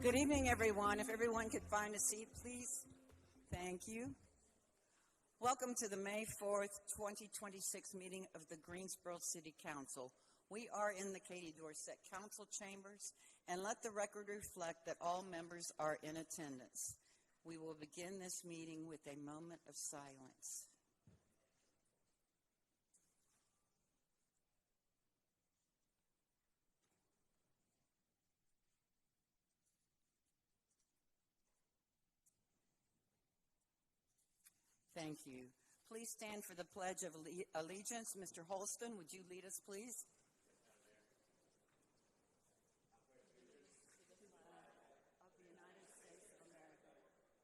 Good evening, everyone. If everyone could find a seat, please. Thank you. Welcome to the May 4th, 2026 meeting of the Greensboro City Council. We are in the Katie Dorset Council Chambers, and let the record reflect that all members are in attendance. We will begin this meeting with a moment of silence. Thank you. Please stand for the Pledge of Allegiance. Mr. Holston, would you lead us, please? Of the United States of America,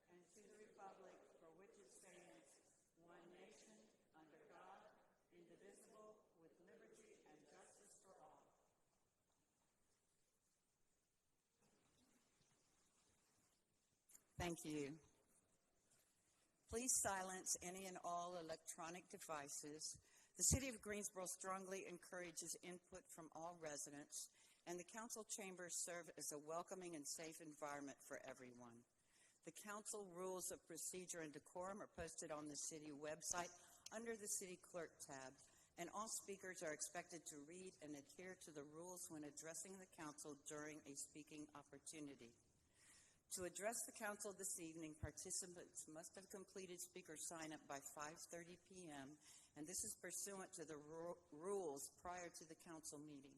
and to the republic for which it stands, one nation, under God, indivisible, with liberty and justice for all. Thank you. Please silence any and all electronic devices. The City of Greensboro strongly encourages input from all residents, and the council chambers serve as a welcoming and safe environment for everyone. The council rules of procedure and decorum are posted on the city website under the City Clerk tab, and all speakers are expected to read and adhere to the rules when addressing the council during a speaking opportunity. To address the council this evening, participants must have completed speaker sign-up by 5:30 p.m., and this is pursuant to the rules prior to the council meeting.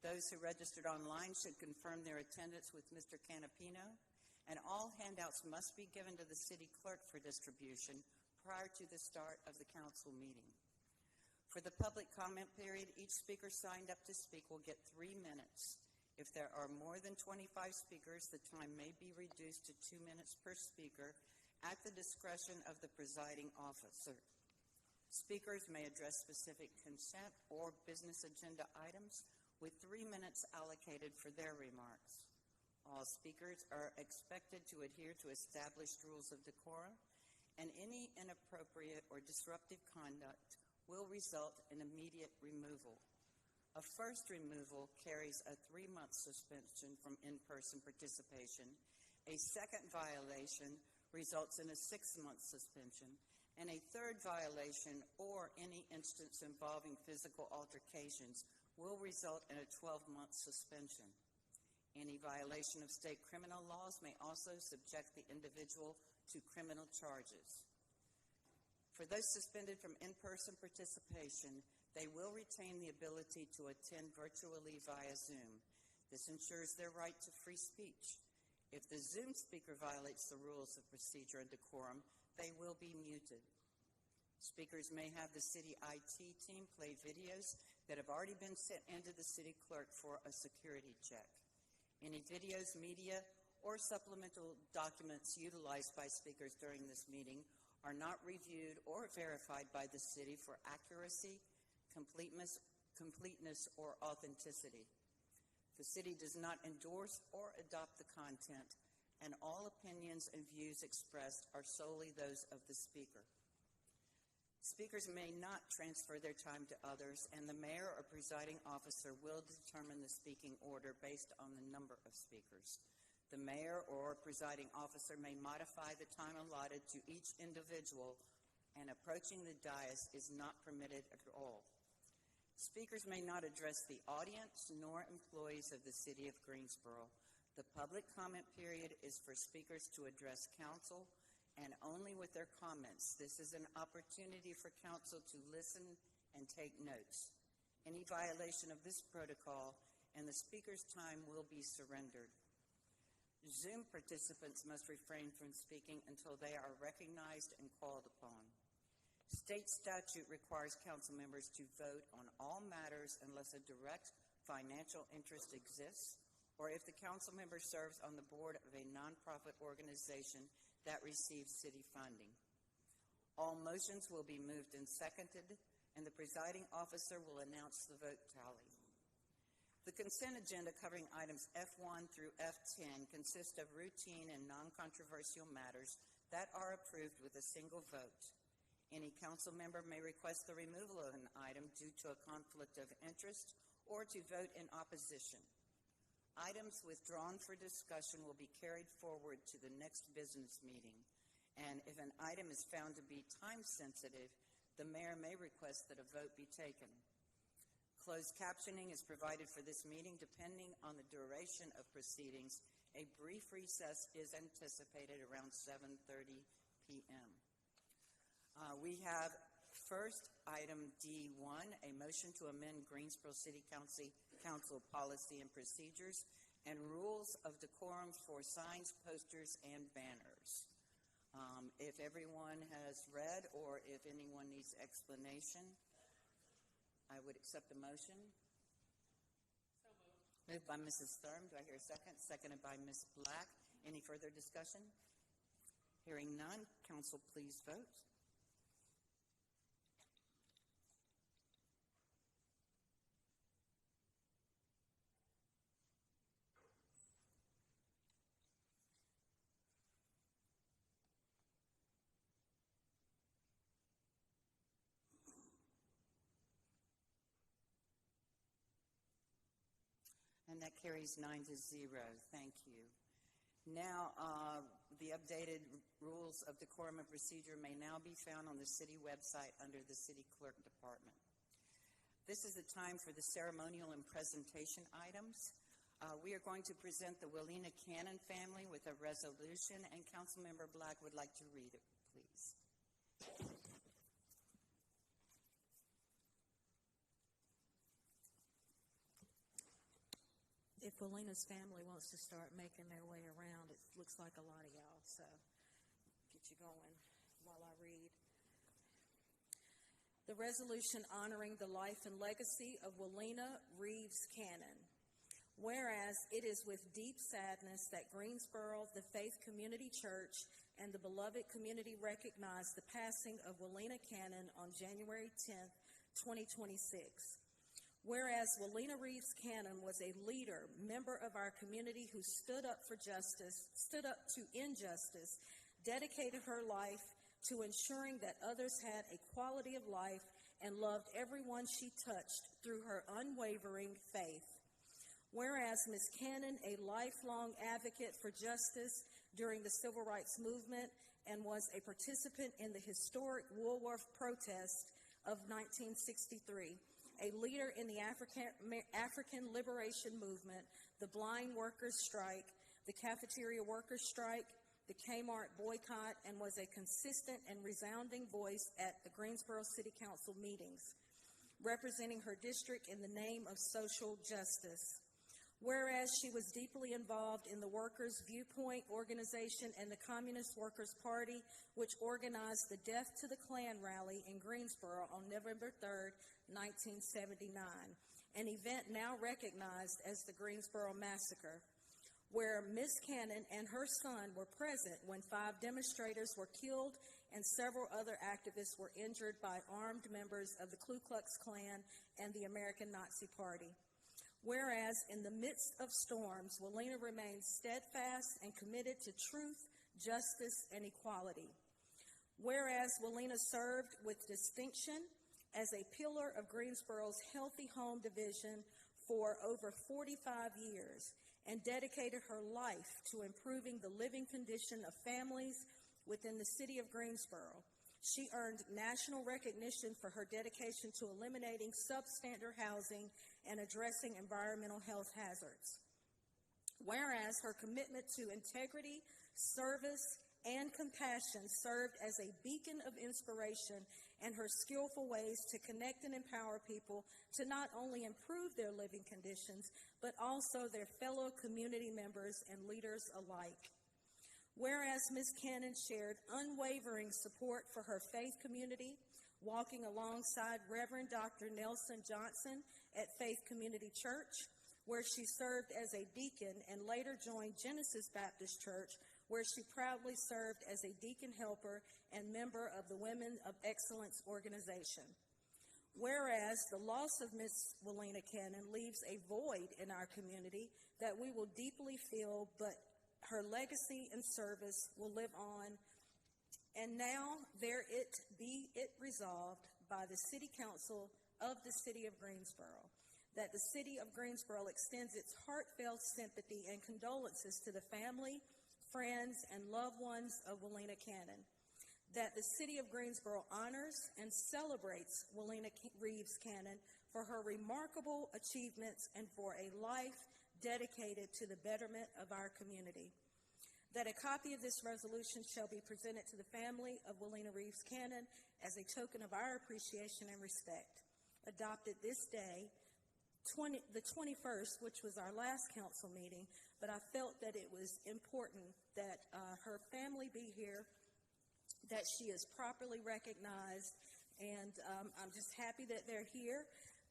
Those who registered online should confirm their attendance with Mr. Canapino, and all handouts must be given to the city clerk for distribution prior to the start of the council meeting. For the public comment period, each speaker signed up to speak will get 3 minutes. If there are more than 25 speakers, the time may be reduced to 2 minutes per speaker at the discretion of the presiding officer. Speakers may address specific consent or business agenda items with 3 minutes allocated for their remarks. All speakers are expected to adhere to established rules of decorum, and any inappropriate or disruptive conduct will result in immediate removal. A first removal carries a 3-month suspension from in-person participation. A second violation results in a 6-month suspension, and a third violation or any instance involving physical altercations will result in a 12-month suspension. Any violation of state criminal laws may also subject the individual to criminal charges. For those suspended from in-person participation, they will retain the ability to attend virtually via Zoom. This ensures their right to free speech. If the Zoom speaker violates the rules of procedure and decorum, they will be muted. Speakers may have the city IT team play videos that have already been sent into the city clerk for a security check. Any videos, media, or supplemental documents utilized by speakers during this meeting are not reviewed or verified by the city for accuracy, completeness, or authenticity. The city does not endorse or adopt the content, and all opinions and views expressed are solely those of the speaker. Speakers may not transfer their time to others, and the mayor or presiding officer will determine the speaking order based on the number of speakers. The mayor or presiding officer may modify the time allotted to each individual, and approaching the dais is not permitted at all. Speakers may not address the audience nor employees of the City of Greensboro. The public comment period is for speakers to address council, and only with their comments. This is an opportunity for council to listen and take notes. Any violation of this protocol and the speaker's time will be surrendered. Zoom participants must refrain from speaking until they are recognized and called upon. State statute requires council members to vote on all matters unless a direct financial interest exists, or if the council member serves on the board of a nonprofit organization that receives city funding. All motions will be moved and seconded, and the presiding officer will announce the vote tally. The consent agenda covering items F1 through F10 consists of routine and non-controversial matters that are approved with a single vote. Any council member may request the removal of an item due to a conflict of interest or to vote in opposition. Items withdrawn for discussion will be carried forward to the next business meeting. And if an item is found to be time-sensitive, the mayor may request that a vote be taken. Closed captioning is provided for this meeting depending on the duration of proceedings. A brief recess is anticipated around 7:30 p.m. We have first item D1, a motion to amend Greensboro City Council policy and procedures and rules of decorum for signs, posters, and banners. If everyone has read or if anyone needs explanation, I would accept the motion. So moved. Moved by Mrs. Thurm. Do I hear a second? Seconded by Ms. Black. Any further discussion? Hearing none, council please vote. And that carries 9-0. Thank you. Now, the updated rules of decorum and procedure may now be found on the city website under the city clerk department. This is the time for the ceremonial and presentation items. We are going to present the Willena Cannon family with a resolution, and Councilmember Black would like to read it, please. If Willena's family wants to start making their way around, it looks like a lot of y'all, so get you going while I read. The resolution honoring the life and legacy of Willena Reeves Cannon. Whereas it is with deep sadness that Greensboro, the Faith Community Church, and the beloved community recognize the passing of Willena Cannon on January 10th, 2026. Whereas Willena Reeves Cannon was a leader, member of our community who stood up for justice, stood up to injustice, dedicated her life to ensuring that others had a quality of life, and loved everyone she touched through her unwavering faith. Whereas Ms. Cannon, a lifelong advocate for justice during the Civil Rights Movement and was a participant in the historic Woolworth protest of 1963, a leader in the African Liberation Movement, the Blind Workers Strike, the Cafeteria Workers Strike, the Kmart boycott, and was a consistent and resounding voice at the Greensboro City Council meetings, representing her district in the name of social justice. Whereas she was deeply involved in the Workers' Viewpoint organization and the Communist Workers' Party, which organized the Death to the Klan rally in Greensboro on November 3rd, 1979, an event now recognized as the Greensboro Massacre, where Ms. Cannon and her son were present when 5 demonstrators were killed and several other activists were injured by armed members of the Ku Klux Klan and the American Nazi Party. Whereas in the midst of storms, Willena remained steadfast and committed to truth, justice, and equality. Whereas Willena served with distinction as a pillar of Greensboro's Healthy Home Division for over 45 years and dedicated her life to improving the living condition of families within the city of Greensboro. She earned national recognition for her dedication to eliminating substandard housing and addressing environmental health hazards. Whereas her commitment to integrity, service, and compassion served as a beacon of inspiration, and her skillful ways to connect and empower people to not only improve their living conditions, but also their fellow community members and leaders alike. Whereas Ms. Cannon shared unwavering support for her faith community, walking alongside Reverend Dr. Nelson Johnson at Faith Community Church, where she served as a deacon and later joined Genesis Baptist Church, where she proudly served as a deacon helper and member of the Women of Excellence organization. Whereas the loss of Ms. Willena Cannon leaves a void in our community that we will deeply feel, but her legacy and service will live on. And now there be it resolved by the City Council of the City of Greensboro that the City of Greensboro extends its heartfelt sympathy and condolences to the family, friends, and loved ones of Waleena Cannon. That the City of Greensboro honors and celebrates Waleena Reeves Cannon for her remarkable achievements and for a life dedicated to the betterment of our community. That a copy of this resolution shall be presented to the family of Waleena Reeves Cannon as a token of our appreciation and respect. Adopted this day, the 21st, which was our last council meeting, but I felt that it was important that her family be here, that she is properly recognized, and I'm just happy that they're here.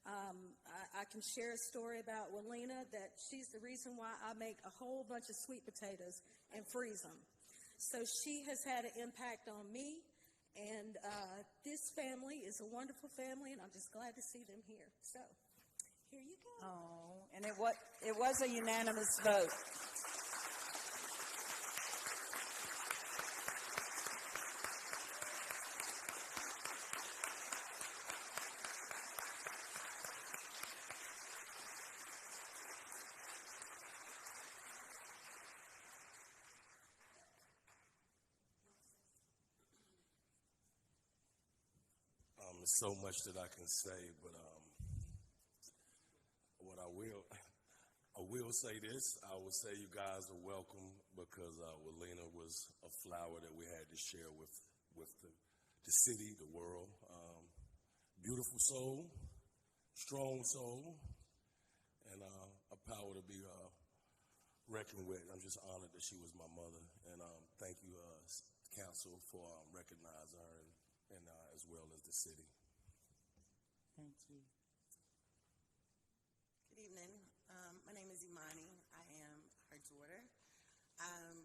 I can share a story about Waleena, that she's the reason why I make a whole bunch of sweet potatoes and freeze them. So she has had an impact on me, and this family is a wonderful family, and I'm just glad to see them here. So here you go. Oh, and it was a unanimous vote. There's so much that I can say, but what I will say this. I will say you guys are welcome, because Waleena was a flower that we had to share with the city, the world. Beautiful soul, strong soul, and a power to be reckoned with. I'm just honored that she was my mother, and thank you, council, for recognizing her, and as well as the city. Thank you. Good evening. My name is Imani. I am her daughter. I'm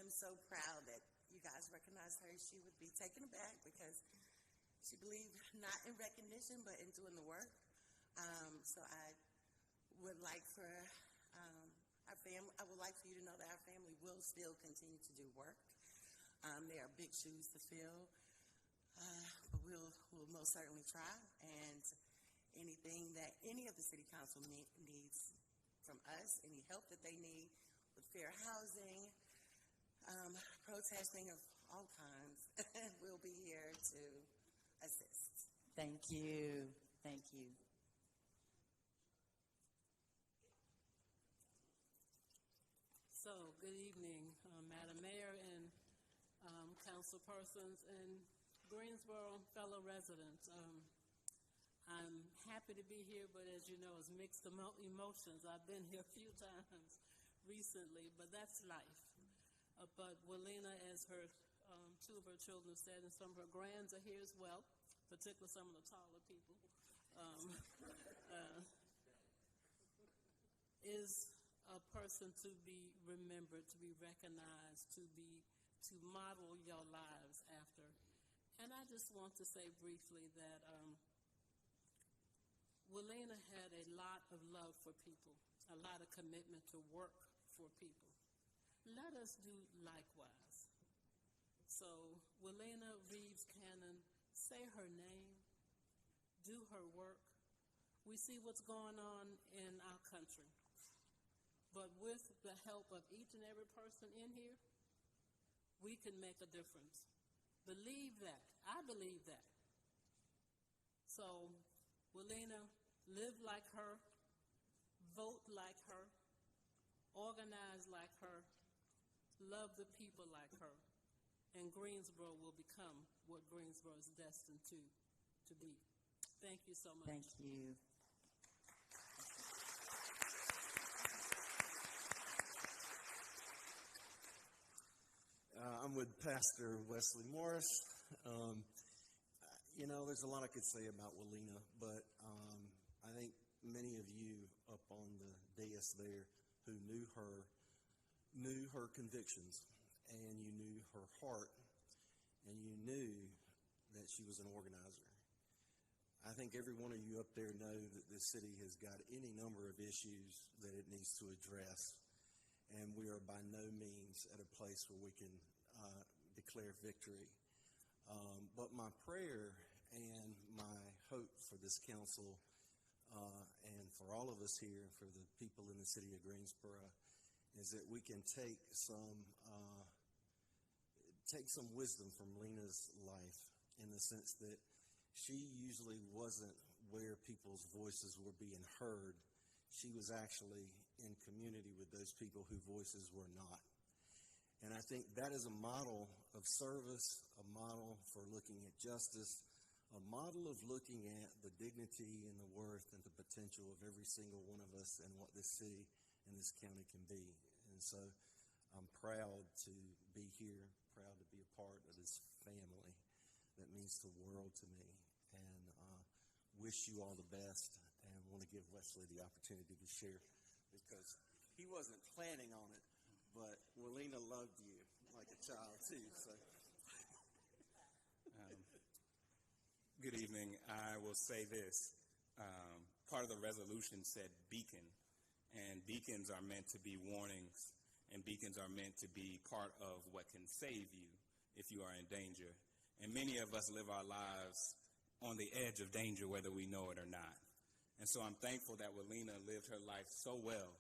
so proud that you guys recognize her. She would be taken aback because she believed not in recognition, but in doing the work. So I would like for our family, I would like for you to know that our family will still continue to do work. There are big shoes to fill, but we'll most certainly try. And anything that any of the city council needs from us, any help that they need with fair housing, protesting of all kinds, we'll be here to assist. Thank you. Thank you. So, good evening, Madam Mayor and councilpersons and Greensboro fellow residents. I'm happy to be here, but as you know, it's mixed emotions. I've been here a few times recently, but that's life. But Waleena, as her two of her children said, and some of her grands are here as well, particularly some of the taller people, is a person to be remembered, to be recognized, to model your lives after. And I just want to say briefly that Waleena had a lot of love for people, a lot of commitment to work for people. Let us do likewise. So Waleena Reeves Cannon, say her name, do her work. We see what's going on in our country. But with the help of each and every person in here, we can make a difference. Believe that. I believe that. So, Waleena, live like her, vote like her, organize like her, love the people like her, and Greensboro will become what Greensboro is destined to be. Thank you so much. Thank you. I'm with Pastor Wesley Morris. There's a lot I could say about Waleena, but I think many of you up on the dais there who knew her convictions, and you knew her heart, and you knew that she was an organizer. I think every one of you up there know that this city has got any number of issues that it needs to address, and we are by no means at a place where we can declare victory. But my prayer and my hope for this council and for all of us here, for the people in the city of Greensboro, is that we can take some wisdom from Lena's life, in the sense that she usually wasn't where people's voices were being heard. She was actually in community with those people whose voices were not. And I think that is a model of service, a model for looking at justice, a model of looking at the dignity and the worth and the potential of every single one of us and what this city and this county can be. And so I'm proud to be here, proud to be a part of this family that means the world to me, and wish you all the best, and want to give Wesley the opportunity to share, because he wasn't planning on it, but Welina loved you like a child too. So, good evening. I will say this. Part of the resolution said beacon, and beacons are meant to be warnings, and beacons are meant to be part of what can save you if you are in danger. And many of us live our lives on the edge of danger, whether we know it or not. And so I'm thankful that Welina lived her life so well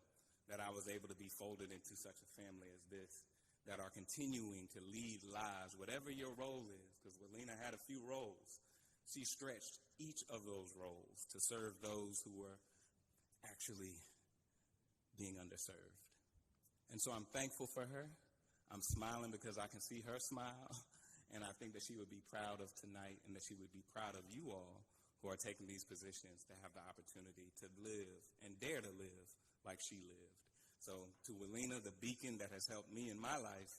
that I was able to be folded into such a family as this, that are continuing to lead lives, whatever your role is, because Welina had a few roles. She stretched each of those roles to serve those who were actually being underserved. And so I'm thankful for her. I'm smiling because I can see her smile. And I think that she would be proud of tonight, and that she would be proud of you all who are taking these positions to have the opportunity to live and dare to live like she lived. So to Welina, the beacon that has helped me in my life,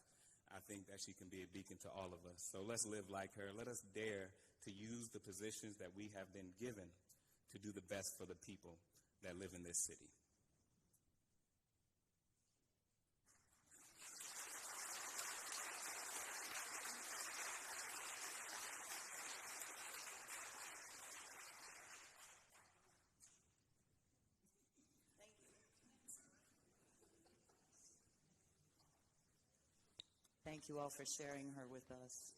I think that she can be a beacon to all of us. So let's live like her. Let us dare to use the positions that we have been given to do the best for the people that live in this city. Thank you all for sharing her with us.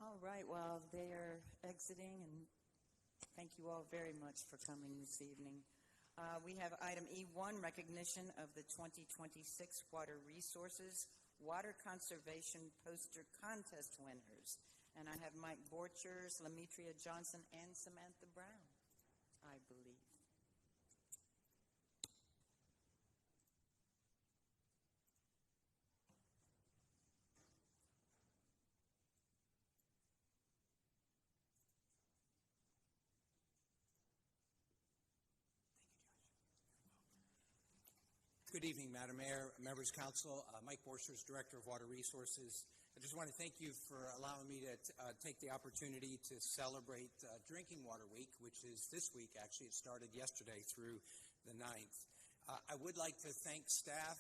All right, while they are exiting, and thank you all very much for coming this evening. We have item E1, recognition of the 2026 Water Resources Water Conservation Poster Contest winners. And I have Mike Borchers, Lemetria Johnson, and Samantha Brown, I believe. Good evening, Madam Mayor, Members Council. Mike Borchers, Director of Water Resources. I just want to thank you for allowing me to take the opportunity to celebrate Drinking Water Week, which is this week. Actually, it started yesterday through the 9th. I would like to thank staff.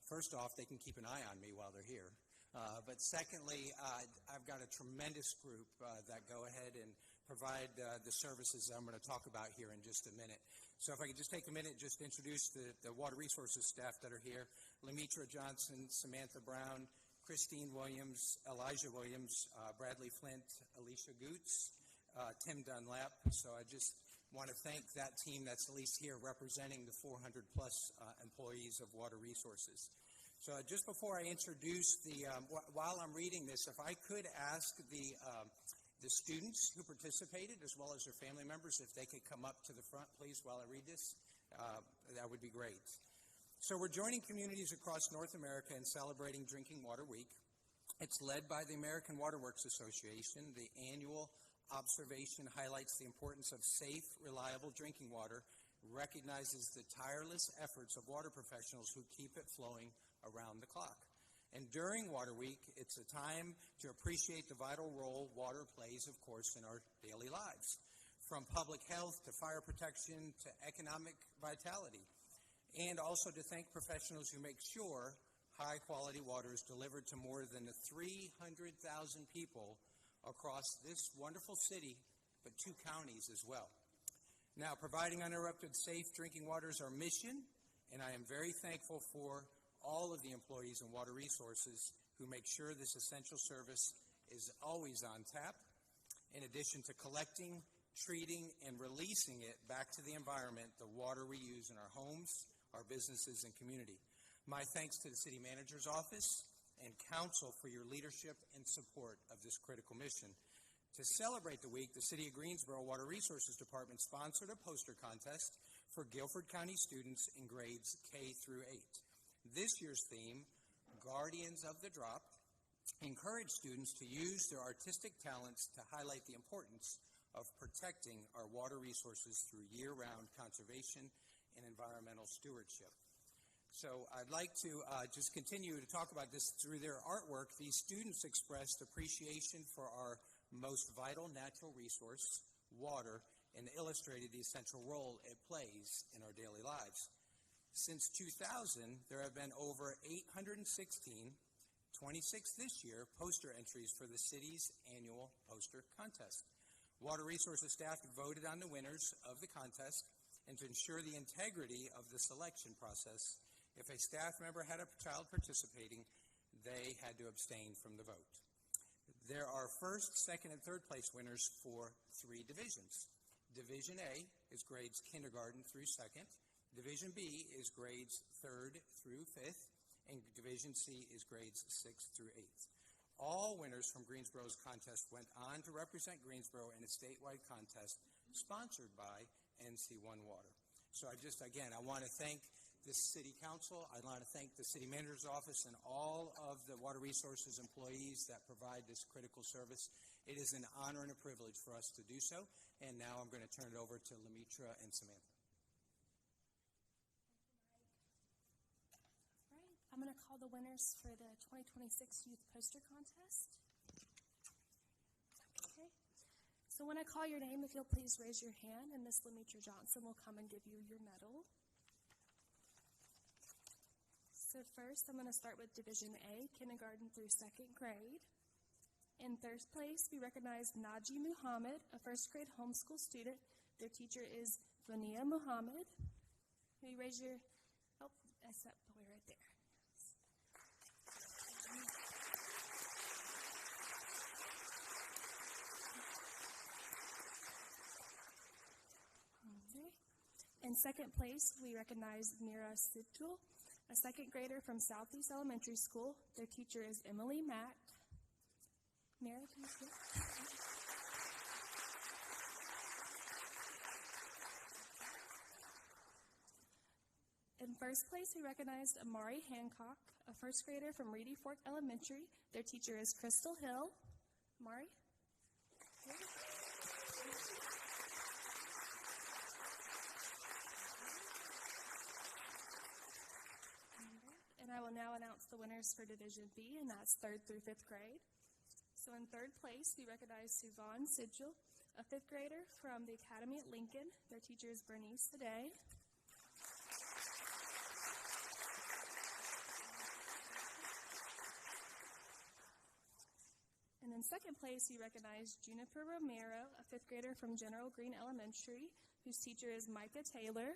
First off, they can keep an eye on me while they're here. But secondly, I've got a tremendous group that go ahead and provide the services I'm going to talk about here in just a minute. So if I could just take a minute, just introduce the Water Resources staff that are here. Lemetria Johnson, Samantha Brown, Christine Williams, Elijah Williams, Bradley Flint, Alicia Goots, Tim Dunlap. So I just want to thank that team that's at least here representing the 400-plus employees of Water Resources. So just before I introduce while I'm reading this, if I could ask the students who participated, as well as their family members, if they could come up to the front, please, while I read this, that would be great. So we're joining communities across North America in celebrating Drinking Water Week. It's led by the American Water Works Association. The annual observation highlights the importance of safe, reliable drinking water, recognizes the tireless efforts of water professionals who keep it flowing around the clock. And during Water Week, it's a time to appreciate the vital role water plays, of course, in our daily lives, from public health to fire protection to economic vitality, and also to thank professionals who make sure high-quality water is delivered to more than 300,000 people across this wonderful city, but 2 counties as well. Now, providing uninterrupted, safe drinking water is our mission, and I am very thankful for all of the employees in Water Resources who make sure this essential service is always on tap, in addition to collecting, treating, and releasing it back to the environment, the water we use in our homes, our businesses, and community. My thanks to the City Manager's Office and Council for your leadership and support of this critical mission. To celebrate the week, the City of Greensboro Water Resources Department sponsored a poster contest for Guilford County students in grades K through 8. This year's theme, Guardians of the Drop, encouraged students to use their artistic talents to highlight the importance of protecting our water resources through year-round conservation and environmental stewardship. So I'd like to just continue to talk about this through their artwork. These students expressed appreciation for our most vital natural resource, water, and illustrated the essential role it plays in our daily lives. Since 2000, there have been over 816, 26 this year, poster entries for the city's annual poster contest. Water Resources staff voted on the winners of the contest, and to ensure the integrity of the selection process, if a staff member had a child participating, they had to abstain from the vote. There are first, second, and third place winners for 3 divisions. Division A is grades kindergarten through 2nd. Division B is grades 3rd through 5th. And Division C is grades 6th through 8th. All winners from Greensboro's contest went on to represent Greensboro in a statewide contest sponsored by NC1 Water. So I want to thank the City Council. I want to thank the City Manager's Office and all of the Water Resources employees that provide this critical service. It is an honor and a privilege for us to do so. And now I'm going to turn it over to Lemitra and Samantha. All right, I'm going to call the winners for the 2026 Youth Poster Contest. Okay, so when I call your name, if you'll please raise your hand, and Miss Lemitra Johnson will come and give you your medal. So first, I'm going to start with Division A, kindergarten through 2nd grade. In third place, we recognize Naji Muhammad, a 1st grade homeschool student. Their teacher is Vania Muhammad. Can you raise your, that's that boy right there. Okay. In 2nd place, we recognize Mira Sidtul, a 2nd grader from Southeast Elementary School. Their teacher is Emily Mack. Mira, can you sit? In 1st place, we recognized Amari Hancock, a 1st grader from Reedy Fork Elementary. Their teacher is Crystal Hill. Amari? And I will now announce the winners for Division B, and that's 3rd through 5th grade. So in 3rd place, we recognize Suvan Sidgel, a 5th grader from the Academy at Lincoln. Their teacher is Bernice Today. And in 2nd place, we recognize Juniper Romero, a 5th grader from General Green Elementary, whose teacher is Micah Taylor.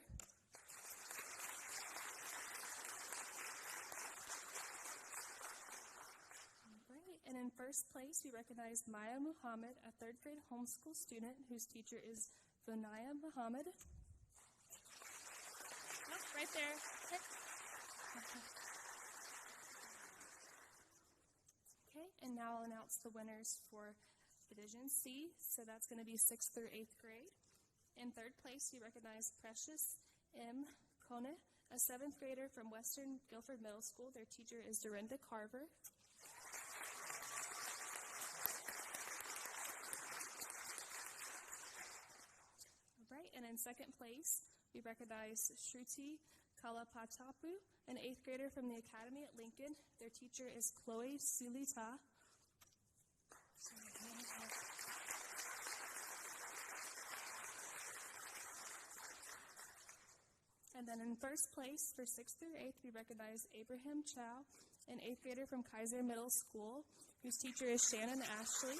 And in 1st place, we recognize Maya Muhammad, a 3rd grade homeschool student whose teacher is Vinaya Muhammad. Oh, right there. Okay, and now I'll announce the winners for Division C. So that's going to be 6th through 8th grade. In 3rd place, we recognize Precious M. Kone, a 7th grader from Western Guilford Middle School. Their teacher is Dorinda Carver. Right, and in 2nd place, we recognize Shruti Kalapatapu, an 8th grader from the Academy at Lincoln. Their teacher is Chloe Sulita. And then in 1st place, for 6th through 8th, we recognize Abraham Chow, an 8th grader from Kaiser Middle School, whose teacher is Shannon Ashley.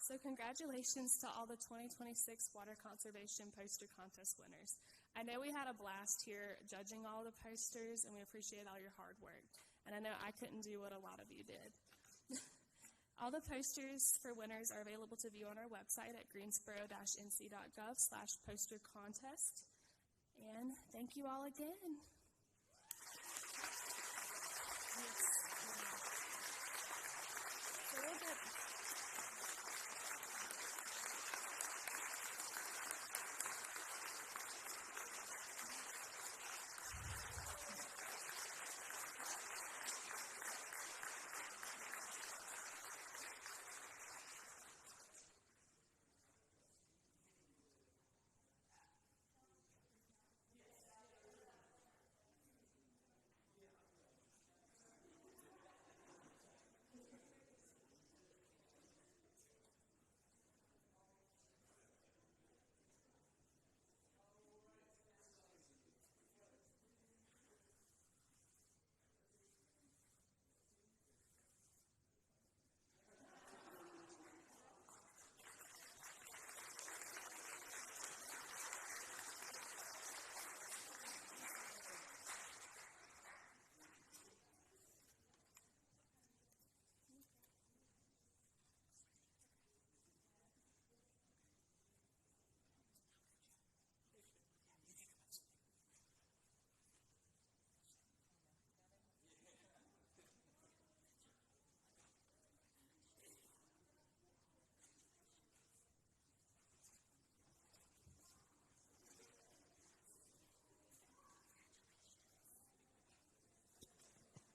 So congratulations to all the 2026 Water Conservation Poster Contest winners. I know we had a blast here judging all the posters, and we appreciate all your hard work. And I know I couldn't do what a lot of you did. All the posters for winners are available to view on our website at greensboro-nc.gov/poster-contest. And thank you all again. So we'll get...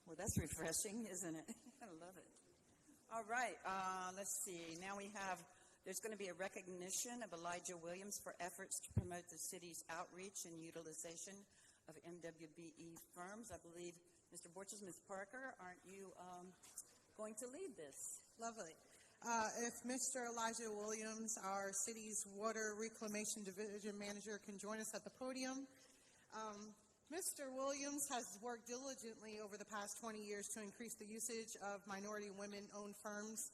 Well, that's refreshing, isn't it? I love it. All right, let's see. Now there's going to be a recognition of Elijah Williams for efforts to promote the city's outreach and utilization of MWBE firms. I believe, Mr. Borchers, Ms. Parker, aren't you going to lead this? Lovely. If Mr. Elijah Williams, our city's Water Reclamation Division Manager, can join us at the podium. Mr. Williams has worked diligently over the past 20 years to increase the usage of minority women-owned firms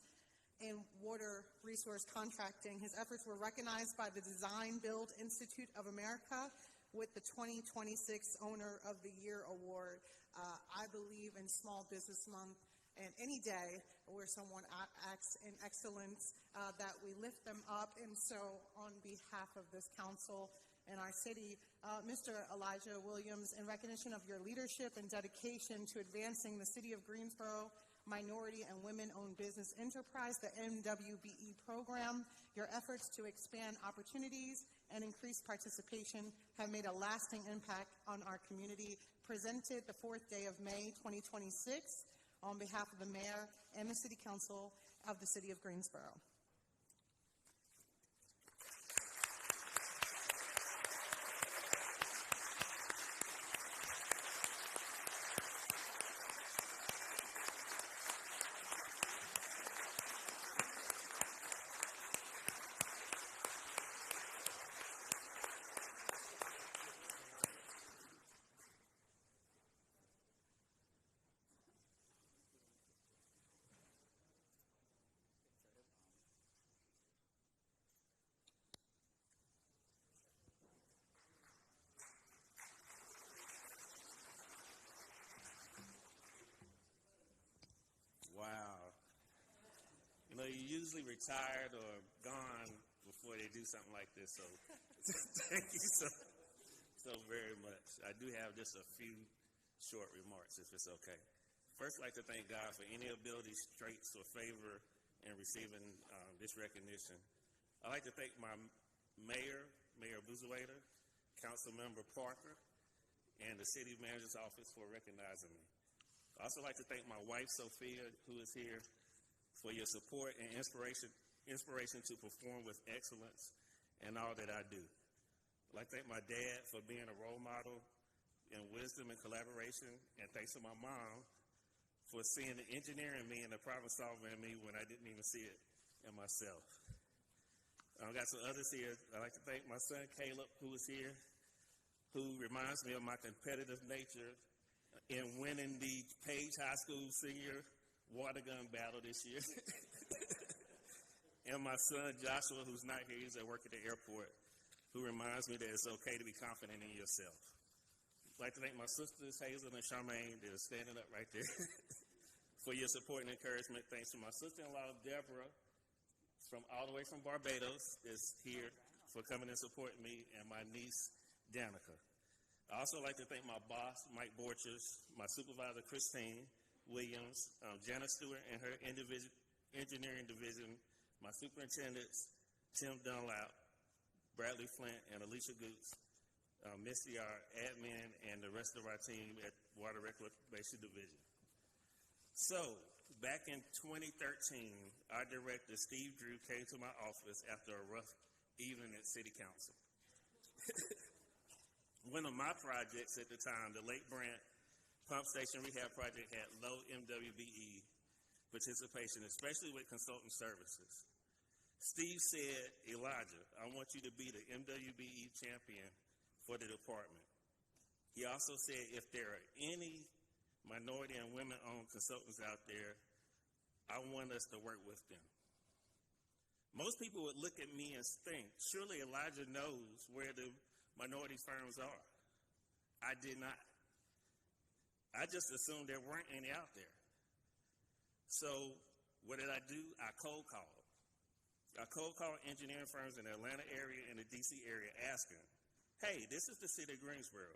in water resource contracting. His efforts were recognized by the Design Build Institute of America with the 2026 Owner of the Year Award. I believe in Small Business Month and any day where someone acts in excellence, that we lift them up. And so on behalf of this council and our city, Mr. Elijah Williams, in recognition of your leadership and dedication to advancing the City of Greensboro minority and women-owned business enterprise, the MWBE program, your efforts to expand opportunities and increase participation have made a lasting impact on our community. Presented the 4th day of May 2026 on behalf of the Mayor and the City Council of the City of Greensboro. Wow. You know, you're usually retired or gone before they do something like this, so thank you so very much. I do have just a few short remarks, if it's okay. First, I'd like to thank God for any ability, traits, or favor in receiving this recognition. I'd like to thank my Mayor Buzueta, Councilmember Parker, and the City Manager's Office for recognizing me. I'd also like to thank my wife, Sophia, who is here, for your support and inspiration to perform with excellence in all that I do. I'd like to thank my dad for being a role model in wisdom and collaboration, and thanks to my mom for seeing the engineer in me and the problem solver in me when I didn't even see it in myself. I've got some others here. I'd like to thank my son, Caleb, who is here, who reminds me of my competitive nature in winning the Page High School senior water gun battle this year. and my son Joshua, who's not here, he's at work at the airport, who reminds me that it's okay to be confident in yourself. I'd like to thank my sisters, Hazel and Charmaine, that are standing up right there, for your support and encouragement. Thanks to my sister-in-law, Deborah, from all the way from Barbados, is here for coming and supporting me, and my niece, Danica. I also like to thank my boss, Mike Borchers, my supervisor, Christine Williams, Janice Stewart and her engineering division, my superintendents, Tim Dunlap, Bradley Flint, and Alicia Goots, Misty, our admin, and the rest of our team at Water Reclamation Division. So, back in 2013, our director, Steve Drew, came to my office after a rough evening at City Council. One of my projects at the time, the Lake Brant Pump Station Rehab Project, had low MWBE participation, especially with consultant services. Steve said, Elijah, I want you to be the MWBE champion for the department. He also said, if there are any minority and women-owned consultants out there, I want us to work with them. Most people would look at me and think, surely Elijah knows where the minority firms are. I did not. I just assumed there weren't any out there. So what did I do? I cold called. I cold called engineering firms in the Atlanta area and the DC area asking, hey, this is the city of Greensboro.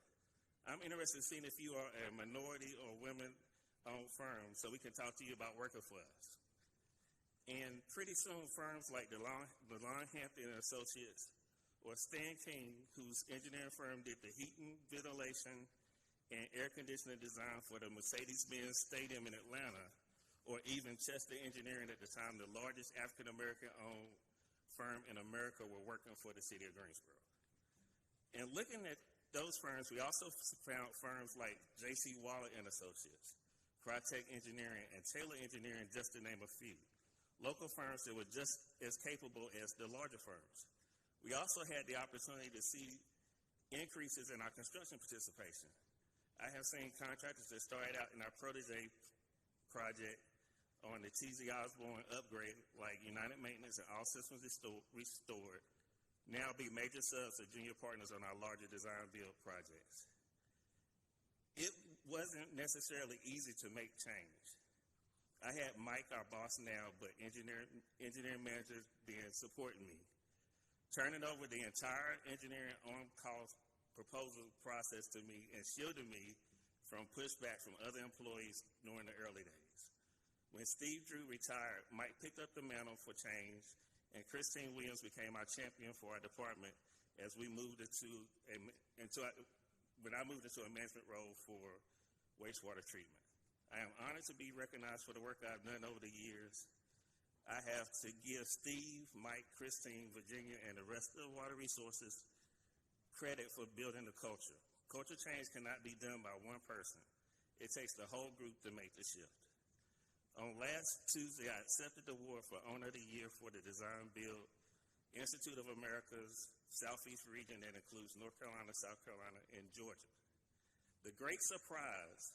I'm interested in seeing if you are a minority or women-owned firm so we can talk to you about working for us. And pretty soon, firms like DeLon Hampton and Associates or Stan King, whose engineering firm did the heating, ventilation, and air conditioning design for the Mercedes-Benz Stadium in Atlanta, or even Chester Engineering at the time, the largest African-American-owned firm in America, were working for the city of Greensboro. And looking at those firms, we also found firms like J.C. Waller and Associates, Crytek Engineering, and Taylor Engineering, just to name a few. Local firms that were just as capable as the larger firms. We also had the opportunity to see increases in our construction participation. I have seen contractors that started out in our Protege project on the T.Z. Osborne upgrade, like United Maintenance and All Systems Restored, now be major subs or junior partners on our larger design build projects. It wasn't necessarily easy to make change. I had Mike, our boss now, but engineering manager then supporting me, turning over the entire engineering on-call proposal process to me and shielding me from pushback from other employees during the early days. When Steve Drew retired, Mike picked up the mantle for change, and Christine Williams became our champion for our department as we moved when I moved into a management role for wastewater treatment. I am honored to be recognized for the work I've done over the years. I have to give Steve, Mike, Christine, Virginia, and the rest of the Water Resources credit for building the culture. Culture change cannot be done by one person. It takes the whole group to make the shift. On last Tuesday, I accepted the award for Owner of the Year for the Design Build Institute of America's Southeast region that includes North Carolina, South Carolina, and Georgia. The great surprise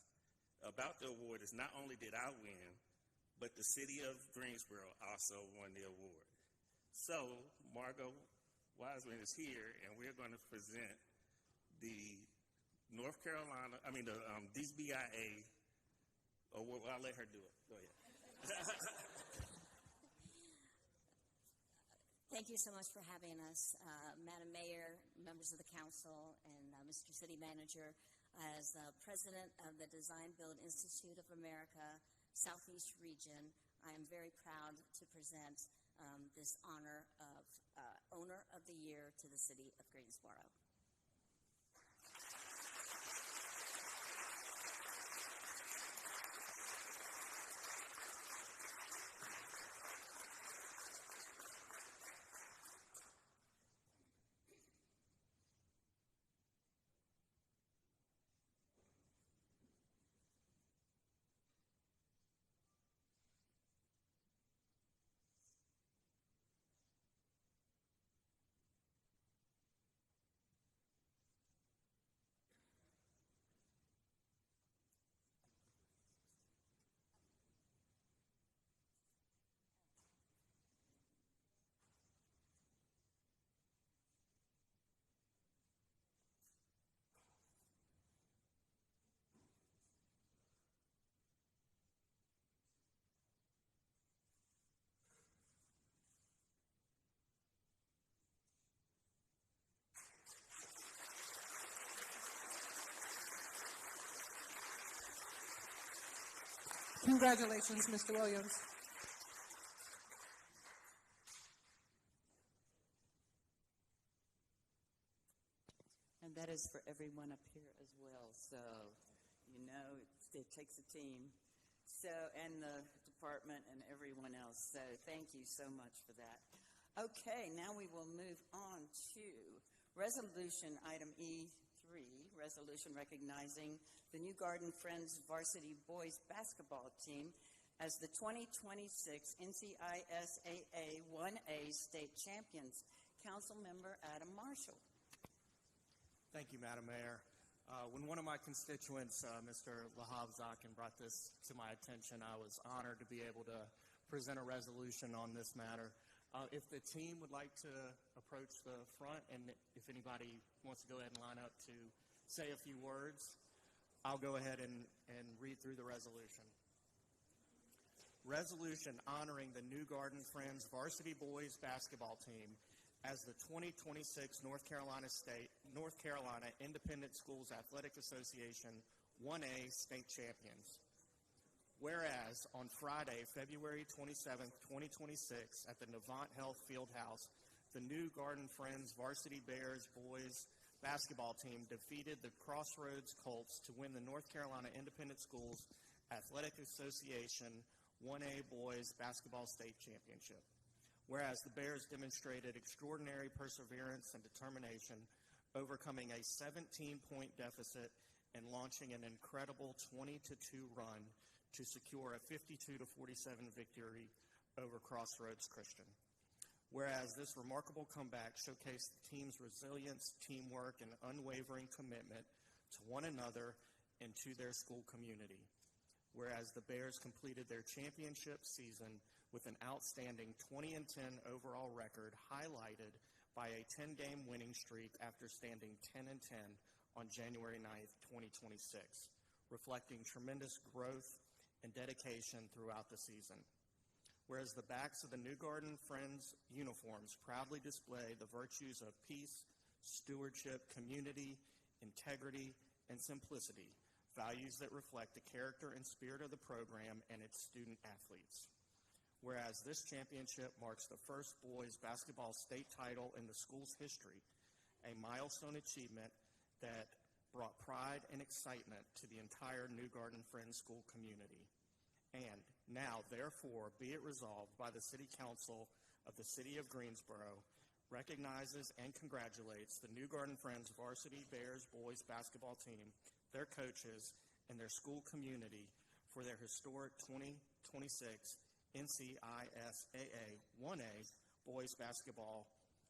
about the award is not only did I win, but the city of Greensboro also won the award. So, Margot Wiseman is here, and we're going to present the DBIA award. Well, I'll let her do it. Go ahead. Thank you so much for having us, Madam Mayor, members of the council, and Mr. City Manager. As President of the Design Build Institute of America Southeast Region, I am very proud to present this honor of Owner of the Year to the City of Greensboro. Congratulations, Mr. Williams. And that is for everyone up here as well. So, you know, it takes a team. So, and the department and everyone else. So, thank you so much for that. Okay, now we will move on to resolution item E3, resolution recognizing the New Garden Friends varsity boys basketball team as the 2026 NCISAA 1A state champions. Councilmember Adam Marshall. Thank you, Madam Mayor. When one of my constituents, Mr. Lahav Zakin, brought this to my attention, I was honored to be able to present a resolution on this matter. If the team would like to approach the front, and if anybody wants to go ahead and line up to say a few words, I'll go ahead and read through the resolution. Resolution honoring the New Garden Friends varsity boys basketball team as the 2026 North Carolina Independent Schools Athletic Association 1A state champions. Whereas on Friday, February 27, 2026, at the Navant Health Fieldhouse, the New Garden Friends varsity Bears boys basketball team defeated the Crossroads Colts to win the North Carolina Independent Schools Athletic Association 1A boys basketball state championship. Whereas the Bears demonstrated extraordinary perseverance and determination, overcoming a 17-point deficit and launching an incredible 20-2 run to secure a 52-47 victory over Crossroads Christian. Whereas this remarkable comeback showcased the team's resilience, teamwork, and unwavering commitment to one another and to their school community. Whereas the Bears completed their championship season with an outstanding 20-10 overall record, highlighted by a 10-game winning streak after standing 10-10 on January 9th, 2026, reflecting tremendous growth and dedication throughout the season. Whereas the backs of the New Garden Friends uniforms proudly display the virtues of peace, stewardship, community, integrity, and simplicity, values that reflect the character and spirit of the program and its student athletes. Whereas this championship marks the first boys basketball state title in the school's history, a milestone achievement that brought pride and excitement to the entire New Garden Friends school community. And now, therefore, be it resolved by the City Council of the City of Greensboro, recognizes and congratulates the New Garden Friends varsity Bears boys basketball team, their coaches, and their school community for their historic 2026 NCISAA 1A boys basketball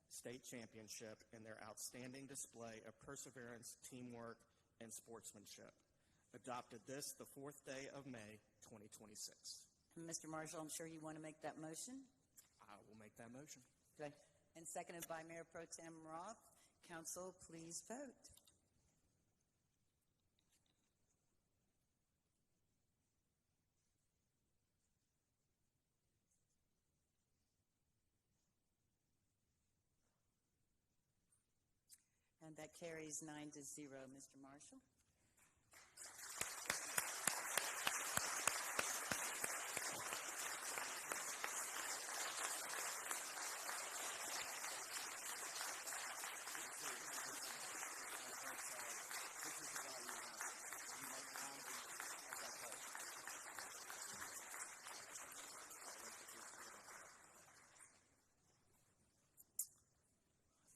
state championship and their outstanding display of perseverance, teamwork, and sportsmanship. Adopted this the 4th day of May, 2026. Mr. Marshall, I'm sure you want to make that motion. I will make that motion. Okay. And seconded by Mayor Pro Tem Roth. Council, please vote. And that carries 9-0, Mr. Marshall.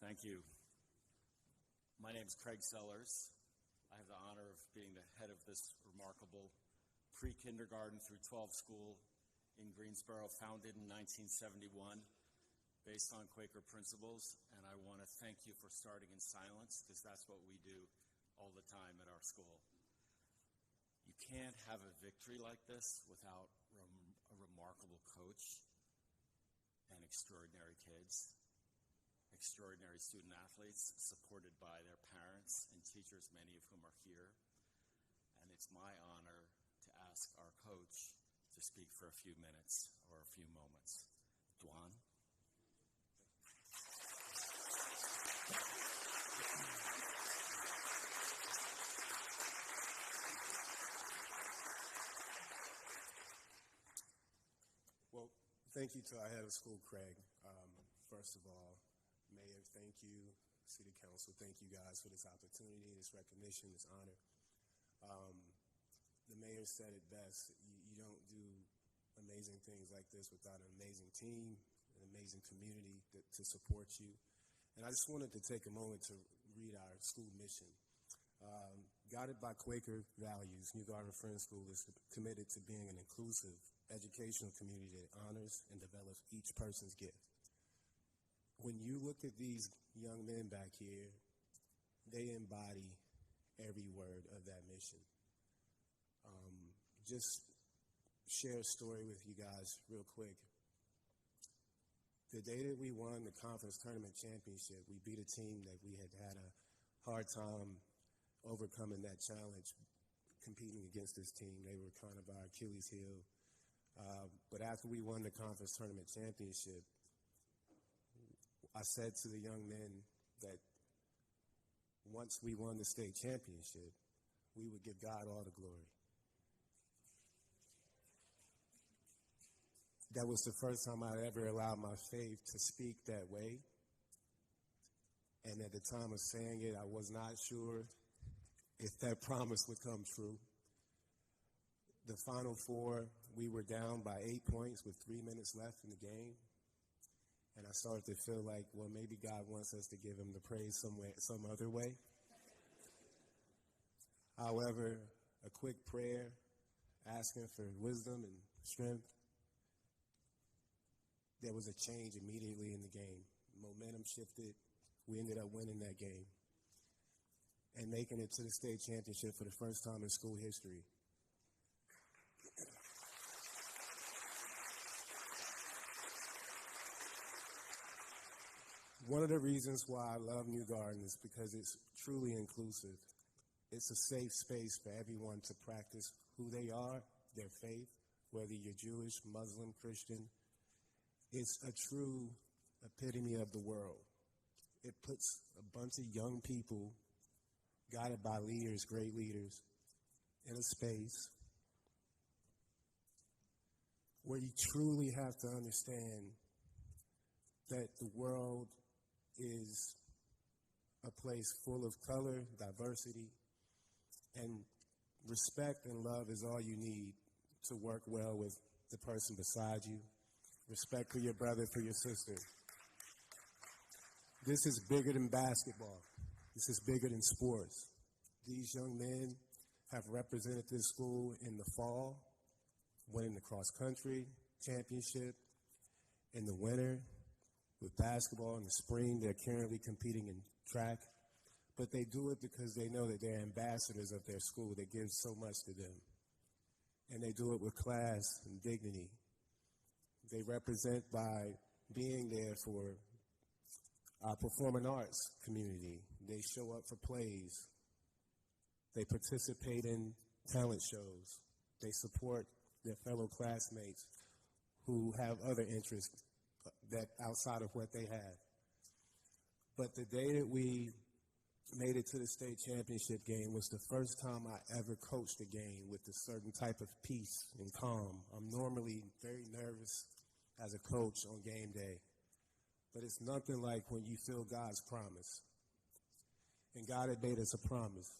Thank you. My name is Craig Sellers. I have the honor of being the head of this remarkable pre-kindergarten through 12 school in Greensboro, founded in 1971, based on Quaker principles. And I want to thank you for starting in silence, because that's what we do all the time at our school. You can't have a victory like this without a remarkable coach and extraordinary kids. Extraordinary student athletes supported by their parents and teachers, many of whom are here. And it's my honor to ask our coach to speak for a few minutes or a few moments. Dwan. thank you to our head of school, Craig. First of all, Mayor, thank you. City Council, thank you guys for this opportunity, this recognition, this honor. The mayor said it best. You don't do amazing things like this without an amazing team, an amazing community to support you. And I just wanted to take a moment to read our school mission. Guided by Quaker values, New Garden Friends School is committed to being an inclusive educational community that honors and develops each person's gift. When you look at these young men back here, they embody every word of that mission. Just share a story with you guys real quick. The day that we won the conference tournament championship, we beat a team that we had a hard time overcoming that challenge, competing against this team. They were kind of our Achilles heel. But after we won the conference tournament championship, I said to the young men that once we won the state championship, we would give God all the glory. That was the first time I ever allowed my faith to speak that way. And at the time of saying it, I was not sure if that promise would come true. The Final Four, we were down by 8 points with 3 minutes left in the game. And I started to feel like, well, maybe God wants us to give him the praise some other way. However, a quick prayer, asking for wisdom and strength, there was a change immediately in the game. Momentum shifted. We ended up winning that game and making it to the state championship for the first time in school history. One of the reasons why I love New Garden is because it's truly inclusive. It's a safe space for everyone to practice who they are, their faith, whether you're Jewish, Muslim, Christian. It's a true epitome of the world. It puts a bunch of young people, guided by leaders, great leaders, in a space where you truly have to understand that the world is a place full of color, diversity, and respect and love is all you need to work well with the person beside you. Respect for your brother, for your sister. This is bigger than basketball. This is bigger than sports. These young men have represented this school in the fall, winning the cross-country championship. In the winter, with basketball. In the spring, they're currently competing in track. But they do it because they know that they're ambassadors of their school that gives so much to them. And they do it with class and dignity. They represent by being there for our performing arts community. They show up for plays. They participate in talent shows. They support their fellow classmates who have other interests that outside of what they have. But the day that we made it to the state championship game was the first time I ever coached a game with a certain type of peace and calm. I'm normally very nervous as a coach on game day, but it's nothing like when you feel God's promise. And God had made us a promise,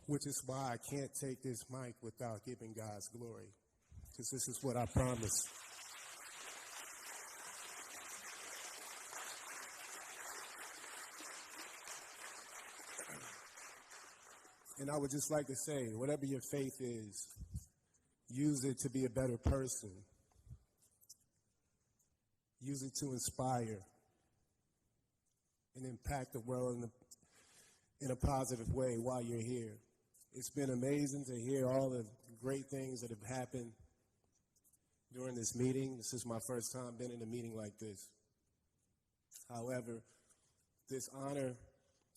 which is why I can't take this mic without giving God's glory, because this is what I promised. And I would just like to say, whatever your faith is, use it to be a better person. Use it to inspire and impact the world in a positive way while you're here. It's been amazing to hear all the great things that have happened during this meeting. This is my first time being in a meeting like this. However, this honor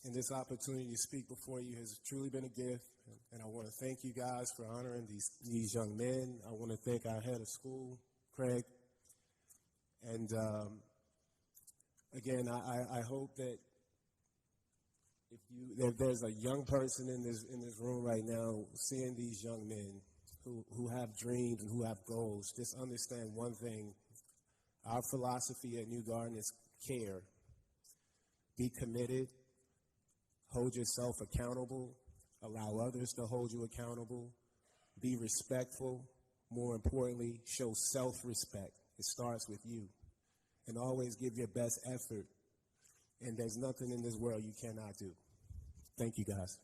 and this opportunity to speak before you has truly been a gift, and I want to thank you guys for honoring these young men. I want to thank our head of school, Craig, and again, I hope that if there's a young person in this room right now seeing these young men who have dreams and who have goals, just understand one thing. Our philosophy at New Garden is care. Be committed. Hold yourself accountable. Allow others to hold you accountable. Be respectful. More importantly, show self-respect. It starts with you. And always give your best effort. And there's nothing in this world you cannot do. Thank you, guys.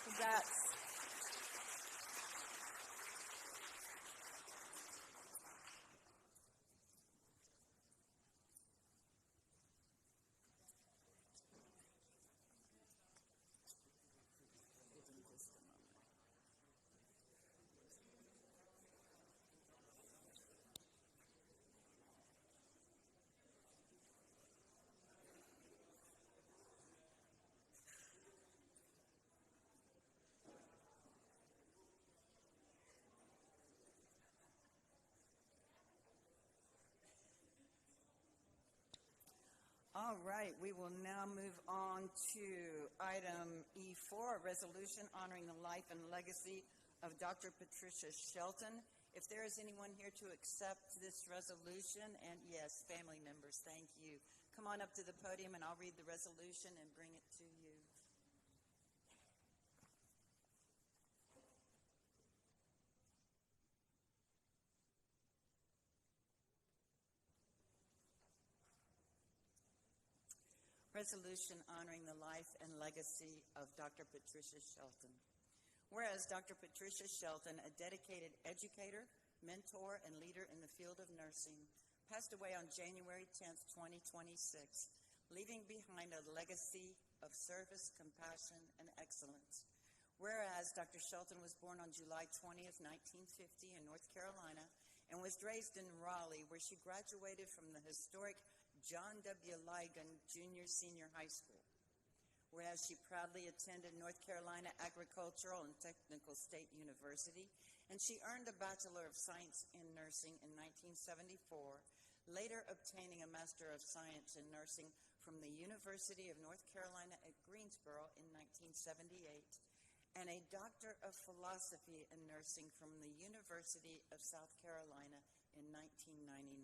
Congrats. All right, we will now move on to item E4, a resolution honoring the life and legacy of Dr. Patricia Shelton. If there is anyone here to accept this resolution, and yes, family members, thank you. Come on up to the podium and I'll read the resolution and bring it to you. Resolution honoring the life and legacy of Dr. Patricia Shelton. Whereas Dr. Patricia Shelton, a dedicated educator, mentor, and leader in the field of nursing, passed away on January 10th, 2026, leaving behind a legacy of service, compassion, and excellence. Whereas Dr. Shelton was born on July 20th, 1950 in North Carolina and was raised in Raleigh, where she graduated from the historic John W. Ligon Junior-Senior High School. Whereas she proudly attended North Carolina Agricultural and Technical State University, and she earned a Bachelor of Science in Nursing in 1974, later obtaining a Master of Science in Nursing from the University of North Carolina at Greensboro in 1978, and a Doctor of Philosophy in Nursing from the University of South Carolina in 1999.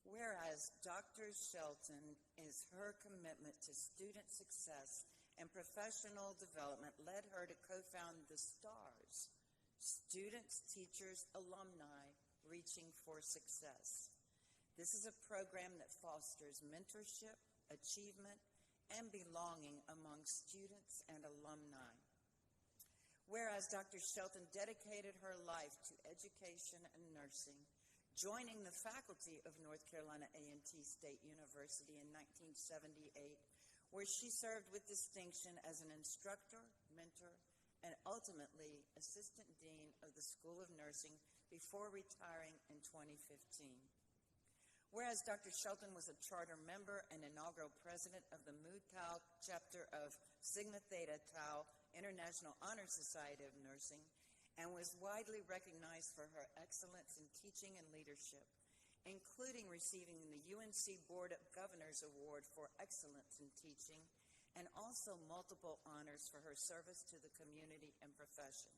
Whereas Dr. Shelton is her commitment to student success and professional development led her to co-found the STARS, Students, Teachers, Alumni Reaching for Success. This is a program that fosters mentorship, achievement, and belonging among students and alumni. Whereas Dr. Shelton dedicated her life to education and nursing, joining the faculty of North Carolina A&T State University in 1978, where she served with distinction as an instructor, mentor, and ultimately assistant dean of the School of Nursing before retiring in 2015. Whereas Dr. Shelton was a charter member and inaugural president of the Mu Tau chapter of Sigma Theta Tau International Honor Society of Nursing, and was widely recognized for her excellence in teaching and leadership, including receiving the UNC Board of Governors Award for Excellence in Teaching and also multiple honors for her service to the community and profession.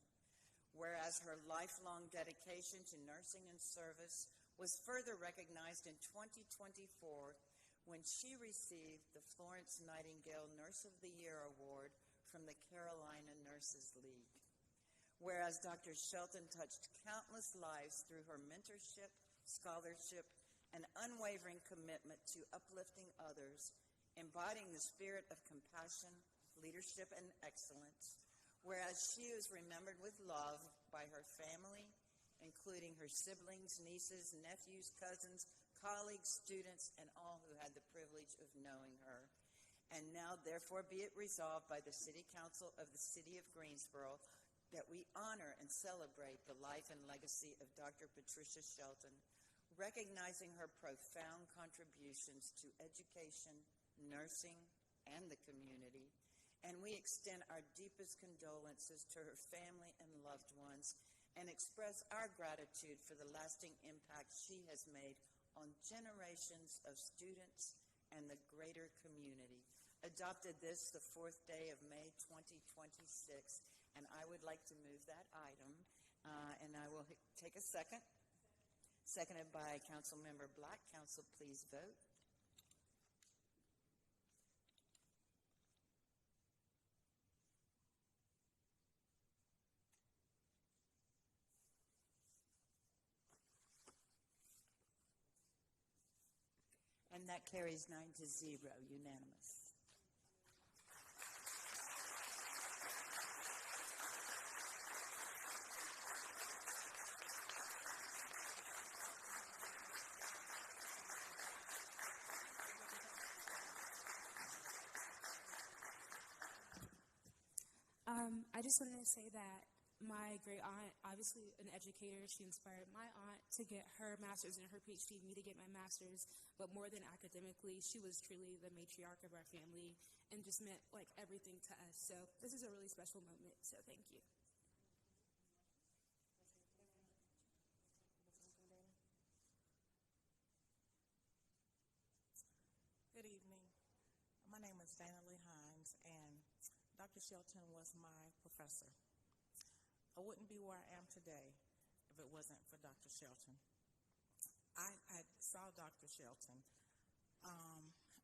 Whereas her lifelong dedication to nursing and service was further recognized in 2024 when she received the Florence Nightingale Nurse of the Year Award from the Carolina Nurses League. Whereas Dr. Shelton touched countless lives through her mentorship, scholarship, and unwavering commitment to uplifting others, embodying the spirit of compassion, leadership, and excellence. Whereas she is remembered with love by her family, including her siblings, nieces, nephews, cousins, colleagues, students, and all who had the privilege of knowing her. And now, therefore, be it resolved by the City Council of the City of Greensboro that we honor and celebrate the life and legacy of Dr. Patricia Shelton, recognizing her profound contributions to education, nursing, and the community. And we extend our deepest condolences to her family and loved ones and express our gratitude for the lasting impact she has made on generations of students and the greater community. Adopted this the 4th day of May 2026, and I would like to move that item, and I will take a second. Seconded by Councilmember Black. Council, please vote. And that carries 9-0, unanimous. I just wanted to say that my great aunt, obviously an educator, she inspired my aunt to get her master's and her PhD, me to get my master's, but more than academically, she was truly the matriarch of our family and just meant like everything to us. So this is a really special moment, so thank you. Good evening. My name is Dana Lee Hines, and Dr. Shelton was my professor. I wouldn't be where I am today if it wasn't for Dr. Shelton. I saw Dr. Shelton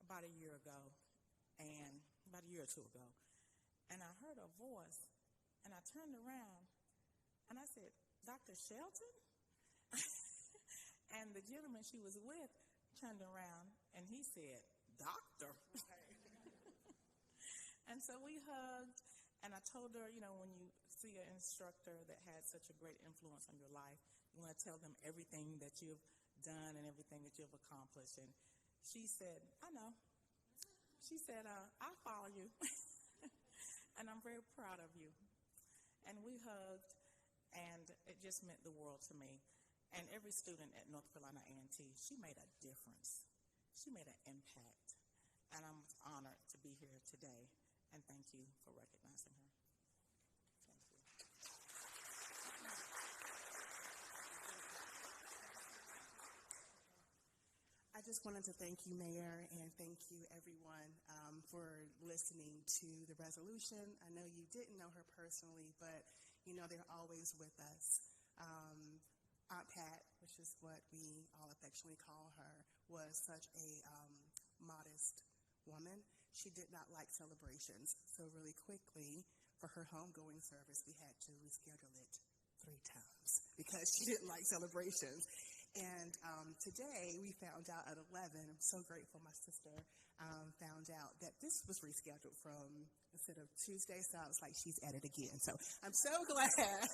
about a year ago, and about a year or two ago, and I heard a voice, and I turned around, and I said, "Dr. Shelton?" And the gentleman she was with turned around, and he said, "Doctor." And so we hugged, and I told her, you know, when you see an instructor that had such a great influence on your life, you want to tell them everything that you've done and everything that you've accomplished. And she said, "I know." She said, "I'll follow you." And I'm very proud of you. And we hugged, and it just meant the world to me. And every student at North Carolina A&T, she made a difference. She made an impact. And I'm honored to be here today. And thank you for recognizing her. Thank you. I just wanted to thank you, Mayor, and thank you, everyone, for listening to the resolution. I know you didn't know her personally, but you know they're always with us. Aunt Pat, which is what we all affectionately call her, was such a modest woman. She did not like celebrations. So really quickly, for her homegoing service, we had to reschedule it 3 times because she didn't like celebrations. And today, we found out at 11, I'm so grateful my sister found out that this was rescheduled from, instead of Tuesday, so I was like, she's at it again. So I'm so glad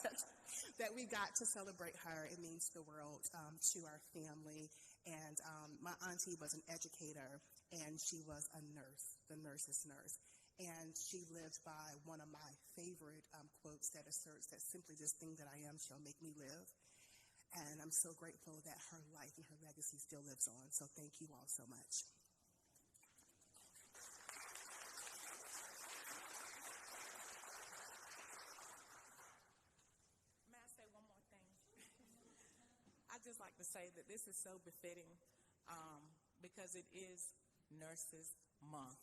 that we got to celebrate her. It means the world to our family. And my auntie was an educator, and she was a nurse, the nurse's nurse. And she lived by one of my favorite quotes that asserts that simply this thing that I am shall make me live. And I'm so grateful that her life and her legacy still lives on. So thank you all so much. May I say one more thing? I'd just like to say that this is so befitting because it is Nurses Month.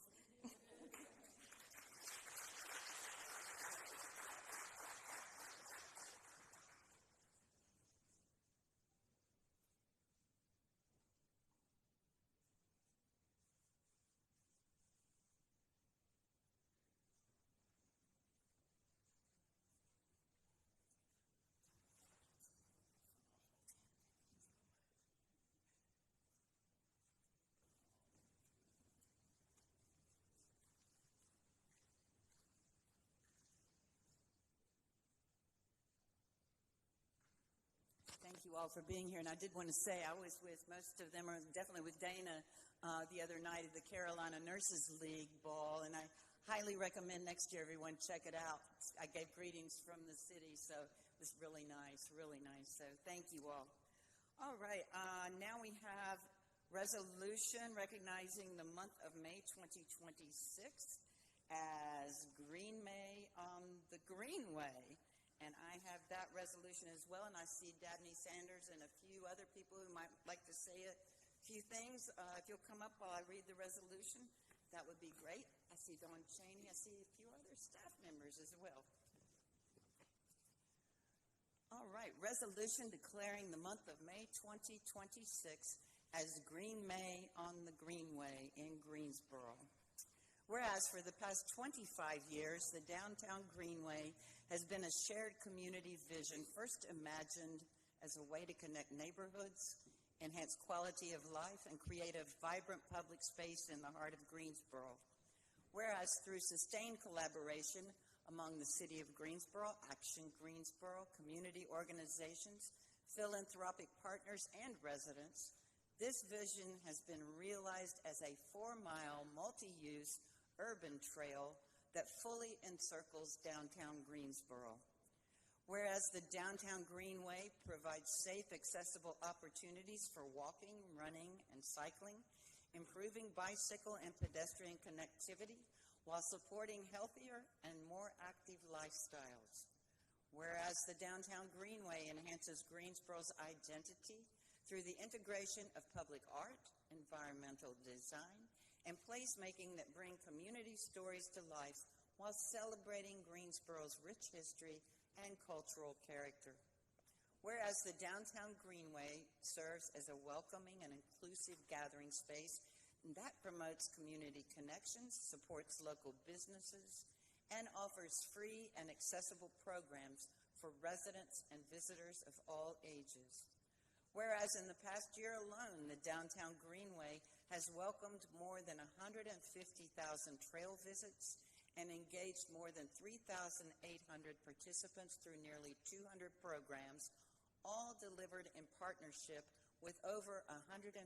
you all for being here. And I did want to say I was with most of them, or definitely with Dana the other night at the Carolina Nurses League ball, and I highly recommend next year everyone check it out. I gave greetings from the city, so it was really nice, really nice. So thank you all. All right, now we have resolution recognizing the month of May 2026 as Green May on the Greenway. And I have that resolution as well, and I see Dabney Sanders and a few other people who might like to say a few things. If you'll come up while I read the resolution, that would be great. I see Dawn Cheney. I see a few other staff members as well. All right, resolution declaring the month of May 2026 as Green May on the Greenway in Greensboro. Whereas for the past 25 years, the downtown Greenway has been a shared community vision first imagined as a way to connect neighborhoods, enhance quality of life, and create a vibrant public space in the heart of Greensboro. Whereas through sustained collaboration among the City of Greensboro, Action Greensboro, community organizations, philanthropic partners, and residents, this vision has been realized as a 4-mile multi-use urban trail that fully encircles downtown Greensboro. Whereas the downtown Greenway provides safe, accessible opportunities for walking, running, and cycling, improving bicycle and pedestrian connectivity while supporting healthier and more active lifestyles. Whereas the downtown Greenway enhances Greensboro's identity through the integration of public art, environmental design, and placemaking that bring community stories to life while celebrating Greensboro's rich history and cultural character. Whereas the downtown Greenway serves as a welcoming and inclusive gathering space that promotes community connections, supports local businesses, and offers free and accessible programs for residents and visitors of all ages. Whereas in the past year alone, the downtown Greenway has welcomed more than 150,000 trail visits and engaged more than 3,800 participants through nearly 200 programs, all delivered in partnership with over 150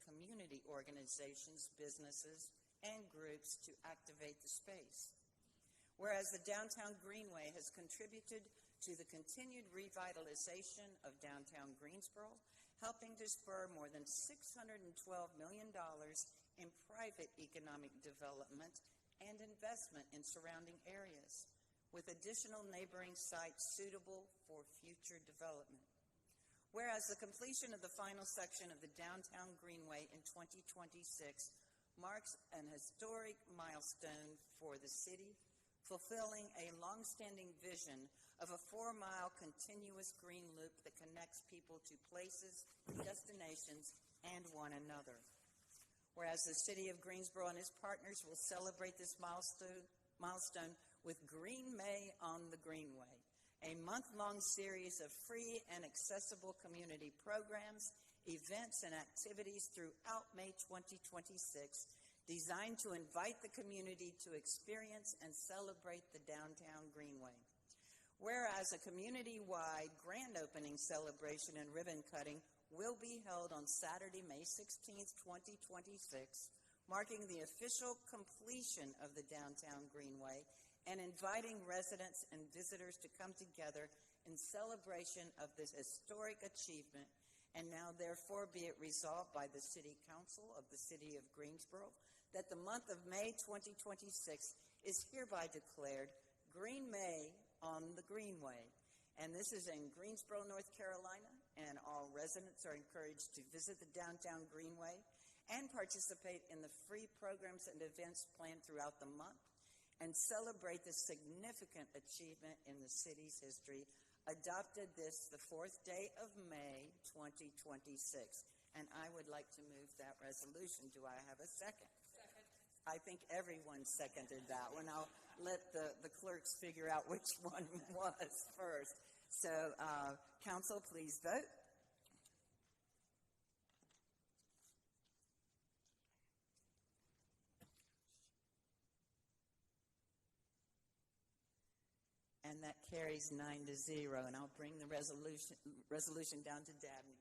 community organizations, businesses, and groups to activate the space. Whereas the downtown Greenway has contributed to the continued revitalization of downtown Greensboro, helping to spur more than $612 million in private economic development and investment in surrounding areas, with additional neighboring sites suitable for future development. Whereas the completion of the final section of the downtown Greenway in 2026 marks an historic milestone for the city, fulfilling a long-standing vision of a 4-mile continuous green loop that connects people to places, destinations, and one another. Whereas the City of Greensboro and its partners will celebrate this milestone with Green May on the Greenway, a month-long series of free and accessible community programs, events, and activities throughout May 2026 designed to invite the community to experience and celebrate the downtown Greenway. Whereas a community-wide grand opening celebration and ribbon cutting will be held on Saturday, May 16, 2026, marking the official completion of the downtown Greenway and inviting residents and visitors to come together in celebration of this historic achievement. And now, therefore, be it resolved by the City Council of the City of Greensboro that the month of May 2026 is hereby declared Green May on the Greenway. And this is in Greensboro, North Carolina, and all residents are encouraged to visit the downtown Greenway and participate in the free programs and events planned throughout the month and celebrate this significant achievement in the city's history, adopted this the 4th day of May 2026. And I would like to move that resolution. Do I have a second? Second. I think everyone seconded that one. I'll let the clerks figure out which one was first. So, council, please vote. And And that carries 9-0. And I'll bring the resolution down to Dabney.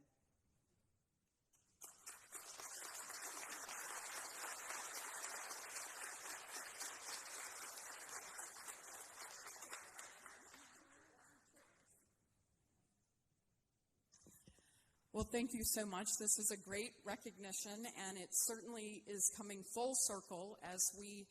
Well, thank you so much. This is a great recognition, and it certainly is coming full circle as we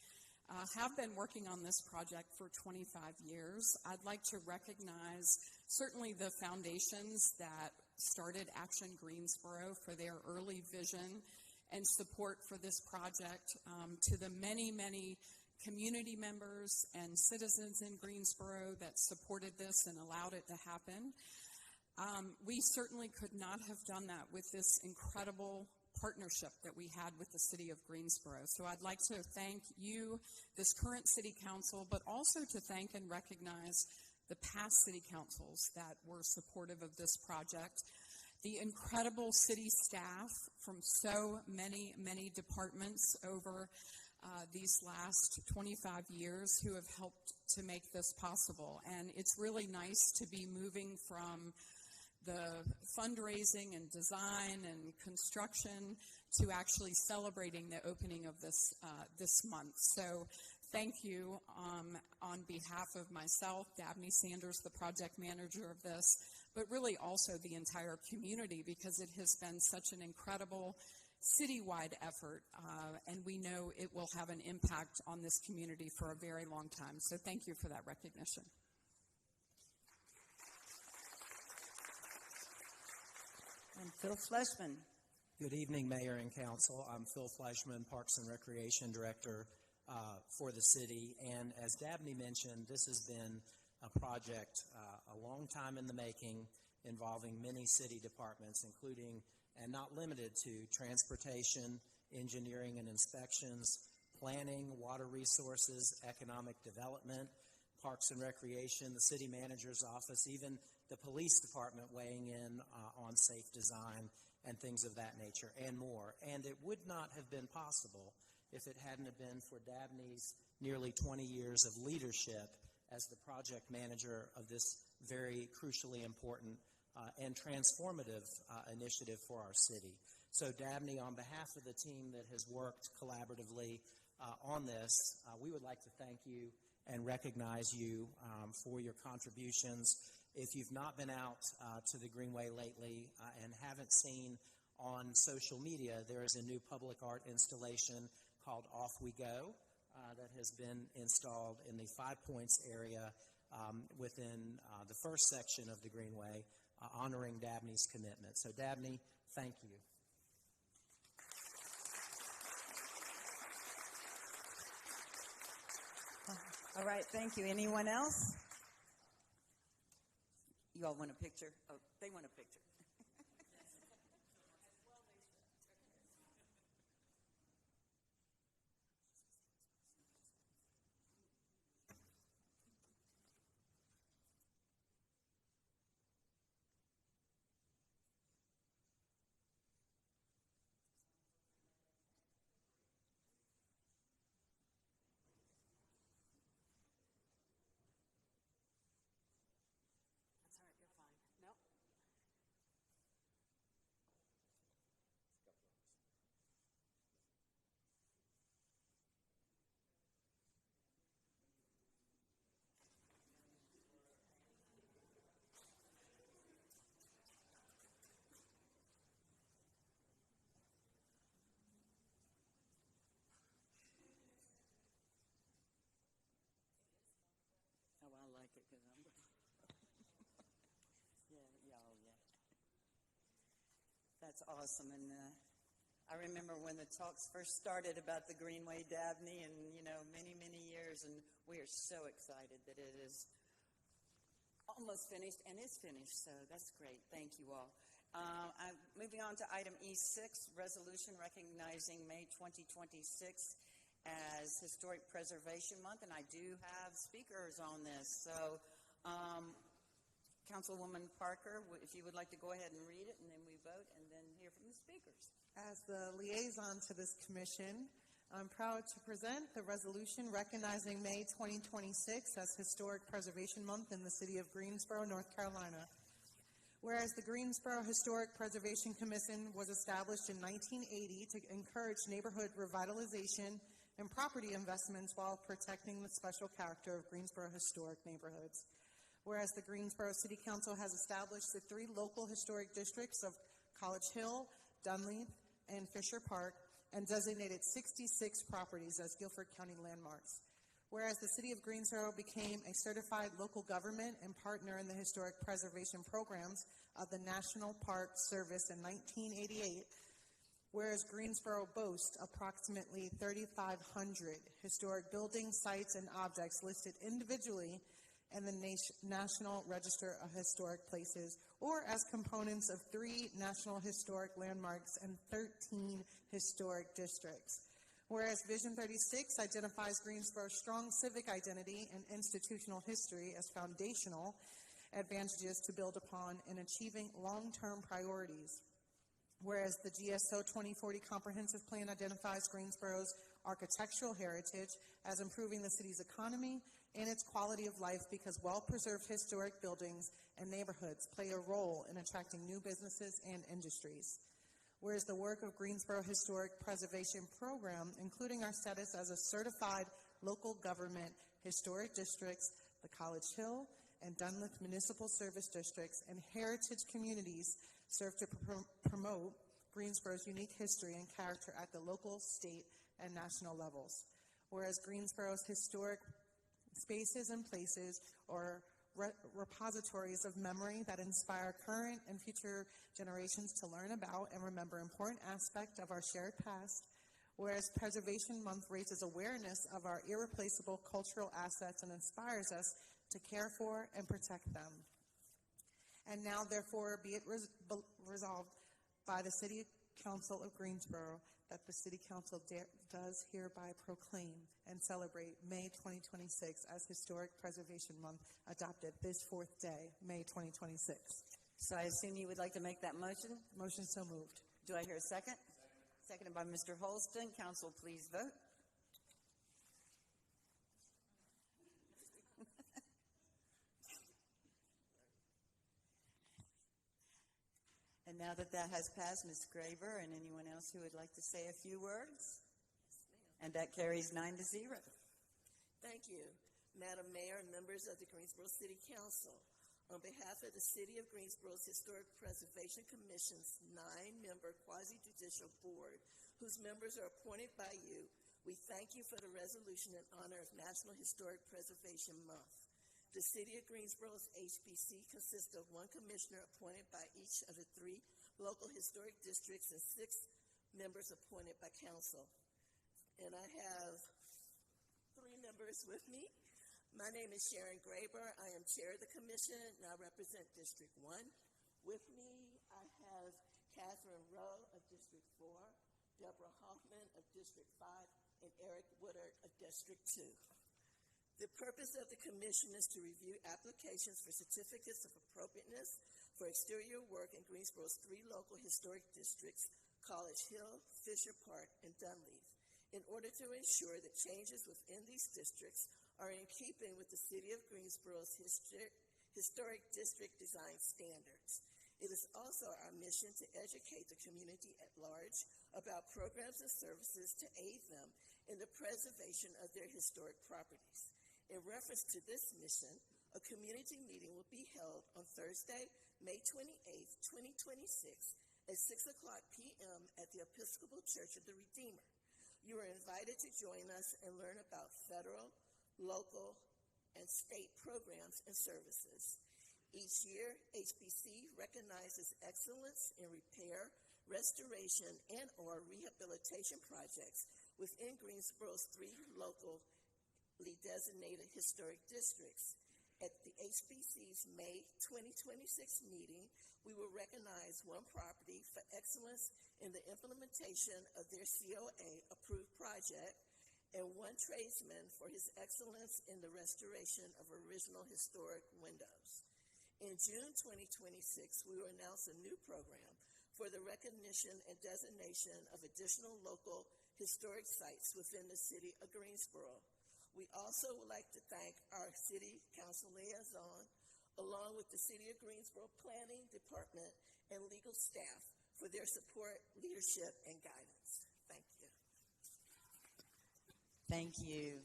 have been working on this project for 25 years. I'd like to recognize certainly the foundations that started Action Greensboro for their early vision and support for this project, to the many, many community members and citizens in Greensboro that supported this and allowed it to happen. We certainly could not have done that with this incredible partnership that we had with the City of Greensboro. So I'd like to thank you, this current City Council, but also to thank and recognize the past City Councils that were supportive of this project, the incredible city staff from so many, many departments over these last 25 years who have helped to make this possible. And it's really nice to be moving from the fundraising and design and construction to actually celebrating the opening of this this month. So thank you on behalf of myself, Dabney Sanders, the project manager of this, but really also the entire community, because it has been such an incredible citywide effort, and we know it will have an impact on this community for a very long time. So thank you for that recognition. And Phil Fleshman. Good evening, Mayor and Council. I'm Phil Fleshman, Parks and Recreation Director for the city. And as Dabney mentioned, this has been a project a long time in the making, involving many city departments, including and not limited to transportation, engineering and inspections, planning, water resources, economic development, Parks and Recreation, the city manager's office, even the police department weighing in on safe design and things of that nature, and more. And it would not have been possible if it hadn't have been for Dabney's nearly 20 years of leadership as the project manager of this very crucially important and transformative initiative for our city. So Dabney, on behalf of the team that has worked collaboratively on this, we would like to thank you and recognize you for your contributions. If you've not been out to the Greenway lately and haven't seen on social media, there is a new public art installation called Off We Go that has been installed in the 5 Points area within the first section of the Greenway, honoring Dabney's commitment. So Dabney, thank you. All right, thank you. Anyone else? You all want a picture? Oh, they want a picture. That's awesome. And I remember when the talks first started about the Greenway Dabney, and, many, many years, and we are so excited that it is almost finished and is finished. So that's great. Thank you all. I'm moving on to item E6, resolution recognizing May 2026 as Historic Preservation Month, and I do have speakers on this. So, Councilwoman Parker, if you would like to go ahead and read it, and then we vote, and then hear from the speakers. As the liaison to this commission, I'm proud to present the resolution recognizing May 2026 as Historic Preservation Month in the city of Greensboro, North Carolina. Whereas the Greensboro Historic Preservation Commission was established in 1980 to encourage neighborhood revitalization and property investments while protecting the special character of Greensboro historic neighborhoods. Whereas the Greensboro City Council has established the 3 local historic districts of College Hill, Dunleith, and Fisher Park, and designated 66 properties as Guilford County landmarks. Whereas the City of Greensboro became a certified local government and partner in the historic preservation programs of the National Park Service in 1988, whereas Greensboro boasts approximately 3,500 historic buildings, sites, and objects listed individually in the National Register of Historic Places, or as components of 3 National Historic Landmarks and 13 historic districts. Whereas Vision 36 identifies Greensboro's strong civic identity and institutional history as foundational advantages to build upon in achieving long-term priorities. Whereas the GSO 2040 Comprehensive Plan identifies Greensboro's architectural heritage as improving the city's economy and its quality of life because well-preserved historic buildings and neighborhoods play a role in attracting new businesses and industries. Whereas the work of Greensboro Historic Preservation Program, including our status as a certified local government historic districts, the College Hill and Dunleith Municipal Service Districts, and heritage communities serve to promote Greensboro's unique history and character at the local, state, and national levels. Whereas Greensboro's historic spaces and places are repositories of memory that inspire current and future generations to learn about and remember important aspects of our shared past, whereas Preservation Month raises awareness of our irreplaceable cultural assets and inspires us to care for and protect them. And now, therefore, be it resolved by the City Council of Greensboro that the City Council does hereby proclaim and celebrate May 2026 as Historic Preservation Month, adopted this 4th day, May 2026. So I assume you would like to make that motion? Motion so moved. Do I hear a second? Seconded by Mr. Holston. Council, please vote. And now that that has passed, Ms. Graver and anyone else who would like to say a few words? And that carries 9-0. Thank you, Madam Mayor and members of the Greensboro City Council. On behalf of the City of Greensboro's Historic Preservation Commission's 9-member quasi-judicial board, whose members are appointed by you, we thank you for the resolution in honor of National Historic Preservation Month. The City of Greensboro's HPC consists of 1 commissioner appointed by each of the 3 local historic districts and 6 members appointed by council. And I have 3 members with me. My name is Sharon Graber. I am chair of the commission, and I represent District 1. With me, I have Catherine Rowe of District 4, Deborah Hoffman of District 5, and Eric Woodard of District 2. The purpose of the commission is to review applications for certificates of appropriateness for exterior work in Greensboro's 3 local historic districts, College Hill, Fisher Park, and Dunleith, in order to ensure that changes within these districts are in keeping with the City of Greensboro's historic district design standards. It is also our mission to educate the community at large about programs and services to aid them in the preservation of their historic properties. In reference to this mission, a community meeting will be held on Thursday, May 28th, 2026 at 6:00 p.m. at the Episcopal Church of the Redeemer. You are invited to join us and learn about federal, local, and state programs and services. Each year, HBC recognizes excellence in repair, restoration, and/or rehabilitation projects within Greensboro's 3 locally designated historic districts. At the HBC's May 2026 meeting, we will recognize 1 property for excellence in the implementation of their COA-approved project and 1 tradesman for his excellence in the restoration of original historic windows. In June 2026, we will announce a new program for the recognition and designation of additional local historic sites within the city of Greensboro. We also would like to thank our city council liaison, along with the City of Greensboro Planning Department and legal staff for their support, leadership, and guidance. Thank you. Thank you.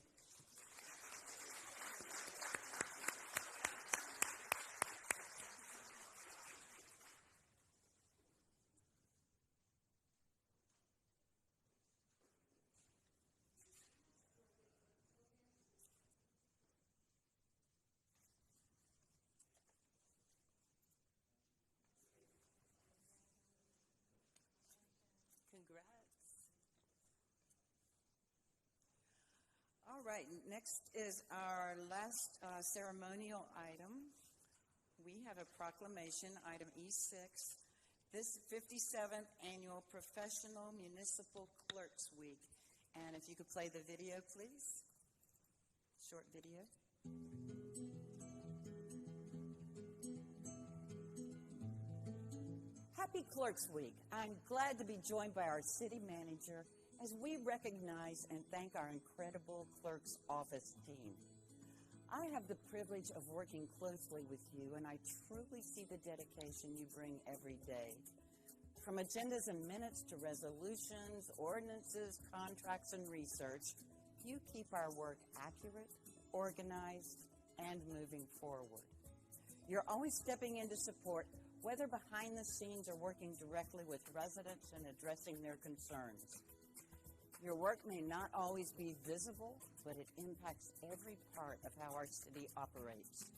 Congrats. All right, next is our last ceremonial item. We have a proclamation, item E6. This 57th Annual Professional Municipal Clerks Week. And if you could play the video, please. Short video. Happy Clerks Week. I'm glad to be joined by our city manager as we recognize and thank our incredible clerk's office team. I have the privilege of working closely with you, and I truly see the dedication you bring every day. From agendas and minutes to resolutions, ordinances, contracts, and research, you keep our work accurate, organized, and moving forward. You're always stepping in to support, whether behind the scenes or working directly with residents and addressing their concerns. Your work may not always be visible, but it impacts every part of how our city operates.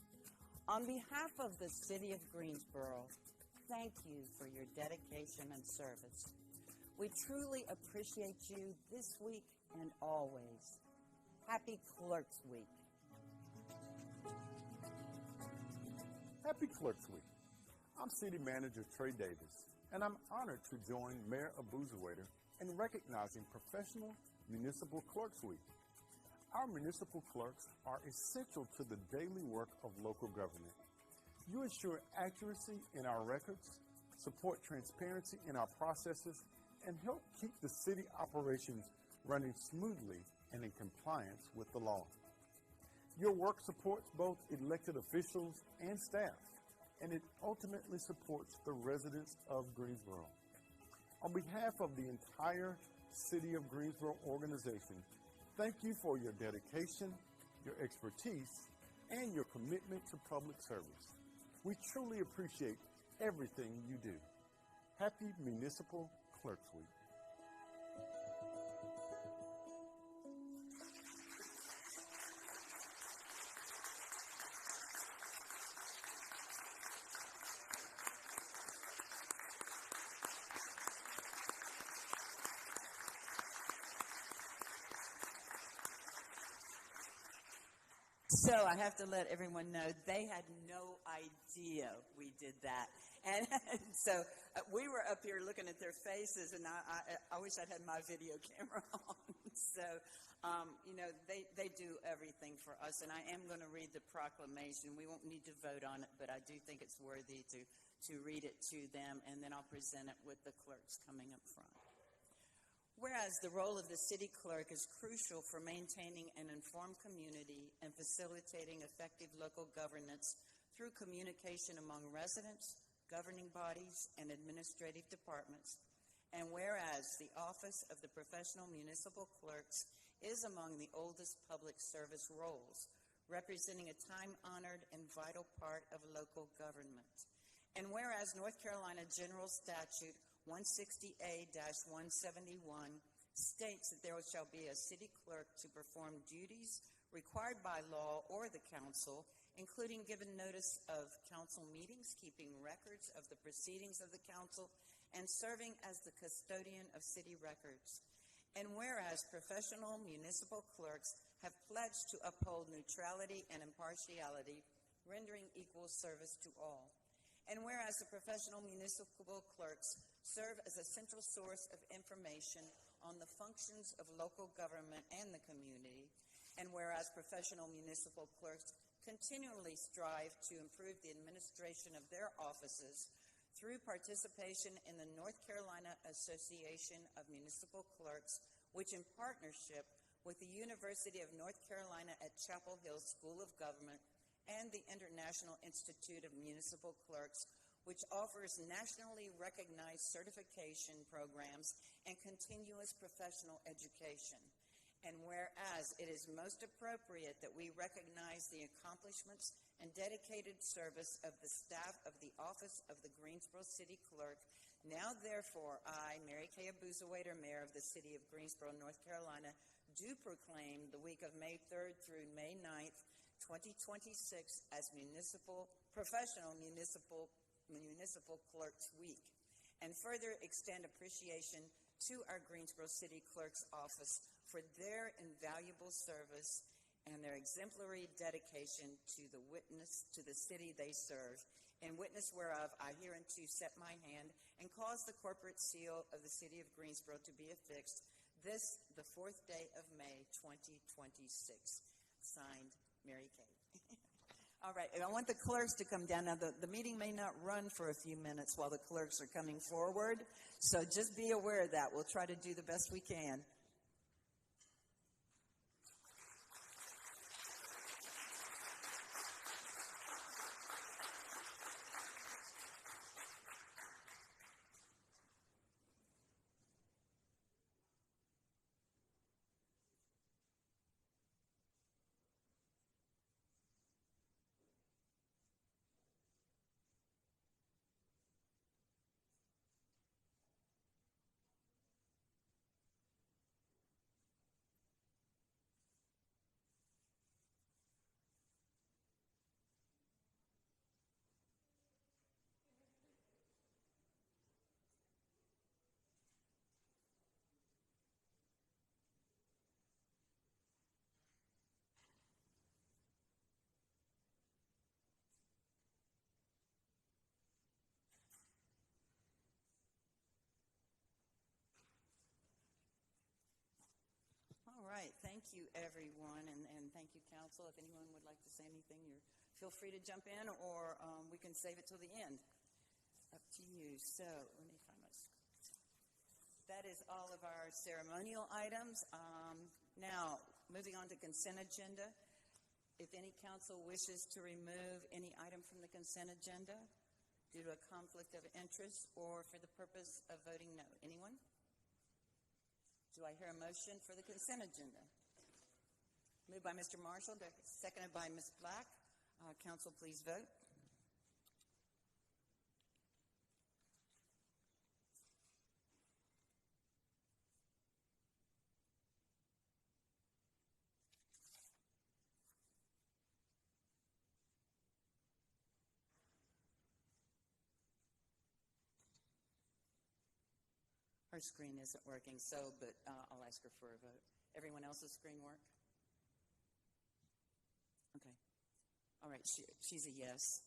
On behalf of the City of Greensboro, thank you for your dedication and service. We truly appreciate you this week and always. Happy Clerks Week. Happy Clerks Week. I'm City Manager Trey Davis, and I'm honored to join Mayor Abuzawader in recognizing Professional Municipal Clerks Week. Our municipal clerks are essential to the daily work of local government. You ensure accuracy in our records, support transparency in our processes, and help keep the city operations running smoothly and in compliance with the law. Your work supports both elected officials and staff, and it ultimately supports the residents of Greensboro. On behalf of the entire City of Greensboro organization, thank you for your dedication, your expertise, and your commitment to public service. We truly appreciate everything you do. Happy Municipal Clerks Week. So I have to let everyone know they had no idea we did that. And so we were up here looking at their faces, and I wish I'd had my video camera on. So, they do everything for us. And I am going to read the proclamation. We won't need to vote on it, but I do think it's worthy to read it to them, and then I'll present it with the clerks coming up front. Whereas the role of the city clerk is crucial for maintaining an informed community and facilitating effective local governance through communication among residents, governing bodies, and administrative departments. And whereas the office of the professional municipal clerks is among the oldest public service roles, representing a time-honored and vital part of local government. And whereas North Carolina General Statute 160A-171 states that there shall be a city clerk to perform duties required by law or the council, including giving notice of council meetings, keeping records of the proceedings of the council, and serving as the custodian of city records. And whereas professional municipal clerks have pledged to uphold neutrality and impartiality, rendering equal service to all. And whereas the professional municipal clerks serve as a central source of information on the functions of local government and the community, and whereas professional municipal clerks continually strive to improve the administration of their offices through participation in the North Carolina Association of Municipal Clerks, which in partnership with the University of North Carolina at Chapel Hill School of Government and the International Institute of Municipal Clerks, which offers nationally recognized certification programs and continuous professional education. And whereas it is most appropriate that we recognize the accomplishments and dedicated service of the staff of the Office of the Greensboro City Clerk, now therefore I, Mary Kay Abuzawader, Mayor of the City of Greensboro, North Carolina, do proclaim the week of May 3rd through May 9th, 2026 as Professional Municipal Clerks Week, and further extend appreciation to our Greensboro City Clerk's Office for their invaluable service and their exemplary dedication to the city they serve. In witness whereof, I hereunto set my hand and cause the corporate seal of the City of Greensboro to be affixed this, the 4th day of May, 2026. Signed, Mary Kay. All right, and I want the clerks to come down. Now, the meeting may not run for a few minutes while the clerks are coming forward, so just be aware of that. We'll try to do the best we can. All right, thank you, everyone, and thank you, council. If anyone would like to say anything, feel free to jump in, or we can save it till the end. Up to you. So let me find my script. That is all of our ceremonial items. Now, moving on to consent agenda. If any council wishes to remove any item from the consent agenda due to a conflict of interest or for the purpose of voting no. Anyone? Do I hear a motion for the consent agenda? Moved by Mr. Marshall, seconded by Ms. Black. Council, please vote. Her screen isn't working, but I'll ask her for a vote. Everyone else's screen work? Okay. All right, she's a yes.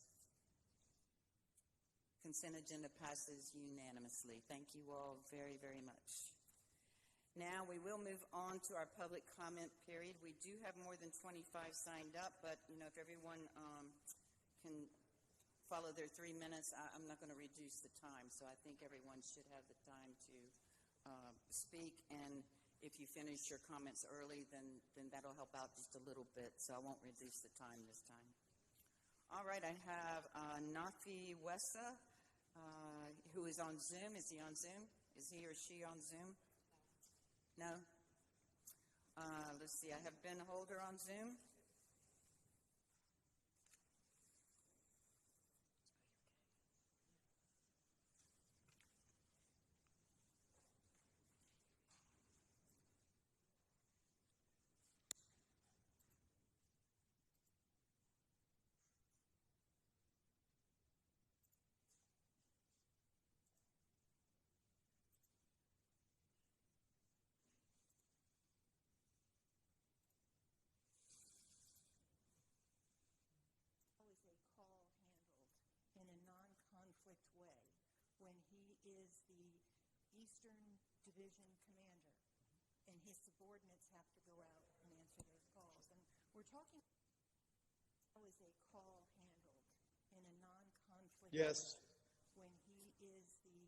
Consent agenda passes unanimously. Thank you all very, very much. Now we will move on to our public comment period. We do have more than 25 signed up, but if everyone can follow their 3 minutes, I'm not going to reduce the time, so I think everyone should have the time to speak, and if you finish your comments early, then that'll help out just a little bit, so I won't reduce the time this time. All right, I have Nafi Wessa, who is on Zoom. Is he on Zoom? Is he or she on Zoom? No? Let's see, I have Ben Holder on Zoom. When he is the Eastern Division commander, and his subordinates have to go out and answer those calls. And we're talking how is a call handled in a non-conflict Yes. way when he is the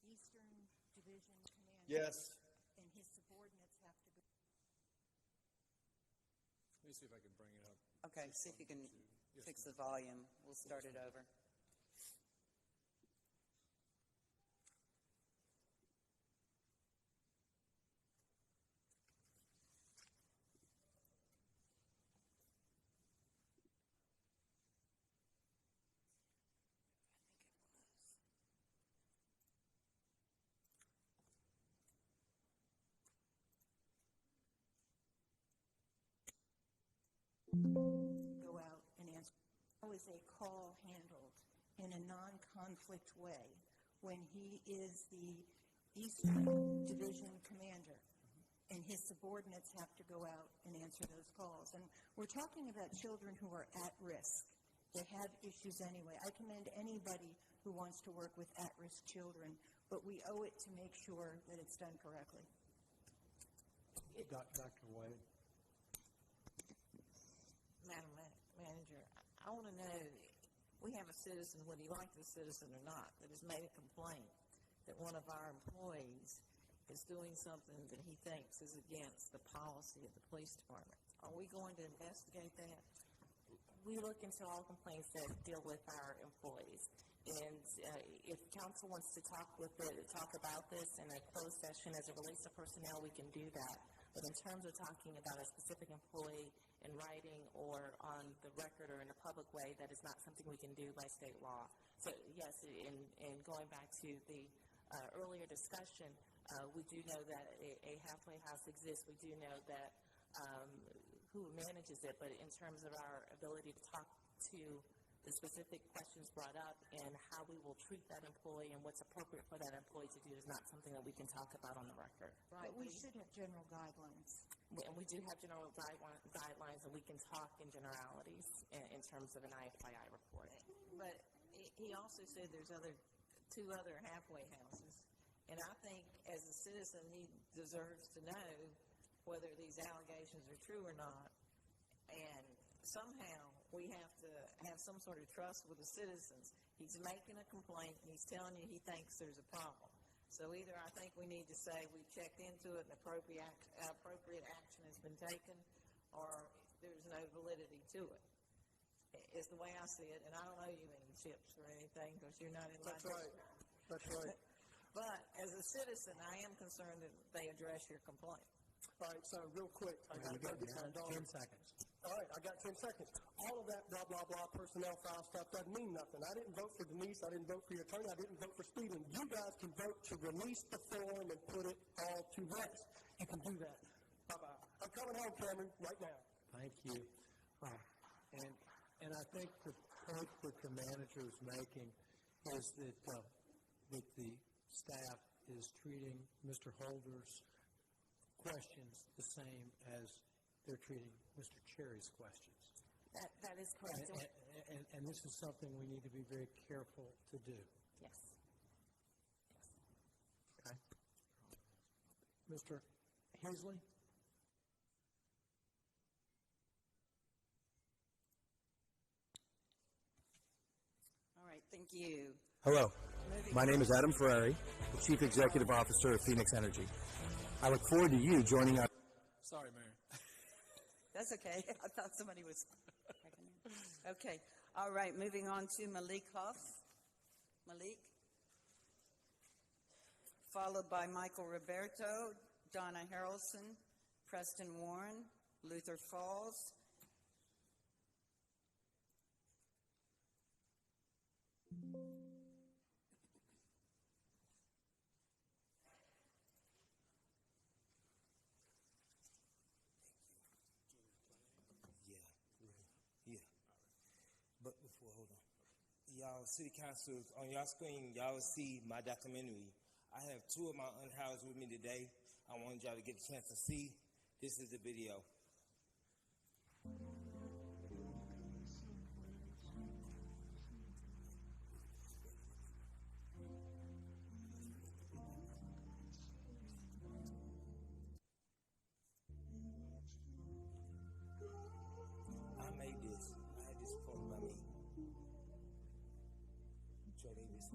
Eastern Division commander, Yes. and his subordinates Okay, see if you can fix the volume. We'll start it over. Go out and answer. How is a call handled in a non-conflict way when he is the Eastern Division commander and his subordinates have to go out and answer those calls? And we're talking about children who are at risk. They have issues anyway. I commend anybody who wants to work with at-risk children, but we owe it to make sure that it's done correctly. Dr. Wade. Madam Manager, I want to know, we have a citizen, whether you like the citizen or not, that has made a complaint that one of our employees is doing something that he thinks is against the policy of the police department. Are we going to investigate that? We look into all complaints that deal with our employees. And if council wants to talk about this in a closed session as it relates to personnel, we can do that. But in terms of talking about a specific employee in writing or on the record or in a public way, that is not something we can do by state law. So yes, in going back to the earlier discussion, we do know that a halfway house exists. We do know that who manages it, but in terms of our ability to talk to the specific questions brought up and how we will treat that employee and what's appropriate for that employee to do is not something that we can talk about on the record. Right. But we should have general guidelines. And we do have general guidelines, and we can talk in generalities in terms of an IFII report. But he also said there's two other halfway houses. And I think as a citizen, he deserves to know whether these allegations are true or not. And somehow we have to have some sort of trust with the citizens. He's making a complaint, and he's telling you he thinks there's a problem. So either I think we need to say we've checked into it and appropriate action has been taken, or there's no validity to it. Is the way I see it, and I don't owe you any chips or anything because you're not in my district. That's right. But as a citizen, I am concerned that they address your complaint. All right, so real quick, I got to go get my dog. 10 seconds. All right, I got 10 seconds. All of that blah, blah, blah, personnel file stuff doesn't mean nothing. I didn't vote for Denise. I didn't vote for your attorney. I didn't vote for Stephen. You guys can vote to release the form and put it all to rest. You can do that. Bye-bye. I'm coming home, Cameron, right now. Thank you. And I think the point that the manager is making is that the staff is treating Mr. Holder's questions the same as they're treating Mr. Cherry's questions. That is correct. And this is something we need to be very careful to do. Yes. Okay. Mr. Hensley? All right, thank you. Hello, my name is Adam Ferrari, the Chief Executive Officer of Phoenix Energy. I look forward to you joining our... Sorry, Mayor. That's okay. I thought somebody was... Okay. All right, moving on to Malik Hoff. Malik. Followed by Michael Roberto, Donna Harrelson, Preston Warren, Luther Falls. Yeah. But before, hold on. Y'all, City Council, on y'all screen, y'all will see my documentary. I have two of my unhoused with me today. I wanted y'all to get a chance to see. This is the video. I made this. I had this formed by me. Joe Davis.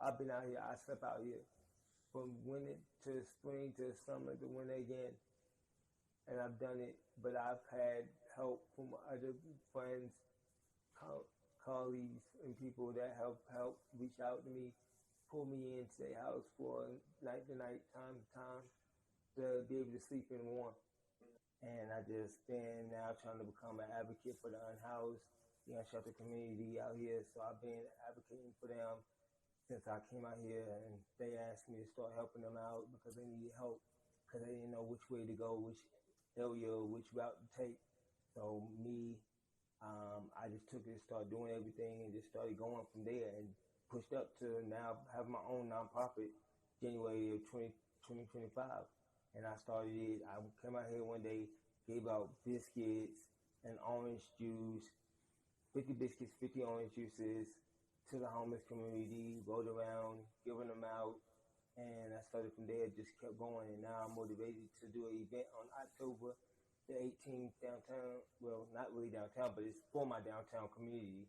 I've been out here. I slept out here from winter to spring to summer to winter again, and I've done it. But I've had help from other friends, colleagues, and people that help reach out to me, pull me into their house for night to night, time to time, to be able to sleep in warm. And I just been now trying to become an advocate for the unhoused, the unsheltered community out here. So I've been advocating for them since I came out here, and they asked me to start helping them out because they needed help, because they didn't know which way to go, which area, which route to take. So I just took it, started doing everything, and just started going from there, and pushed up to now have my own nonprofit January of 2025. And I started it. I came out here one day, gave out biscuits and orange juice, 50 biscuits, 50 orange juices to the homeless community, rode around, giving them out. And I started from there, just kept going. And now I'm motivated to do an event on October the 18th downtown. Well, not really downtown, but it's for my downtown community.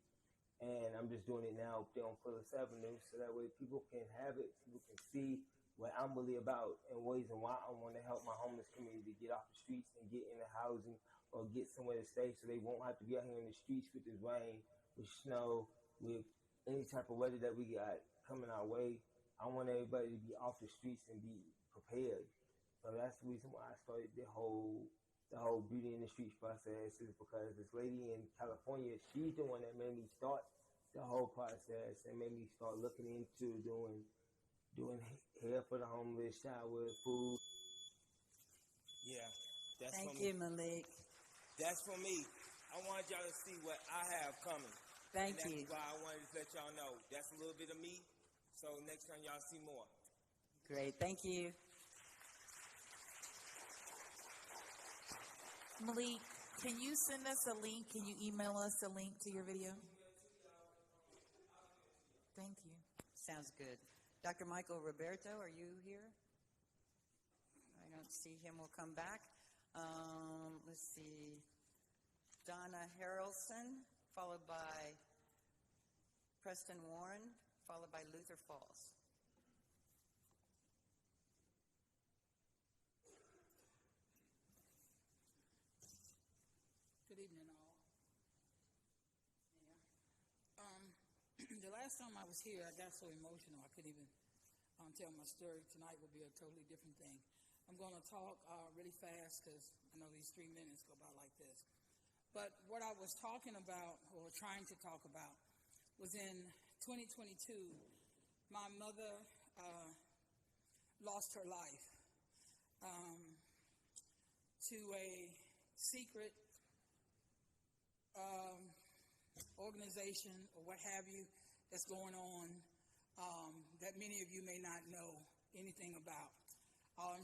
And I'm just doing it now up there on Phillips Avenue, so that way people can have it, people can see what I'm really about and ways and why I want to help my homeless community get off the streets and get into housing or get somewhere to stay, so they won't have to be out here in the streets with this rain, with snow, with any type of weather that we got coming our way. I want everybody to be off the streets and be prepared. So that's the reason why I started the whole Beauty in the Streets process, is because this lady in California, she's the one that made me start the whole process and made me start looking into doing hair for the homeless, shower, food. Yeah, that's Thank for you, me. Malik. That's for me. I wanted y'all to see what I have coming. Thank and you. That's why I wanted to let y'all know. That's a little bit of me. So next time y'all see more. Great. Thank you. Malik, can you send us a link? Can you email us a link to your video? Thank you. Sounds good. Dr. Michael Roberto, are you here? I don't see him. We'll come back. Let's see. Donna Harrelson, followed by Preston Warren, followed by Luther Falls. Good evening, all. The last time I was here, I got so emotional I couldn't even tell my story. Tonight will be a totally different thing. I'm going to talk really fast because I know these 3 minutes go by like this. But what I was talking about, or trying to talk about, was in 2022, my mother lost her life to a secret organization or what have you that's going on that many of you may not know anything about.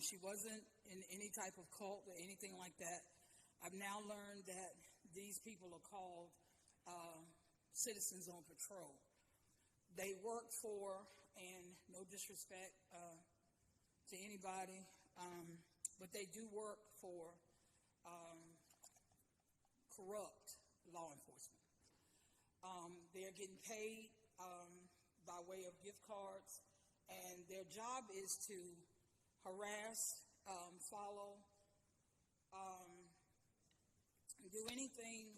She wasn't in any type of cult or anything like that. I've now learned that these people are called Citizens on Patrol. They work for, and no disrespect to anybody, but they do work for corrupt law enforcement. They're getting paid by way of gift cards, and their job is to harass, follow, do anything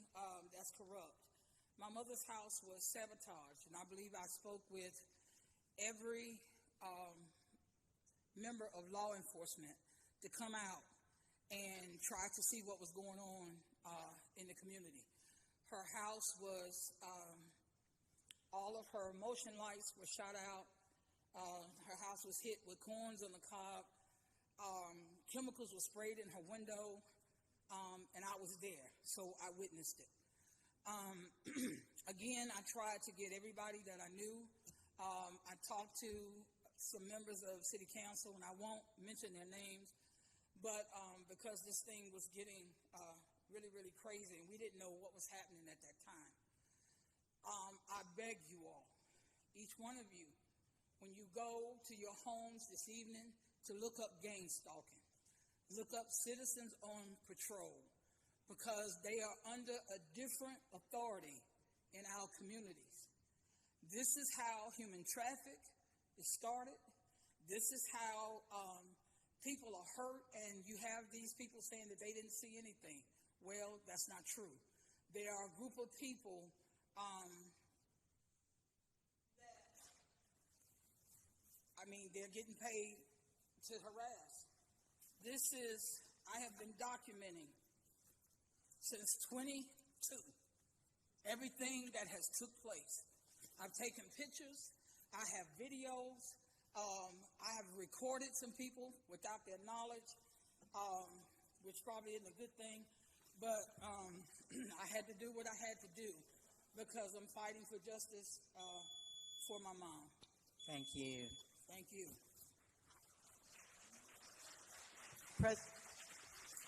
that's corrupt. My mother's house was sabotaged, and I believe I spoke with every member of law enforcement to come out and try to see what was going on in the community. Her house was, all of her motion lights were shot out. Her house was hit with corns on the cob. Chemicals were sprayed in her window, and I was there, so I witnessed it. Again, I tried to get everybody that I knew. I talked to some members of City Council, and I won't mention their names, but because this thing was getting really, really crazy, and we didn't know what was happening at that time. I beg you all, each one of you, when you go to your homes this evening, to look up gang stalking. Look up Citizens on Patrol, because they are under a different authority in our communities. This is how human traffic, it started. This is how people are hurt, and you have these people saying that they didn't see anything. Well, that's not true. There are a group of people they're getting paid to harass. I have been documenting since 22 everything that has took place. I've taken pictures. I have videos. I have recorded some people without their knowledge, which probably isn't a good thing. But I had to do what I had to do because I'm fighting for justice for my mom. Thank you. Thank you.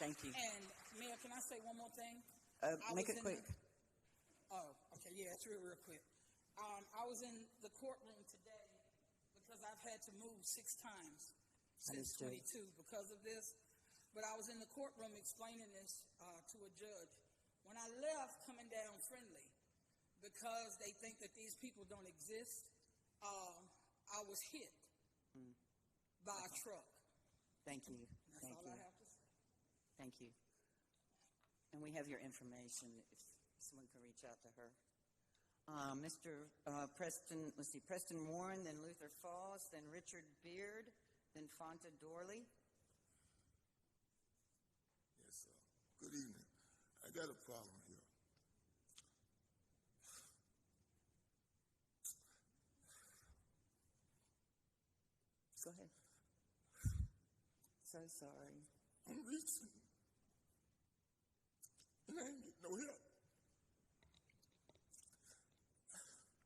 Thank you. And, Mayor, can I say one more thing? Make it quick. Okay, yeah, it's real quick. I was in the courtroom today because I've had to move 6 times since 22 because of this. But I was in the courtroom explaining this to a judge. When I left, coming down friendly, because they think that these people don't exist, I was hit by a truck. Thank you. That's all I have to say. Thank you. And we have your information if someone can reach out to her. Mr. Preston, Preston Warren, then Luther Falls, then Richard Beard, then Fonta Dorley. Yes, sir. Good evening. I got a problem here. Go ahead. So sorry. I'm reaching, and I ain't getting no help.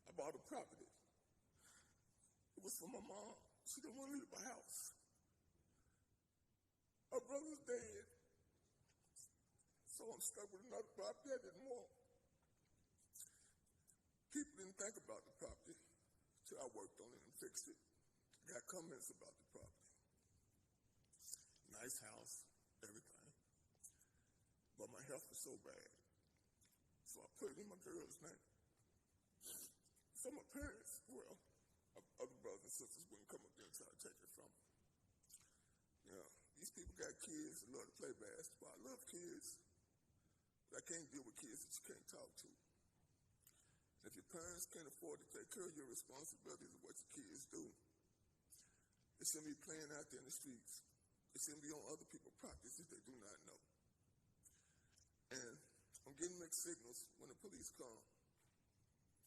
I bought a property. It was for my mom. She didn't want to leave my house. Her brother's dead, so I'm stuck with another property I didn't want. People didn't think about the property till I worked on it and fixed it. I got comments about the property. Nice house, everything. But my health was so bad. So I put it in my girl's name. So my parents, other brothers and sisters wouldn't come up there and try to take it from me. You know, these people got kids that love to play basketball. I love kids, but I can't deal with kids that you can't talk to. And if your parents can't afford to take care of your responsibilities of what your kids do, they shouldn't be playing out there in the streets. They shouldn't be on other people's properties if they do not know. And I'm getting mixed signals when the police come.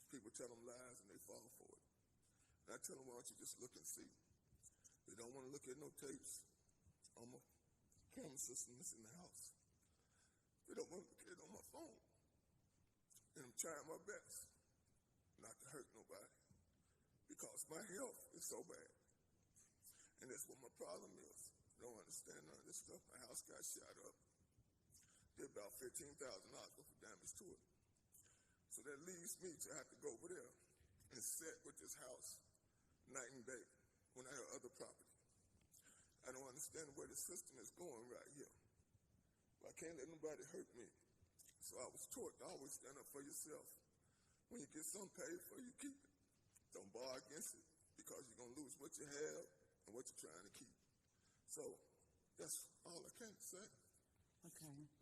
People tell them lies and they fall for it. And I tell them, why don't you just look and see? They don't want to look at no tapes on my camera system that's in the house. They don't want to look at it on my phone. And I'm trying my best not to hurt nobody because my health is so bad. And that's what my problem is. I don't understand none of this stuff. My house got shot up. Did about $15,000 worth of damage to it. So that leaves me to have to go over there and sit with this house night and day when I have other property. I don't understand where the system is going right here. But I can't let nobody hurt me. So I was taught to always stand up for yourself. When you get something paid for, you keep it. Don't bar against it because you're going to lose what you have and what you're trying to keep. So that's all I can say.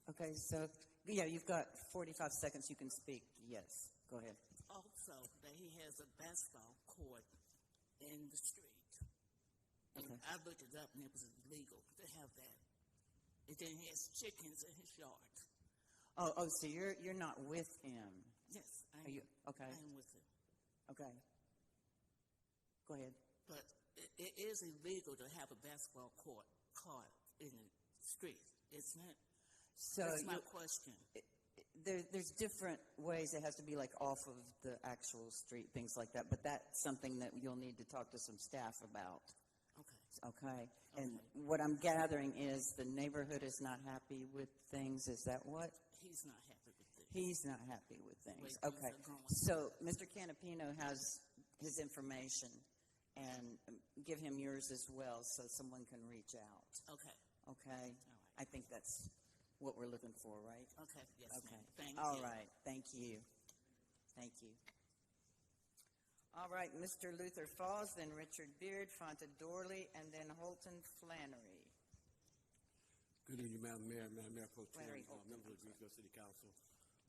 Okay, so, yeah, you've got 45 seconds you can speak. Yes, go ahead. Also, that he has a basketball court in the street. And I looked it up and it was illegal to have that. And then he has chickens in his yard. Oh, so you're not with him? Yes, Are you okay? I am with him. Okay. Go ahead. But it is illegal to have a basketball court in the street, isn't it? So that's my question. There's different ways. It has to be like off of the actual street, things like that. But that's something that you'll need to talk to some staff about. Okay. And what I'm gathering is the neighborhood is not happy with things. Is that what? He's not happy with things. He's not happy with things. The way Okay. things are going. So Mr. Canapino has his information, and give him yours as well so someone can reach out. Okay. Okay? I think that's what we're looking for, right? Okay. Yes, Okay. ma'am. Thank All you. right. Thank you. Thank you. All right, Mr. Luther Falls, then Richard Beard, Fonta Dorley, and then Holton Flannery. Good evening, Madam Mayor, Madam Mayor Pro Tem, Flannery Holton, members of the Greensboro City Council,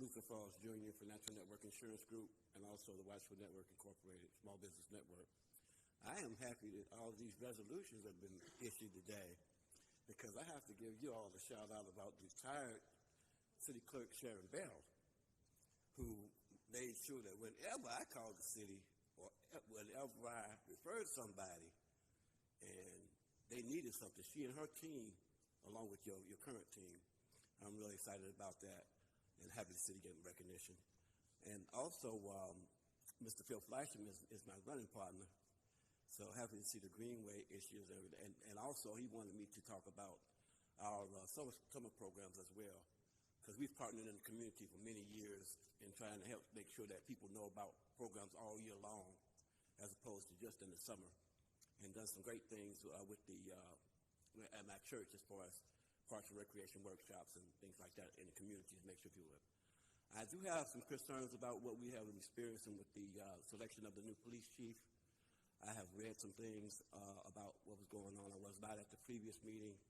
Luther Falls Jr. for National Network Insurance Group, and also the Watchful Network Incorporated Small Business Network. I am happy that all these resolutions have been issued today, because I have to give you all a shout out about retired City Clerk Sharon Bell, who made sure that whenever I called the city or whenever I referred somebody and they needed something, she and her team, along with your current team, I'm really excited about that and happy the city getting recognition. And also, Mr. Phil Fleischman is my running partner, so happy to see the Greenway issues and everything. And also, he wanted me to talk about our summer programs as well, because we've partnered in the community for many years in trying to help make sure that people know about programs all year long, as opposed to just in the summer, and done some great things with the at my church as far as parks and recreation workshops and things like that in the community to make sure people live. I do have some concerns about what we have been experiencing with the selection of the new police chief. I have read some things about what was going on. I was not at the previous meeting.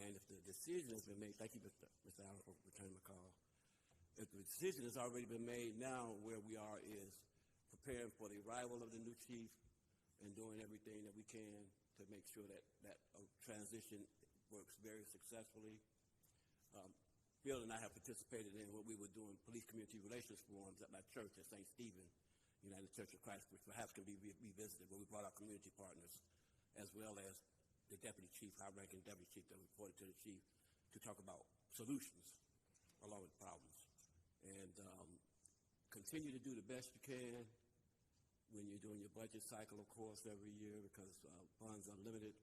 And if the decision has been made, thank you, Mr. Allen, for returning the call. If the decision has already been made, now where we are is preparing for the arrival of the new chief and doing everything that we can to make sure that a transition works very successfully. Bill and I have participated in what we were doing, police community relations forums at my church at St. Stephen, United Church of Christ, which perhaps can be revisited, where we brought our community partners as well as the deputy chief, high-ranking deputy chief that reported to the chief to talk about solutions along with problems. And continue to do the best you can when you're doing your budget cycle, of course, every year, because funds are limited,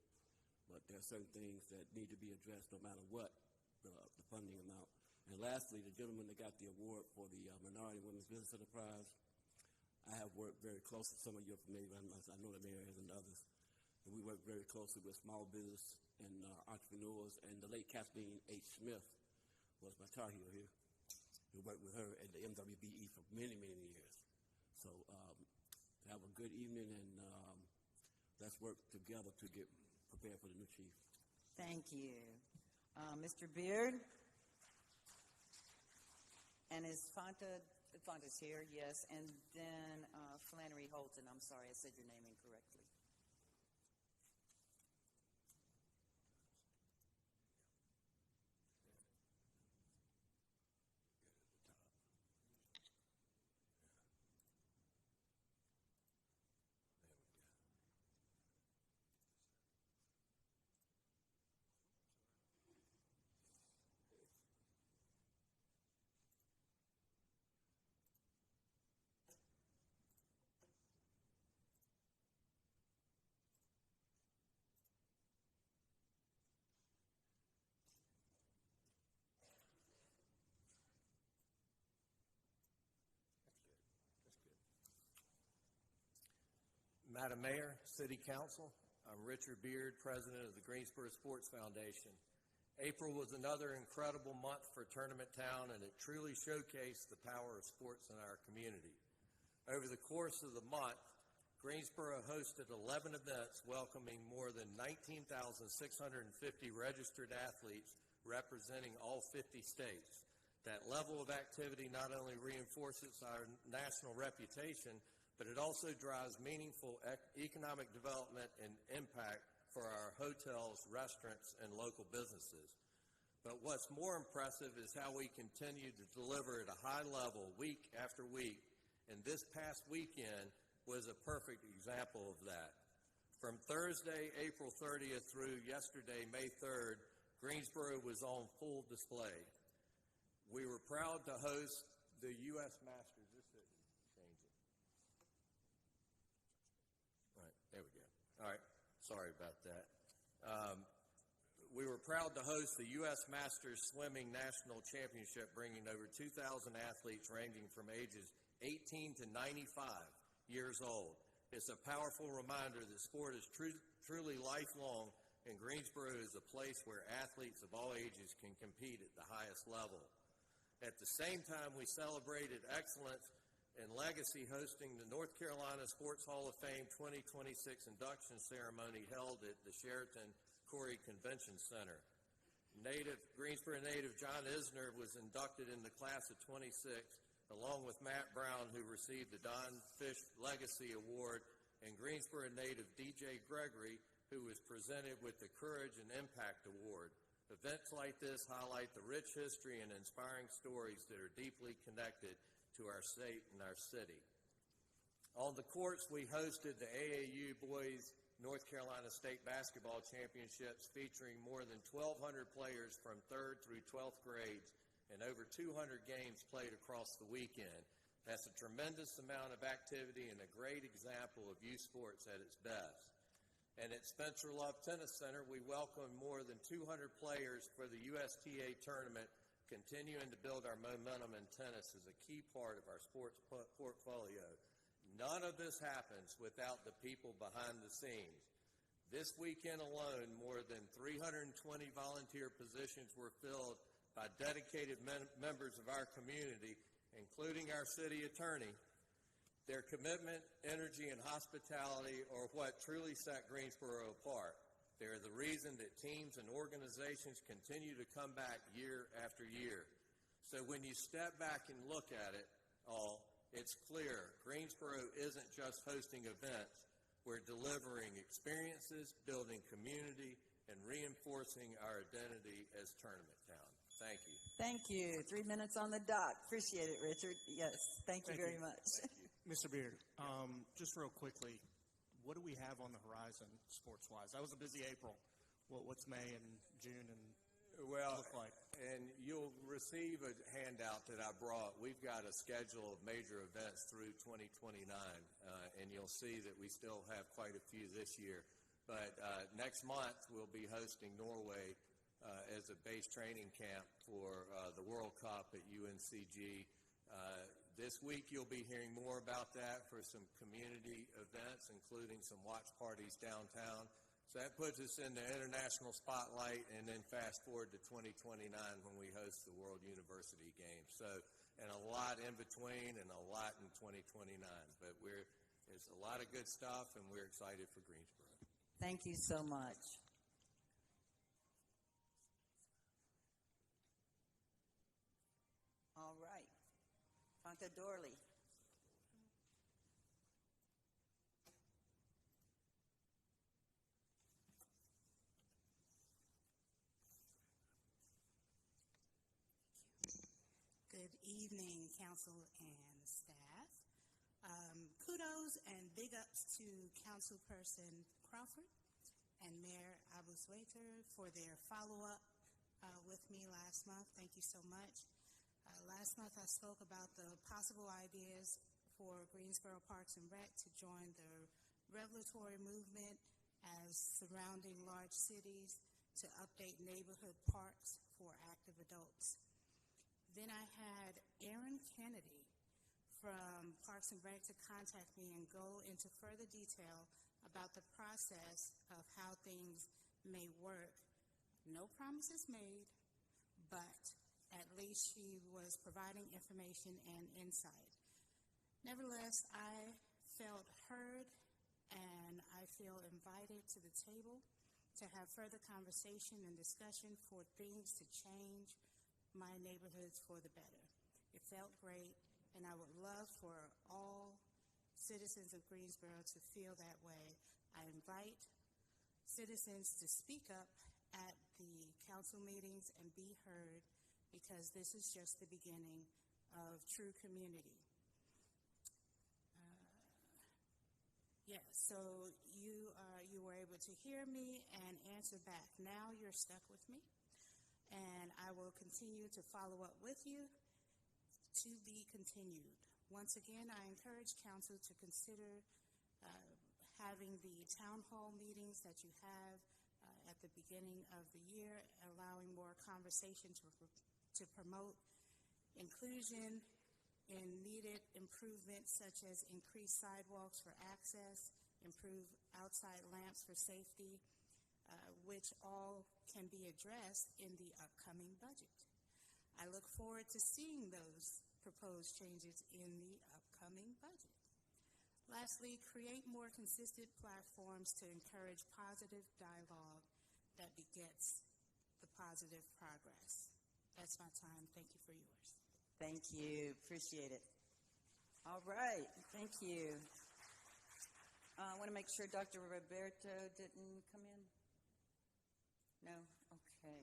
but there are certain things that need to be addressed no matter what the funding amount. And lastly, the gentleman that got the award for the Minority Women's Business Enterprise, I have worked very close with some of you are familiar, I know the mayor is and others. And we work very closely with small business and entrepreneurs, and the late Kathleen H. Smith was my Tar Heel here. We worked with her at the MWBE for many, many years. So have a good evening, and let's work together to get prepared for the new chief. Thank you. Mr. Beard? And is Fonta's here? Yes. And then Flannery Holton. I'm sorry, I said your name incorrectly. Madam Mayor, City Council, I'm Richard Beard, President of the Greensboro Sports Foundation. April was another incredible month for Tournament Town, and it truly showcased the power of sports in our community. Over the course of the month, Greensboro hosted 11 events welcoming more than 19,650 registered athletes representing all 50 states. That level of activity not only reinforces our national reputation, but it also drives meaningful economic development and impact for our hotels, restaurants, and local businesses. But what's more impressive is how we continue to deliver at a high level week after week, and this past weekend was a perfect example of that. From Thursday, April 30th through yesterday, May 3rd, Greensboro was on full display. We were proud to host the U.S. Masters. There we go. All right. Sorry about that. We were proud to host the U.S. Masters Swimming National Championship, bringing over 2,000 athletes ranging from ages 18 to 95 years old. It's a powerful reminder that sport is truly lifelong, and Greensboro is a place where athletes of all ages can compete at the highest level. At the same time, we celebrated excellence and Legacy hosting the North Carolina Sports Hall of Fame 2026 induction ceremony held at the Sheraton Corey Convention Center. Greensboro native John Isner was inducted in the class of 26, along with Matt Brown, who received the Don Fish Legacy Award, and Greensboro native DJ Gregory, who was presented with the Courage and Impact Award. Events like this highlight the rich history and inspiring stories that are deeply connected to our state and our city. On the courts, we hosted the AAU Boys North Carolina State Basketball Championships, featuring more than 1,200 players from 3rd through 12th grades and over 200 games played across the weekend. That's a tremendous amount of activity and a great example of youth sports at its best. And at Spencer Love Tennis Center, we welcomed more than 200 players for the USTA tournament. Continuing to build our momentum in tennis is a key part of our sports portfolio. None of this happens without the people behind the scenes. This weekend alone, more than 320 volunteer positions were filled by dedicated members of our community, including our city attorney. Their commitment, energy, and hospitality are what truly set Greensboro apart. They're the reason that teams and organizations continue to come back year after year. So when you step back and look at it all, it's clear Greensboro isn't just hosting events. We're delivering experiences, building community, and reinforcing our identity as Tournament Town. Thank you. Thank you. 3 minutes on the dot. Appreciate it, Richard. Yes, thank you very much. Thank you. Mr. Beard, just real quickly, what do we have on the horizon sports-wise? That was a busy April. What's May and June and look like? And you'll receive a handout that I brought. We've got a schedule of major events through 2029, and you'll see that we still have quite a few this year. But next month, we'll be hosting Norway as a base training camp for the World Cup at UNCG. This week, you'll be hearing more about that for some community events, including some watch parties downtown. So that puts us in the international spotlight, and then fast forward to 2029 when we host the World University Games. So, and a lot in between and a lot in 2029. But there's a lot of good stuff, and we're excited for Greensboro. Thank you so much. All right. Fanta Dorley. Good evening, council and staff. Kudos and big ups to Councilperson Crawford and Mayor Abuswaiter for their follow-up with me last month. Thank you so much. Last month I spoke about the possible ideas for Greensboro Parks and Rec to join the regulatory movement as surrounding large cities to update neighborhood parks for active adults. Then I had Aaron Kennedy from Parks and Rec to contact me and go into further detail about the process of how things may work. No promises made, but at least she was providing information and insight. Nevertheless, I felt heard and I feel invited to the table to have further conversation and discussion for things to change my neighborhoods for the better. It felt great, and I would love for all citizens of Greensboro to feel that way. I invite citizens to speak up at the council meetings and be heard, because this is just the beginning of true community. Yes, so you were able to hear me and answer back. Now you're stuck with me, and I will continue to follow up with you. To be continued. Once again, I encourage council to consider having the town hall meetings that you have at the beginning of the year, allowing more conversation to promote inclusion in needed improvements such as increased sidewalks for access, improved outside lamps for safety, which all can be addressed in the upcoming budget. I look forward to seeing those proposed changes in the upcoming upcoming budget. Lastly, create more consistent platforms to encourage positive dialogue that begets the positive progress. That's my time. Thank you for yours. Thank you. Appreciate it. All right. Thank you. I want to make sure Dr. Roberto didn't come in. No? Okay.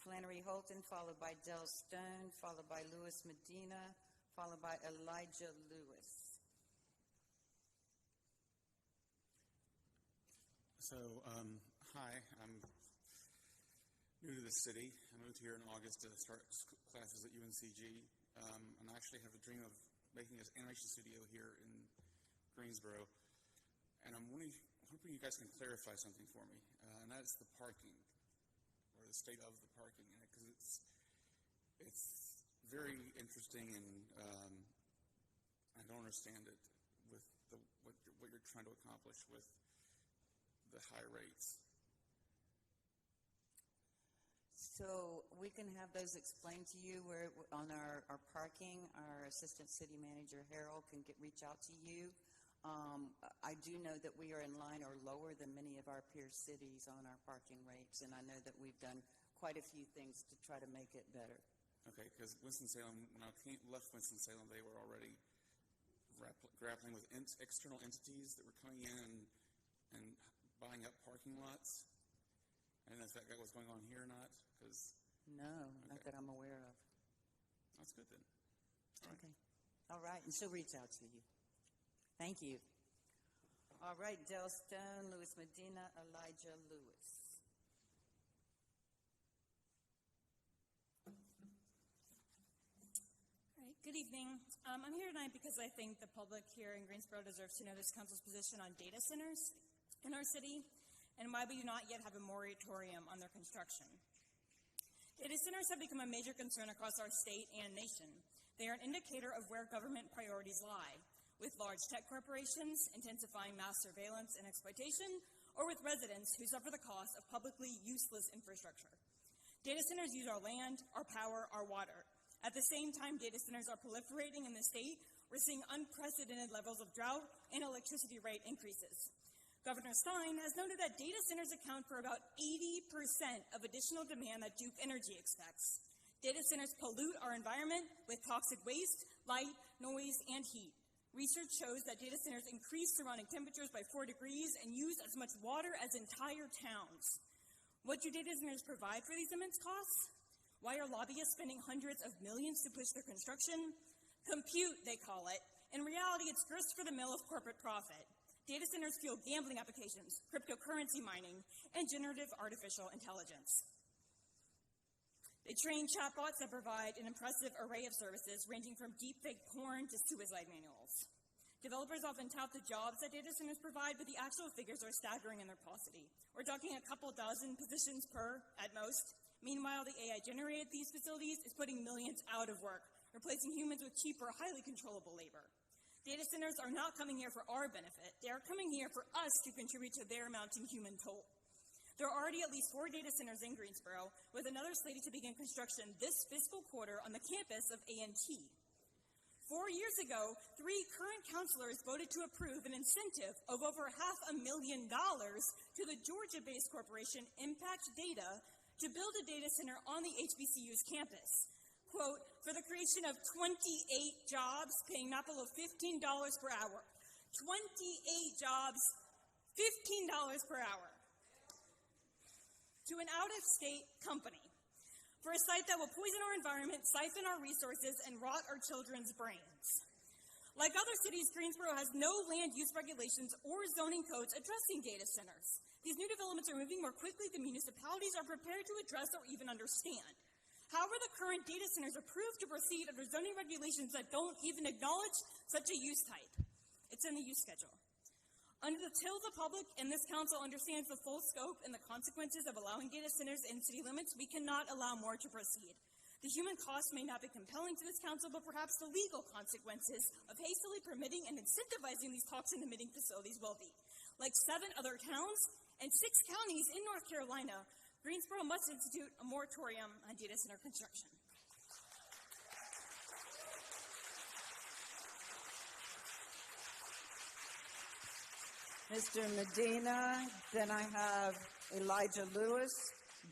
Flannery Holton, followed by Del Stone, followed by Louis Medina, followed by Elijah Lewis. So, hi, I'm new to the city. I moved here in August to start classes at UNCG, and I actually have a dream of making an animation studio here in Greensboro. And I'm hoping you guys can clarify something for me, and that's the parking, or the state of the parking, because it's very interesting, and I don't understand it with what you're trying to accomplish with the high rates. So we can have those explained to you where on our parking. Our assistant city manager, Harold, can reach out to you. I do know that we are in line or lower than many of our peer cities on our parking rates, and I know that we've done quite a few things to try to make it better. Okay, because Winston-Salem, when I left Winston-Salem, they were already grappling with external entities that were coming in and buying up parking lots. I don't know if that was going on here or not. No, not that I'm aware of. That's good then. Okay. All right, and she'll reach out to you. Thank you. All right, Del Stone, Louis Medina, Elijah Lewis. All right, good evening. I'm here tonight because I think the public here in Greensboro deserves to know this council's position on data centers in our city and why we do not yet have a moratorium on their construction. Data centers have become a major concern across our state and nation. They are an indicator of where government priorities lie, with large tech corporations intensifying mass surveillance and exploitation, or with residents who suffer the cost of publicly useless infrastructure. Data centers use our land, our power, our water. At the same time data centers are proliferating in the state, we're seeing unprecedented levels of drought and electricity rate increases. Governor Stein has noted that data centers account for about 80% of additional demand that Duke Energy expects. Data centers pollute our environment with toxic waste, light, noise, and heat. Research shows that data centers increase surrounding temperatures by 4 degrees and use as much water as entire towns. What do data centers provide for these immense costs? Why are lobbyists spending hundreds of millions to push their construction? Compute, they call it. In reality, it's grist for the mill of corporate profit. Data centers fuel gambling applications, cryptocurrency mining, and generative artificial intelligence. They train chatbots that provide an impressive array of services, ranging from deepfake porn to suicide manuals. Developers often tout the jobs that data centers provide, but the actual figures are staggering in their paucity. We're talking a couple dozen positions per, at most. Meanwhile, the AI generated these facilities is putting millions out of work, replacing humans with cheaper, highly controllable labor. Data centers are not coming here for our benefit. They are coming here for us to contribute to their mounting human toll. There are already at least 4 data centers in Greensboro, with another slated to begin construction this fiscal quarter on the campus of A&T. 4 years ago, 3 current councilors voted to approve an incentive of over $500,000 to the Georgia-based corporation Impact Data to build a data center on the HBCU's campus. Quote, for the creation of 28 jobs paying not below $15 per hour. 28 jobs, $15 per hour. To an out-of-state company for a site that will poison our environment, siphon our resources, and rot our children's brains. Like other cities, Greensboro has no land use regulations or zoning codes addressing data centers. These new developments are moving more quickly than municipalities are prepared to address or even understand. How are the current data centers approved to proceed under zoning regulations that don't even acknowledge such a use type? It's in the use schedule. Until the public and this council understands the full scope and the consequences of allowing data centers in city limits, we cannot allow more to proceed. The human cost may not be compelling to this council, but perhaps the legal consequences of hastily permitting and incentivizing these toxin-emitting facilities will be. Like 7 other towns and 6 counties in North Carolina, Greensboro must institute a moratorium on data center construction. Mr. Medina. Then I have Elijah Lewis,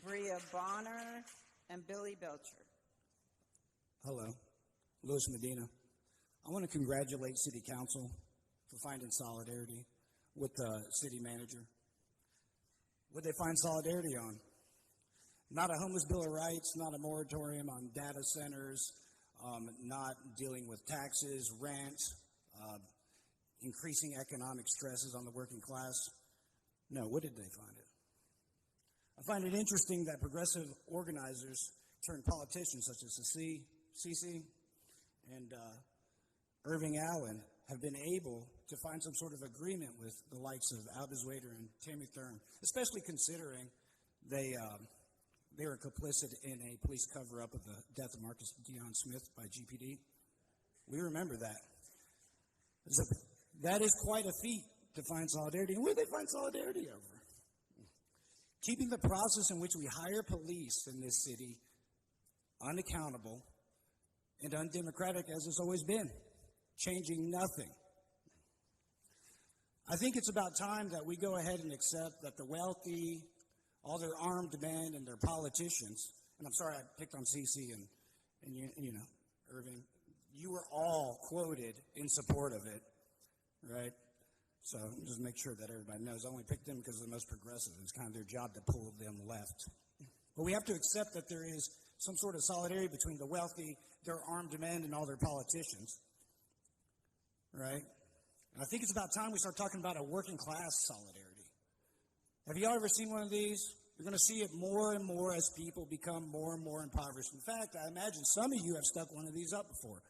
Bria Bonner, and Billy Belcher. Hello, Louis Medina. I want to congratulate City Council for finding solidarity with the city manager. What did they find solidarity on? Not a homeless bill of rights, not a moratorium on data centers, not dealing with taxes, rent, increasing economic stresses on the working class. No, what did they find it? I find it interesting that progressive organizers turned politicians such as Cece and Irving Allen have been able to find some sort of agreement with the likes of Aldous Wader and Tammy Thurm, especially considering they were complicit in a police cover-up of the death of Marcus Dion Smith by GPD. We remember that. That is quite a feat to find solidarity. And what did they find solidarity over? Keeping the process in which we hire police in this city unaccountable and undemocratic as it's always been, changing nothing. I think it's about time that we go ahead and accept that the wealthy, all their armed men and their politicians, and I'm sorry I picked on Cece and you know, Irving, you were all quoted in support of it, right? So just make sure that everybody knows. I only picked them because they're the most progressive. It's kind of their job to pull them left. But we have to accept that there is some sort of solidarity between the wealthy, their armed men, and all their politicians, right? And I think it's about time we start talking about a working class solidarity. Have you all ever seen one of these? You're going to see it more and more as people become more and more impoverished. In fact, I imagine some of you have stuck one of these up before.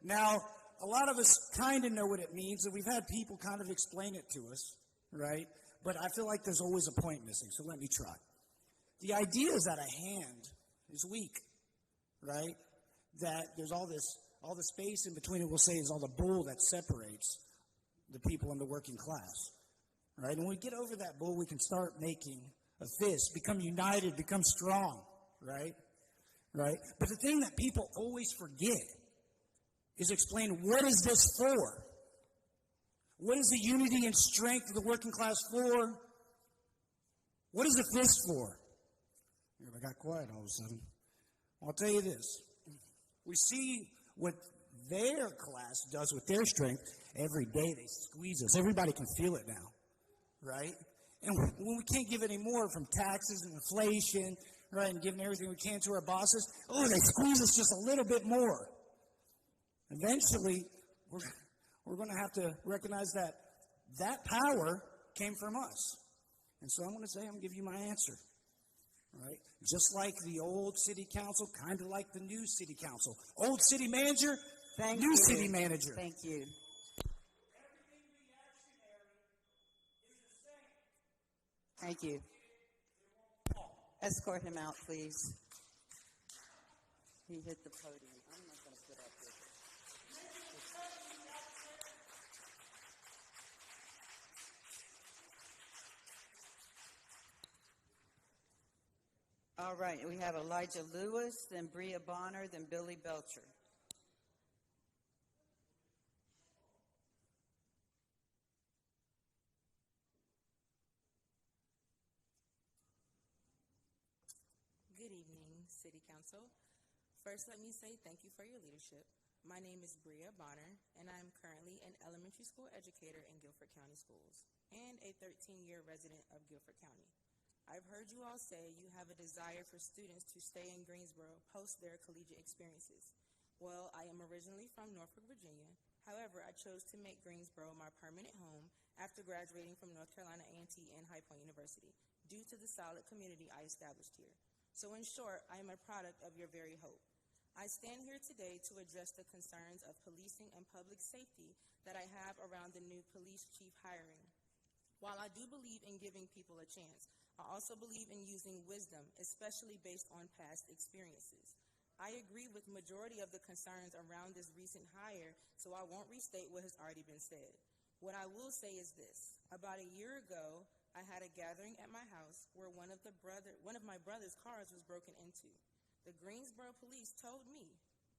Now, a lot of us kind of know what it means, and we've had people kind of explain it to us, right? But I feel like there's always a point missing, so let me try. The idea is that a hand is weak, right? That there's all the space in between it, we'll say, is all the bull that separates the people in the working class, right? And when we get over that bull, we can start making a fist, become united, become strong, right? Right? But the thing that people always forget is explain, what is this for? What is the unity and strength of the working class for? What is the fist for? Everybody got quiet all of a sudden. I'll tell you this. We see what their class does with their strength. Every day they squeeze us. Everybody can feel it now, right? And when we can't give any more from taxes and inflation, right, and giving everything we can to our bosses, they squeeze us just a little bit more. Eventually, we're going to have to recognize that power came from us. And so I'm going to say, I'm going to give you my answer. Right? Just like the old city council, kind of like the new city council. Old city manager, new city manager. Thank you. Thank you. Escort him out, please. He hit the podium. I'm not going to put up with it. All right, we have Elijah Lewis, then Bria Bonner, then Billy Belcher. Good evening, City Council. First, let me say thank you for your leadership. My name is Bria Bonner, and I am currently an elementary school educator in Guilford County Schools and a 13-year resident of Guilford County. I've heard you all say you have a desire for students to stay in Greensboro post their collegiate experiences. Well, I am originally from Norfolk, Virginia. However, I chose to make Greensboro my permanent home after graduating from North Carolina A&T and High Point University due to the solid community I established here. So in short, I am a product of your very hope. I stand here today to address the concerns of policing and public safety that I have around the new police chief hiring. While I do believe in giving people a chance, I also believe in using wisdom, especially based on past experiences. I agree with majority of the concerns around this recent hire, so I won't restate what has already been said. What I will say is this. About a year ago, I had a gathering at my house where one of my brother's cars was broken into. The Greensboro police told me,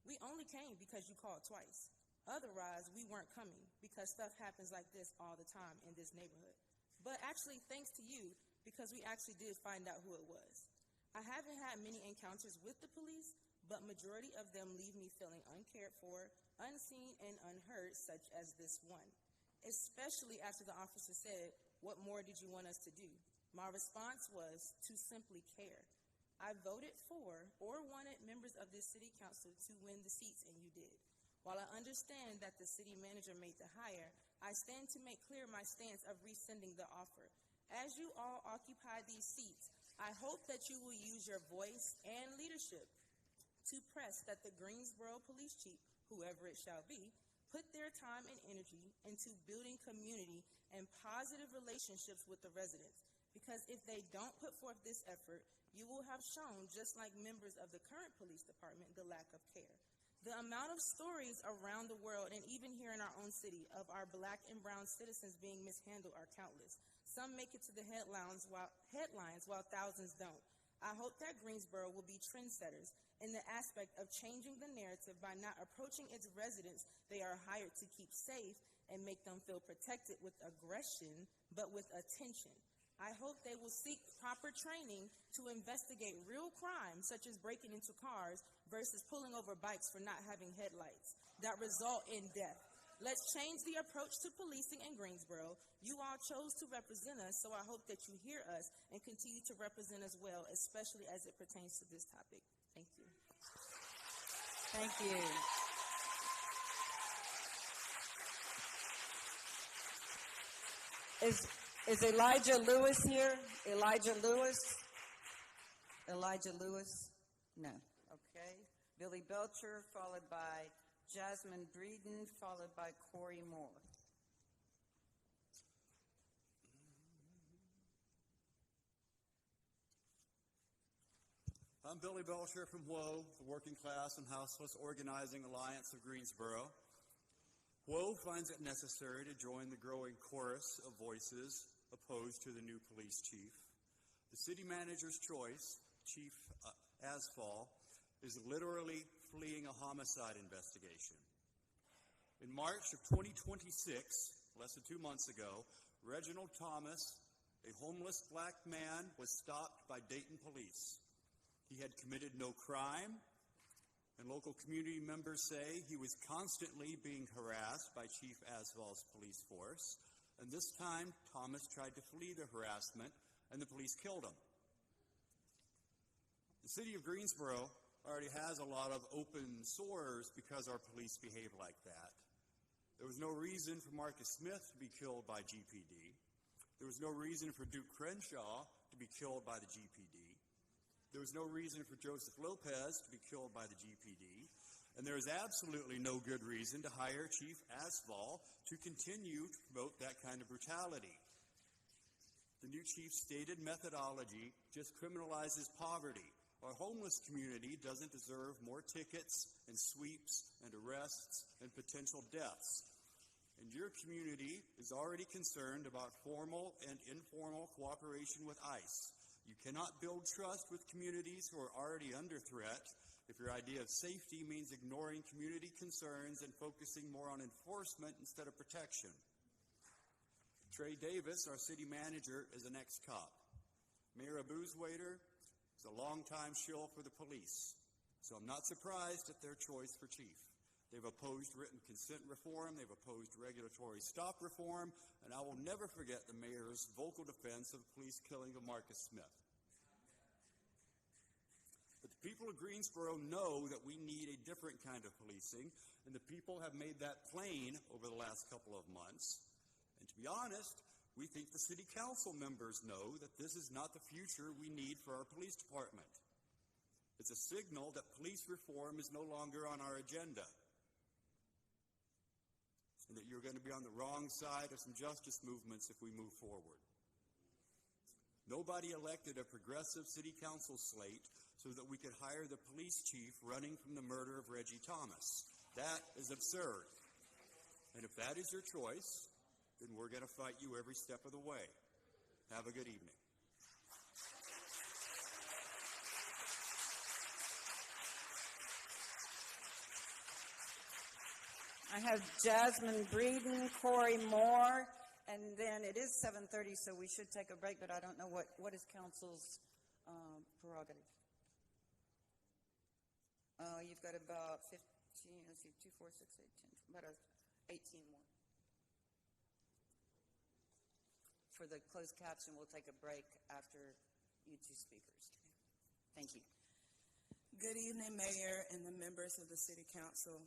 "We only came because you called twice." Otherwise, we weren't coming because stuff happens like this all the time in this neighborhood. But actually, thanks to you, because we actually did find out who it was. I haven't had many encounters with the police, but majority of them leave me feeling uncared for, unseen, and unheard, such as this one. Especially after the officer said, "What more did you want us to do?" My response was to simply care. I voted for or wanted members of this city council to win the seats, and you did. While I understand that the city manager made the hire, I stand to make clear my stance of rescinding the offer. As you all occupy these seats, I hope that you will use your voice and leadership to press that the Greensboro Police Chief, whoever it shall be, put their time and energy into building community and positive relationships with the residents. Because if they don't put forth this effort, you will have shown, just like members of the current police department, the lack of care. The amount of stories around the world, and even here in our own city, of our black and brown citizens being mishandled are countless. Some make it to the headlines while thousands don't. I hope that Greensboro will be trendsetters in the aspect of changing the narrative by not approaching its residents they are hired to keep safe and make them feel protected with aggression, but with attention. I hope they will seek proper training to investigate real crimes, such as breaking into cars versus pulling over bikes for not having headlights that result in death. Let's change the approach to policing in Greensboro. You all chose to represent us, so I hope that you hear us and continue to represent us well, especially as it pertains to this topic. Thank you. Thank you. Is Elijah Lewis here? Elijah Lewis? Elijah Lewis? No. Okay. Billy Belcher, followed by Jasmine Breeden, followed by Corey Moore. I'm Billy Belcher from WHO, the Working Class and Houseless Organizing Alliance of Greensboro. WHO finds it necessary to join the growing chorus of voices opposed to the new police chief. The city manager's choice, Chief Asfall, is literally fleeing a homicide investigation. In March of 2026, less than 2 months ago, Reginald Thomas, a homeless black man, was stopped by Dayton police. He had committed no crime, and local community members say he was constantly being harassed by Chief Asfall's police force, and this time Thomas tried to flee the harassment, and the police killed him. The city of Greensboro already has a lot of open sores because our police behave like that. There was no reason for Marcus Smith to be killed by GPD. There was no reason for Duke Crenshaw to be killed by the GPD. There was no reason for Joseph Lopez to be killed by the GPD. And there is absolutely no good reason to hire Chief Asfall to continue to promote that kind of brutality. The new chief's stated methodology just criminalizes poverty. Our homeless community doesn't deserve more tickets and sweeps and arrests and potential deaths. And your community is already concerned about formal and informal cooperation with ICE. You cannot build trust with communities who are already under threat if your idea of safety means ignoring community concerns and focusing more on enforcement instead of protection. Trey Davis, our city manager, is an ex-cop. Mayor Abuswaiter is a longtime shill for the police, so I'm not surprised at their choice for chief. They've opposed written consent reform, they've opposed regulatory stop reform, and I will never forget the mayor's vocal defense of the police killing of Marcus Smith. But the people of Greensboro know that we need a different kind of policing, and the people have made that plain over the last couple of months. And to be honest, we think the city council members know that this is not the future we need for our police department. It's a signal that police reform is no longer on our agenda, and that you're going to be on the wrong side of some justice movements if we move forward. Nobody elected a progressive city council slate so that we could hire the police chief running from the murder of Reggie Thomas. That is absurd. And if that is your choice, then we're going to fight you every step of the way. Have a good evening. I I have Jasmine Breeden, Corey Moore, and then it is 7:30, so we should take a break, but I don't know what is council's prerogative. You've got about 15, let's see, 2, 4, 6, 8, 10, about 18 more. For the closed caption, we'll take a break after you two speakers. Thank you. Good evening, Mayor and the members of the City Council.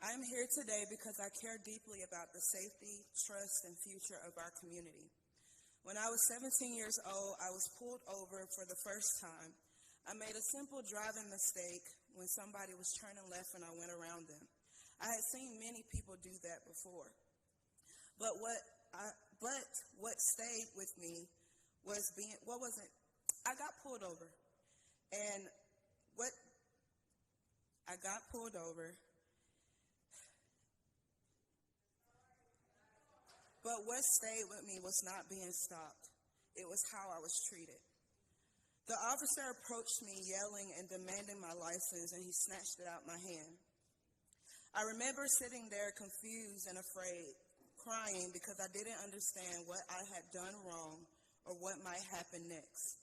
I'm here today because I care deeply about the safety, trust, and future of our community. When I was 17 years old, I was pulled over for the first time. I made a simple driving mistake when somebody was turning left and I went around them. I had seen many people do that before. But what stayed with me was I got pulled over. And I got pulled over. But what stayed with me was not being stopped. It was how I was treated. The officer approached me yelling and demanding my license, and he snatched it out my hand. I remember sitting there confused and afraid, crying because I didn't understand what I had done wrong or what might happen next.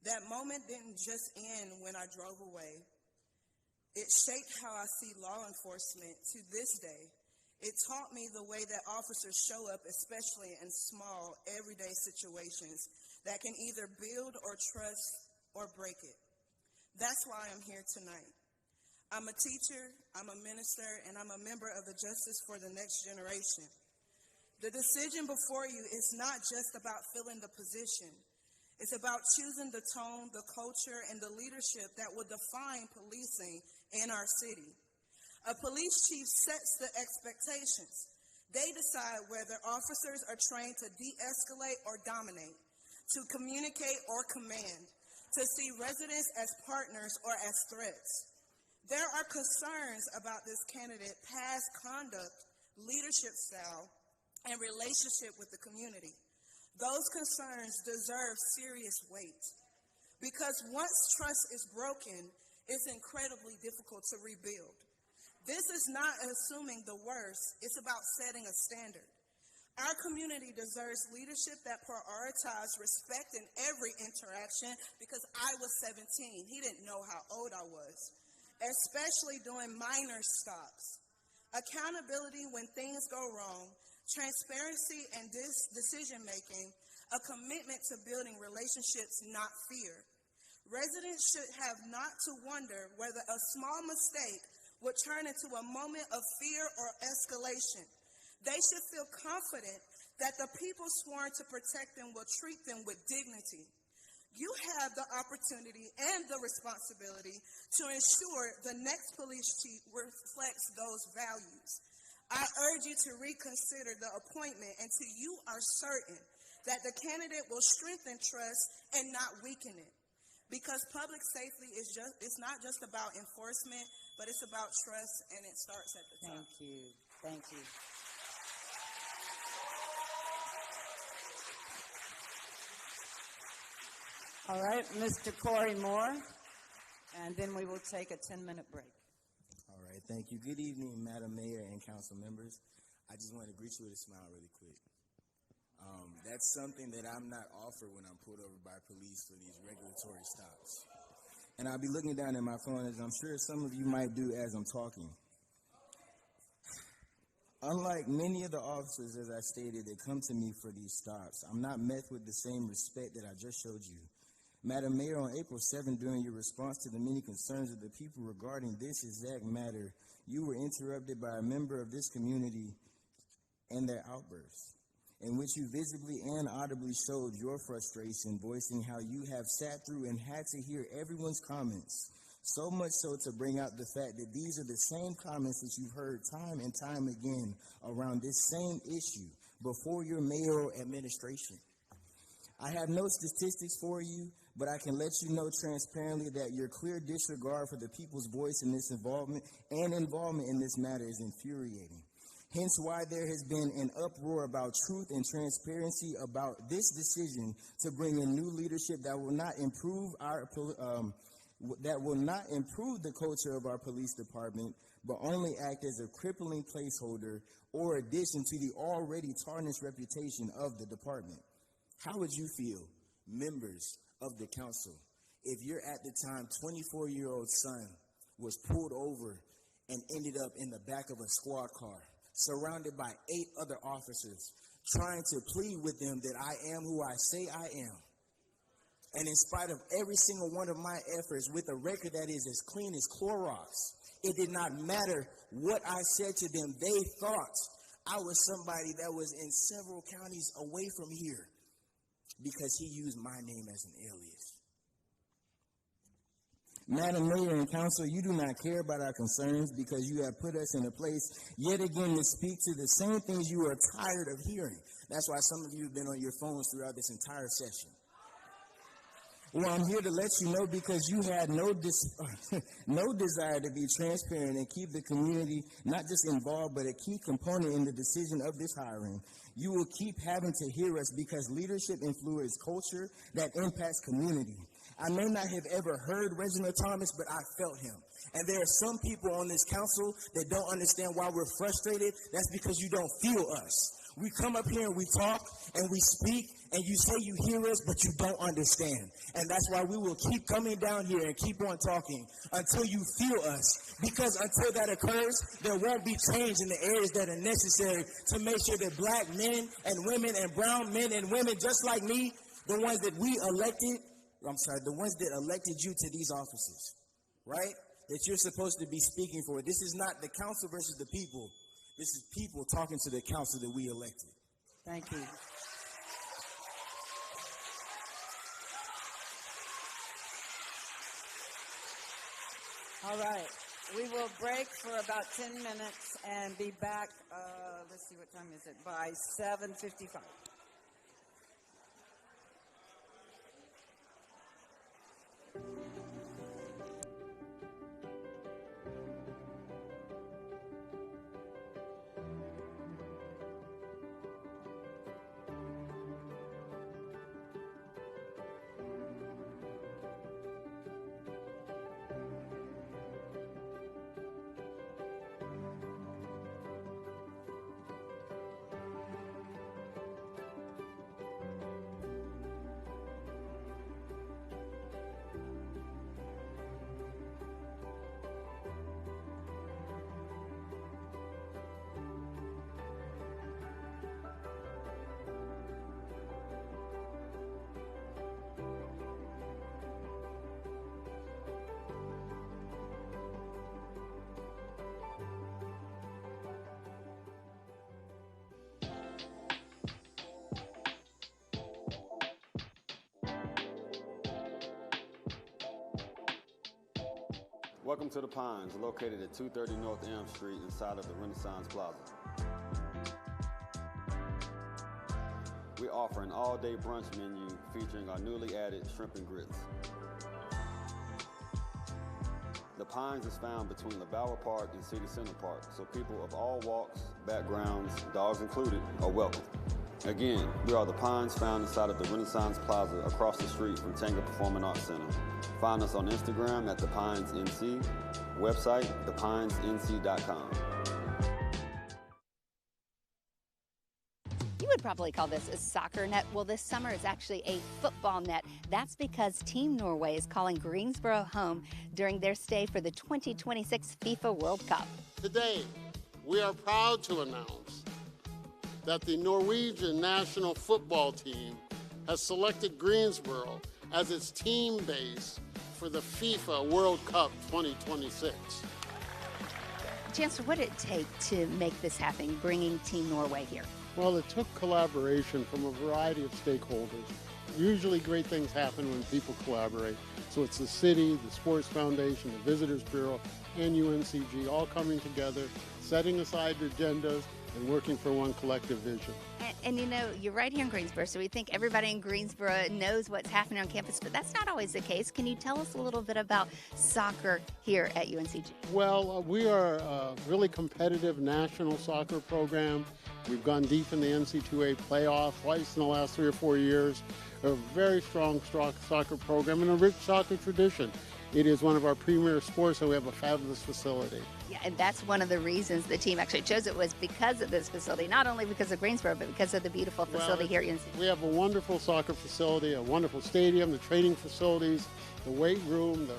That moment didn't just end when I drove away. It shaped how I see law enforcement to this day. It taught me the way that officers show up, especially in small, everyday situations that can either build or trust or break it. That's why I'm here tonight. I'm a teacher, I'm a minister, and I'm a member of the Justice for the Next Generation. The decision before you is not just about filling the position. It's about choosing the tone, the culture, and the leadership that will define policing in our city. A police chief sets the expectations. They decide whether officers are trained to de-escalate or dominate, to communicate or command, to see residents as partners or as threats. There are concerns about this candidate, past conduct, leadership style, and relationship with the community. Those concerns deserve serious weight, because once trust is broken, it's incredibly difficult to rebuild. This is not assuming the worst, it's about setting a standard. Our community deserves leadership that prioritizes respect in every interaction, because I was 17. He didn't know how old I was, especially during minor stops. Accountability when things go wrong, transparency and decision-making, a commitment to building relationships, not fear. Residents should have not to wonder whether a small mistake would turn into a moment of fear or escalation. They should feel confident that the people sworn to protect them will treat them with dignity. You have the opportunity and the responsibility to ensure the next police chief reflects those values. I urge you to reconsider the appointment until you are certain that the candidate will strengthen trust and not weaken it. Because public safety it's not just about enforcement, but it's about trust, and it starts at the top. Thank you. Thank you. All right, Mr. Corey Moore, and then we will take a 10-minute break. All right, thank you. Good evening, Madam Mayor and council members. I just want to greet you with a smile really quick. That's something that I'm not offered when I'm pulled over by police for these regulatory stops. And I'll be looking down at my phone, as I'm sure some of you might do as I'm talking. Unlike many of the officers, as I stated, that come to me for these stops, I'm not met with the same respect that I just showed you. Madam Mayor, on April 7th, during your response to the many concerns of the people regarding this exact matter, you were interrupted by a member of this community and their outbursts, in which you visibly and audibly showed your frustration, voicing how you have sat through and had to hear everyone's comments, so much so to bring out the fact that these are the same comments that you've heard time and time again around this same issue before your mayoral administration. I have no statistics for you, but I can let you know transparently that your clear disregard for the people's voice in this involvement in this matter is infuriating. Hence why there has been an uproar about truth and transparency about this decision to bring in new leadership that will not improve our that will not improve the culture of our police department, but only act as a crippling placeholder or addition to the already tarnished reputation of the department. How would you feel, members of the council, if your at the time 24-year-old son was pulled over and ended up in the back of a squad car, surrounded by 8 other officers, trying to plead with them that I am who I say I am? And in spite of every single one of my efforts, with a record that is as clean as Clorox, it did not matter what I said to them. They thought I was somebody that was in several counties away from here because he used my name as an alias. Madam Mayor and Council, you do not care about our concerns because you have put us in a place yet again to speak to the same things you are tired of hearing. That's why some of you have been on your phones throughout this entire session. Well, I'm here to let you know because you had no desire to be transparent and keep the community not just involved, but a key component in the decision of this hiring. You will keep having to hear us because leadership influences culture that impacts community. I may not have ever heard Reginald Thomas, but I felt him. And there are some people on this council that don't understand why we're frustrated. That's because you don't feel us. We come up here and we talk and we speak, and you say you hear us, but you don't understand. And that's why we will keep coming down here and keep on talking until you feel us. Because until that occurs, there won't be change in the areas that are necessary to make sure that black men and women and brown men and women just like me, the ones that the ones that elected you to these offices, right? That you're supposed to be speaking for. This is not the council versus the people. This is people talking to the council that we elected. Thank you. All right. We will break for about 10 minutes and be back, let's see, what time is it? By 7:55. Welcome to the Pines, located at 230 North Elm Street inside of the Renaissance Plaza. We offer an all-day brunch menu featuring our newly added shrimp and grits. The Pines is found between LaBauer Park and City Center Park, so people of all walks, backgrounds, dogs included, are welcome. Again, we are the Pines found inside of the Renaissance Plaza across the street from Tanger Performing Arts Center. Find us on Instagram at The Pines NC, website thepinesnc.com. You would probably call this a soccer net. Well, this summer is actually a football net. That's because Team Norway is calling Greensboro home during their stay for the 2026 FIFA World Cup. Today, we are proud to announce that the Norwegian national football team has selected Greensboro as its team base for the FIFA World Cup 2026. Chancellor, what did it take to make this happen, bringing Team Norway here? Well, it took collaboration from a variety of stakeholders. Usually great things happen when people collaborate. So it's the city, the Sports Foundation, the Visitors Bureau, and UNCG all coming together, setting aside agendas, and working for one collective vision. And you know, you're right here in Greensboro, so we think everybody in Greensboro knows what's happening on campus, but that's not always the case. Can you tell us a little bit about soccer here at UNCG? Well, we are a really competitive national soccer program. We've gone deep in the NC2A playoff twice in the last 3 or 4 years. A very strong soccer program and a rich soccer tradition. It is one of our premier sports, and we have a fabulous facility. Yeah, and that's one of the reasons the team actually chose it, was because of this facility, not only because of Greensboro, but because of the beautiful facility here at UNC. We have a wonderful soccer facility, a wonderful stadium, the training facilities, the weight room, the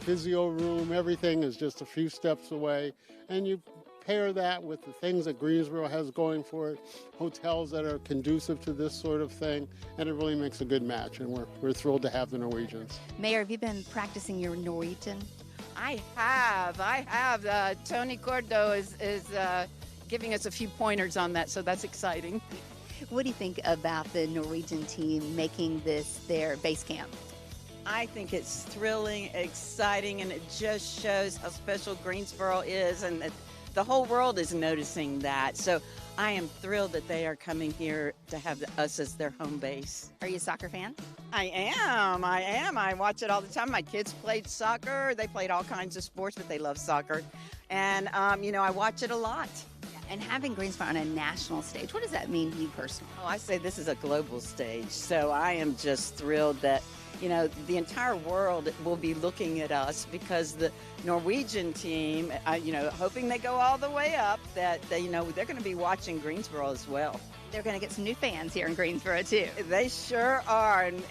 physio room, everything is just a few steps away. And you pair that with the things that Greensboro has going for it, hotels that are conducive to this sort of thing, and it really makes a good match, and we're thrilled to have the Norwegians. Mayor, have you been practicing your Norwegian? I have. Tony Cordo is giving us a few pointers on that, so that's exciting. What do you think about the Norwegian team making this their base camp? I think it's thrilling, exciting, and it just shows how special Greensboro is, and that the whole world is noticing that. So I am thrilled that they are coming here to have us as their home base. Are you a soccer fan? I am. I watch it all the time. My kids played soccer. They played all kinds of sports, but they love soccer. And, I watch it a lot. And having Greensboro on a national stage, what does that mean to you personally? Oh, I say this is a global stage. So I am just thrilled that, the entire world will be looking at us, because the Norwegian team, hoping they go all the way up, that they're going to be watching Greensboro as well. They're going to get some new fans here in Greensboro, too. They sure are. And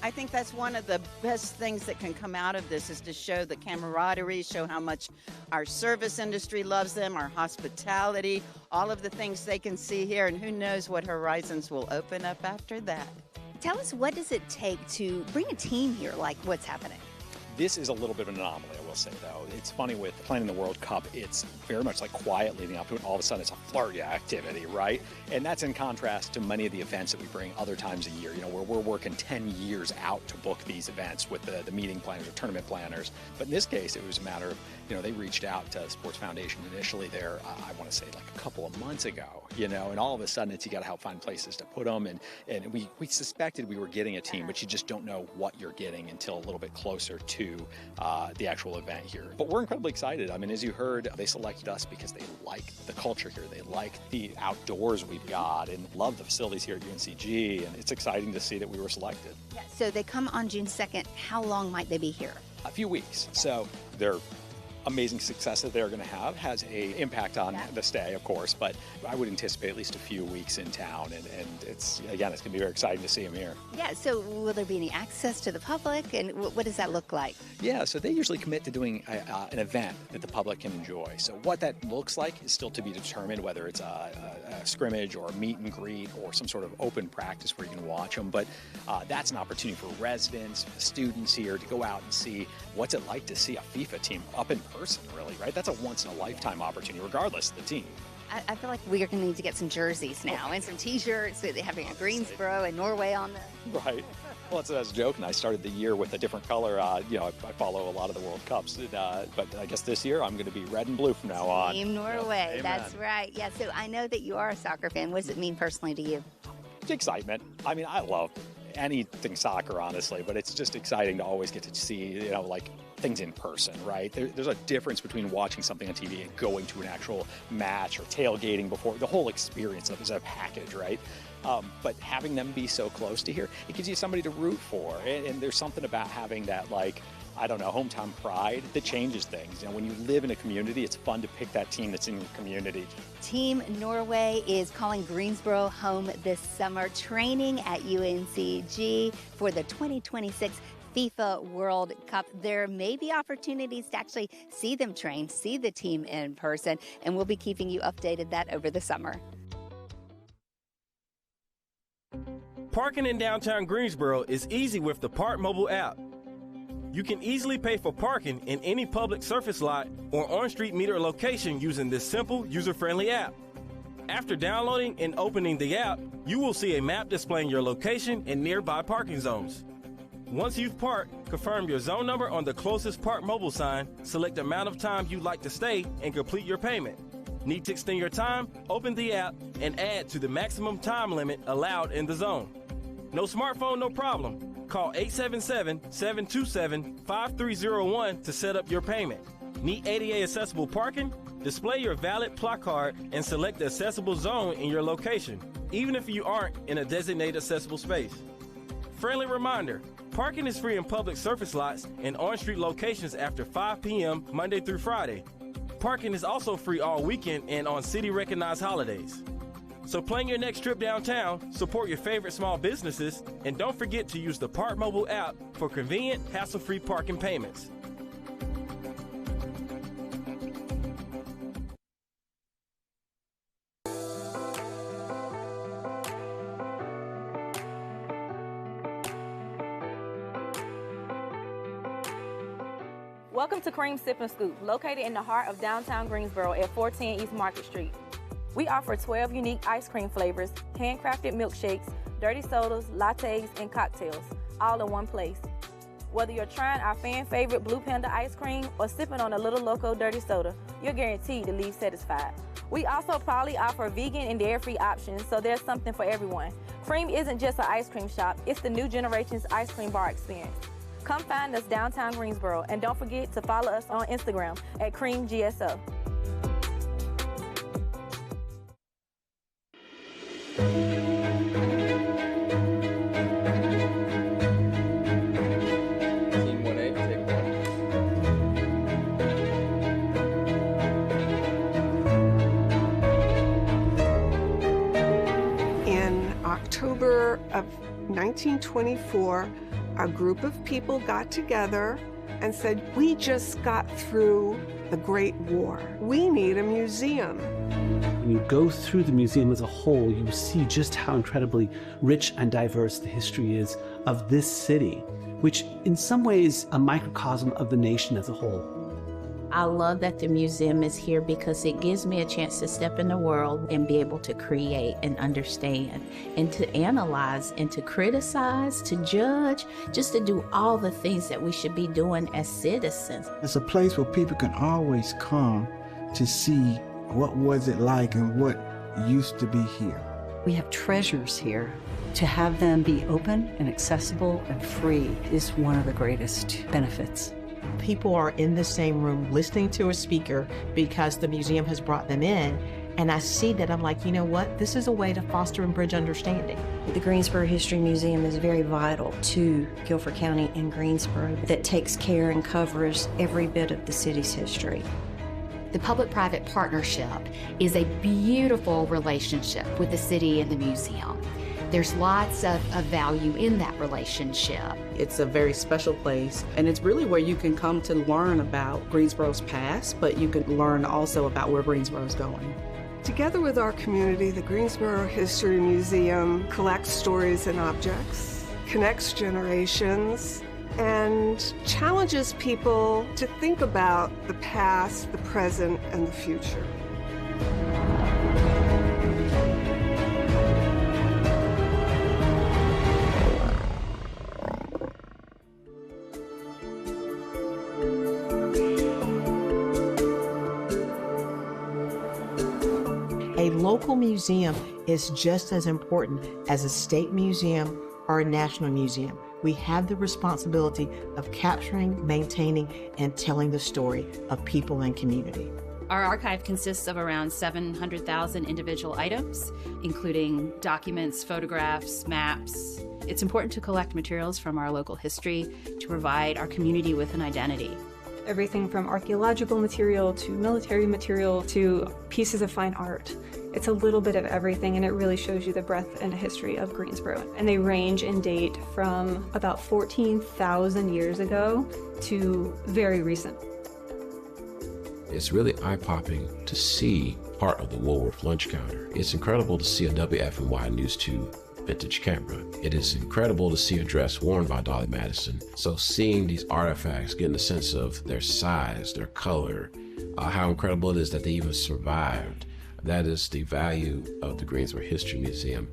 I think that's one of the best things that can come out of this, is to show the camaraderie, show how much our service industry loves them, our hospitality, all of the things they can see here, and who knows what horizons will open up after that. Tell us, what does it take to bring a team here like what's happening? This is a little bit of an anomaly, I will say, though. It's funny with playing in the World Cup, it's very much like quiet leading up to it. All of a sudden, it's a flurry of activity, right? And that's in contrast to many of the events that we bring other times a year, where we're working 10 years out to book these events with the meeting planners or tournament planners. But in this case, it was a matter of, they reached out to Sports Foundation initially there, I want to say like a couple of months ago, and all of a sudden you got to help find places to put them. And we suspected we were getting a team, but you just don't know what you're getting until a little bit closer to the actual event here. But we're incredibly excited. I mean, as you heard, they selected us because they like the culture here. They like the outdoors we've got and love the facilities here at UNCG. And it's exciting to see that we were selected. Yeah, so they come on June 2nd. How long might they be here? A few weeks. So they're amazing success that they're going to have has a impact on the stay, of course, but I would anticipate at least a few weeks in town, and it's going to be very exciting to see them here. Yeah, so will there be any access to the public, and what does that look like? Yeah, so they usually commit to doing an event that the public can enjoy. So what that looks like is still to be determined, whether it's a scrimmage or a meet and greet or some sort of open practice where you can watch them, but that's an opportunity for residents, students here to go out and see what's it like to see a FIFA team up in person, really, right? That's a once-in-a-lifetime opportunity, regardless of the team. I feel like we're going to need to get some jerseys now and some T-shirts, having a Greensboro and Norway on them. Right. Well, that's a joke, and I started the year with a different color. I follow a lot of the World Cups, but I guess this year I'm going to be red and blue from now on. Team Norway, Amen. That's right. Yeah, so I know that you are a soccer fan. What does it mean personally to you? It's excitement. I mean, I love anything soccer, honestly, but it's just exciting to always get to see, things in person, right? There's a difference between watching something on TV and going to an actual match or tailgating before. The whole experience of it is a package, right? But having them be so close to here, it gives you somebody to root for. And there's something about having that, hometown pride that changes things. When you live in a community, it's fun to pick that team that's in your community. Team Norway is calling Greensboro home this summer, training at UNCG for the 2026 FIFA World Cup. There may be opportunities to actually see them train, see the team in person, and we'll be keeping you updated that over the summer. Parking in downtown Greensboro is easy with the Park Mobile app. You can easily pay for parking in any public surface lot or on-street meter location using this simple, user-friendly app. After downloading and opening the app, you will see a map displaying your location and nearby parking zones. Once you've parked, confirm your zone number on the closest Park Mobile sign, select the amount of time you'd like to stay, and complete your payment. Need to extend your time? Open the app and add to the maximum time limit allowed in the zone. No smartphone, no problem. Call 877-727-5301 to set up your payment. Need ADA accessible parking? Display your valid placard and select the accessible zone in your location, even if you aren't in a designated accessible space. Friendly reminder, Parking is free in public surface lots and on-street locations after 5 p.m. Monday through Friday. Parking is also free all weekend and on city-recognized holidays. So plan your next trip downtown, support your favorite small businesses, and don't forget to use the Park Mobile app for convenient, hassle-free parking payments. Welcome to Cream Sip and Scoop, located in the heart of downtown Greensboro at 410 East Market Street. We offer 12 unique ice cream flavors, handcrafted milkshakes, dirty sodas, lattes, and cocktails, all in one place. Whether you're trying our fan favorite Blue Panda ice cream or sipping on a Little Loco dirty soda, you're guaranteed to leave satisfied. We also proudly offer vegan and dairy-free options, so there's something for everyone. Cream isn't just an ice cream shop, it's the new generation's ice cream bar experience. Come find us downtown Greensboro, and don't forget to follow us on Instagram at CreamGSO. Team 1A, take one. In October of 1924, a group of people got together and said, we just got through the Great War. We need a museum. When you go through the museum as a whole, you see just how incredibly rich and diverse the history is of this city, which in some ways a microcosm of the nation as a whole. I love that the museum is here because it gives me a chance to step in the world and be able to create and understand and to analyze and to criticize, to judge, just to do all the things that we should be doing as citizens. It's a place where people can always come to see what was it like and what used to be here. We have treasures here. To have them be open and accessible and free is one of the greatest benefits. People are in the same room listening to a speaker because the museum has brought them in. And I see that, I'm like, you know what? This is a way to foster and bridge understanding. The Greensboro History Museum is very vital to Guilford County and Greensboro, that takes care and covers every bit of the city's history. The public-private partnership is a beautiful relationship with the city and the museum. There's lots of value in that relationship. It's a very special place, and it's really where you can come to learn about Greensboro's past, but you can learn also about where Greensboro is going. Together with our community, the Greensboro History Museum collects stories and objects, connects generations, and challenges people to think about the past, the present, and the future. A local museum is just as important as a state museum or a national museum. We have the responsibility of capturing, maintaining, and telling the story of people and community. Our archive consists of around 700,000 individual items, including documents, photographs, maps. It's important to collect materials from our local history to provide our community with an identity. Everything from archaeological material to military material to pieces of fine art. It's a little bit of everything, and it really shows you the breadth and history of Greensboro. And they range in date from about 14,000 years ago to very recent. It's really eye-popping to see part of the Woolworth lunch counter. It's incredible to see a WFMY News 2 vintage camera. It is incredible to see a dress worn by Dolly Madison. So seeing these artifacts, getting a sense of their size, their color, how incredible it is that they even survived. That is the value of the Greensboro History Museum.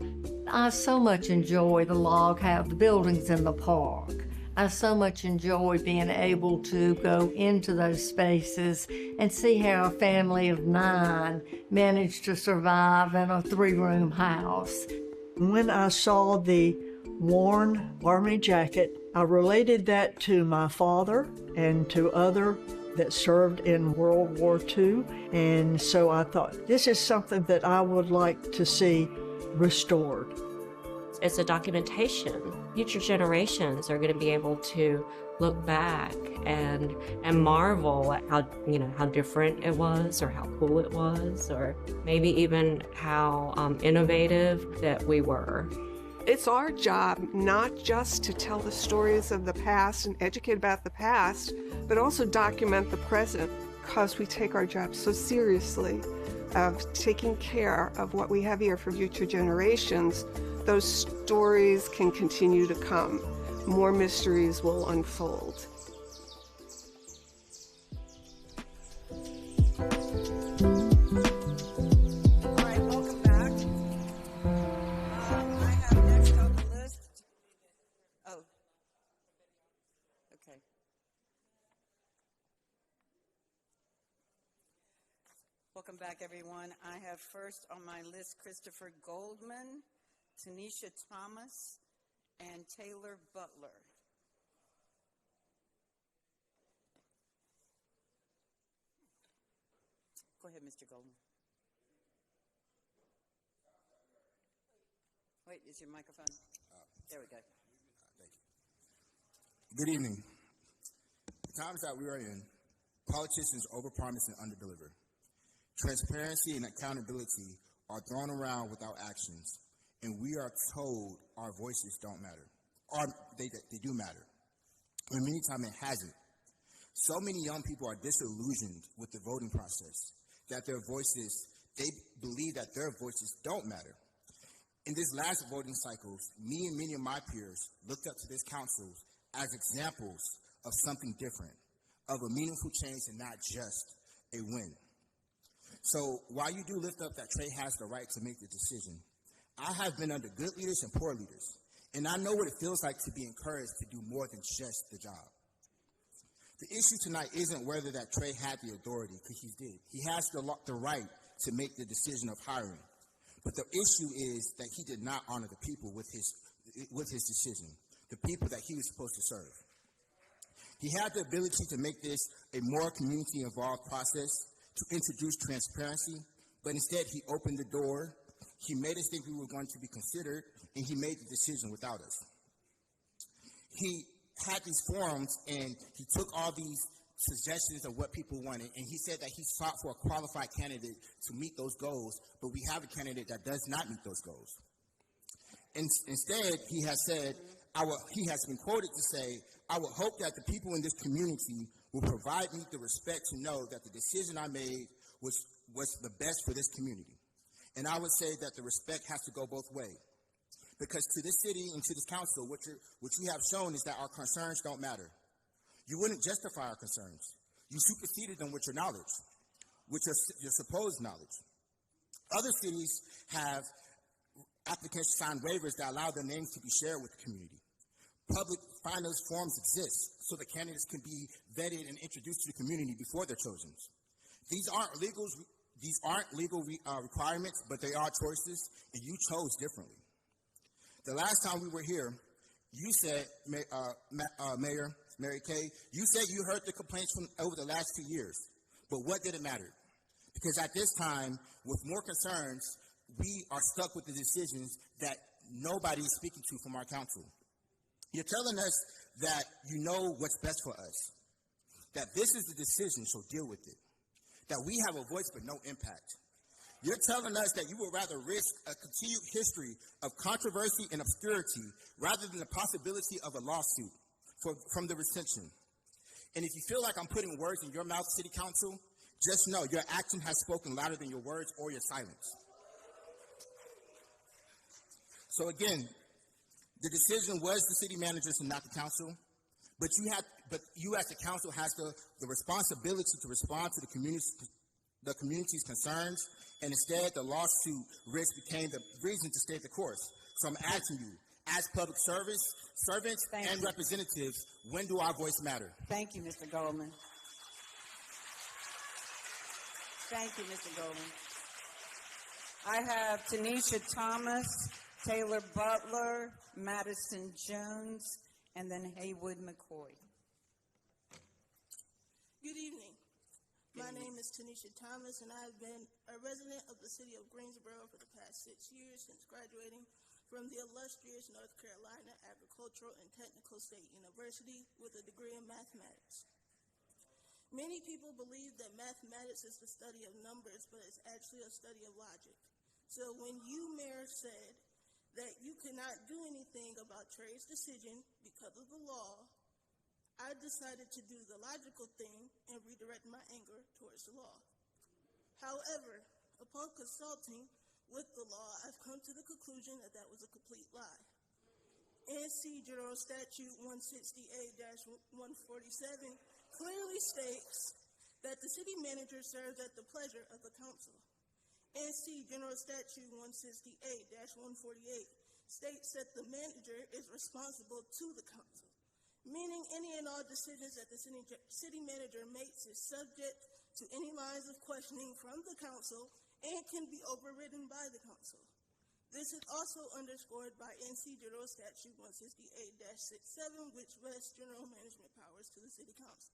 I so much enjoy the log house, the buildings in the park. I so much enjoy being able to go into those spaces and see how a family of 9 managed to survive in a 3-room house. When I saw the worn army jacket, I related that to my father and to other that served in World War II. And so I thought, this is something that I would like to see restored. It's a documentation. Future generations are going to be able to look back and marvel at how different it was, or how cool it was, or maybe even how innovative that we were. It's our job not just to tell the stories of the past and educate about the past, but also document the present, because we take our job so seriously of taking care of what we have here for future generations. Those stories can continue to come. More mysteries will unfold. Welcome back, everyone. I have first on my list Christopher Goldman, Tanisha Thomas, and Taylor Butler. Go ahead, Mr. Goldman. Wait, is your microphone? There we go. Thank you. Good evening. The times that we are in, politicians overpromise and underdeliver. Transparency and accountability are thrown around without actions, and we are told our voices don't matter. Or they do matter. And many times it hasn't. So many young people are disillusioned with the voting process that they believe that their voices don't matter. In this last voting cycles, me and many of my peers looked up to this council as examples of something different, of a meaningful change and not just a win. So while you do lift up that Trey has the right to make the decision, I have been under good leaders and poor leaders, and I know what it feels like to be encouraged to do more than just the job. The issue tonight isn't whether that Trey had the authority, because he did. He has the right to make the decision of hiring. But the issue is that he did not honor the people with his decision, the people that he was supposed to serve. He had the ability to make this a more community-involved process, to introduce transparency, but instead he opened the door, he made us think we were going to be considered, and he made the decision without us. He had these forums, and he took all these suggestions of what people wanted, and he said that he sought for a qualified candidate to meet those goals, but we have a candidate that does not meet those goals. Instead, he has said, he has been quoted to say, "I would hope that the people in this community will provide me the respect to know that the decision I made was the best for this community." And I would say that the respect has to go both ways. Because to this city and to this council, what you have shown is that our concerns don't matter. You wouldn't justify our concerns. You superseded them with your knowledge, with your supposed knowledge. Other cities have applicants sign waivers that allow their names to be shared with the community. Public finance forms exist so the candidates can be vetted and introduced to the community before they're chosen. These aren't legal requirements, but they are choices, and you chose differently. The last time we were here, you said, Mayor Mary Kay, you said you heard the complaints from over the last 2 years, but what did it matter? Because at this time, with more concerns, we are stuck with the decisions that nobody is speaking to from our council. You're telling us that you know what's best for us, that this is the decision, so deal with it, that we have a voice but no impact. You're telling us that you would rather risk a continued history of controversy and obscurity rather than the possibility of a lawsuit from the retention. And if you feel like I'm putting words in your mouth, City Council, just know your action has spoken louder than your words or your silence. So again, the decision was the city managers and not the council, but you as the council has the responsibility to respond to the community's concerns, and instead the lawsuit risk became the reason to stay the course. So I'm asking you, as public servants and representatives, when do our voice matter? Thank you, Mr. Goldman. Thank you, Mr. Goldman. I have Tanisha Thomas, Taylor Butler, Madison Jones, and then Haywood McCoy. Good evening. My name is Tanisha Thomas, and I've been a resident of the city of Greensboro for the past 6 years since graduating from the illustrious North Carolina Agricultural and Technical State University with a degree in mathematics. Many people believe that mathematics is the study of numbers, but it's actually a study of logic. So when you, Mayor, said that you could not do anything about Trey's decision because of the law, I decided to do the logical thing and redirect my anger towards the law. However, upon consulting with the law, I've come to the conclusion that that was a complete lie. NC General Statute 168-147 clearly states that the city manager serves at the pleasure of the council. NC General Statute 168-148 states that the manager is responsible to the council, meaning any and all decisions that the city manager makes is subject to any lines of questioning from the council and can be overridden by the council. This is also underscored by NC General Statute 168-67, which vests general management powers to the city council.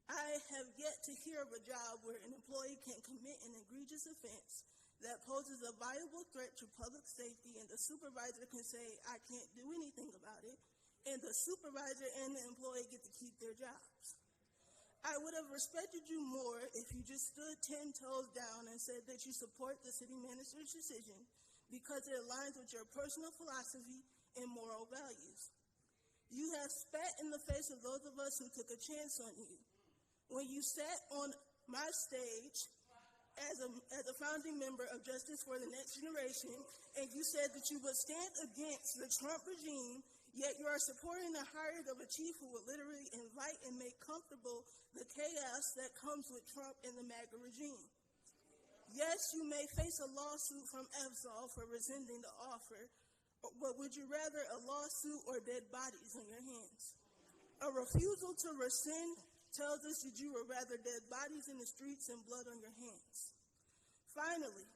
I have yet to hear of a job where an employee can commit an egregious offense that poses a viable threat to public safety, and the supervisor can say, I can't do anything about it, and the supervisor and the employee get to keep their jobs. I would have respected you more if you just stood 10 toes down and said that you support the city manager's decision because it aligns with your personal philosophy and moral values. You have spat in the face of those of us who took a chance on you. When you sat on my stage as a founding member of Justice for the Next Generation, and you said that you would stand against the Trump regime, yet you are supporting the hiring of a chief who would literally invite and make comfortable the chaos that comes with Trump and the MAGA regime. Yes, you may face a lawsuit from Absol for rescinding the offer, but would you rather a lawsuit or dead bodies on your hands? A refusal to rescind tells us that you would rather dead bodies in the streets and blood on your hands. Finally,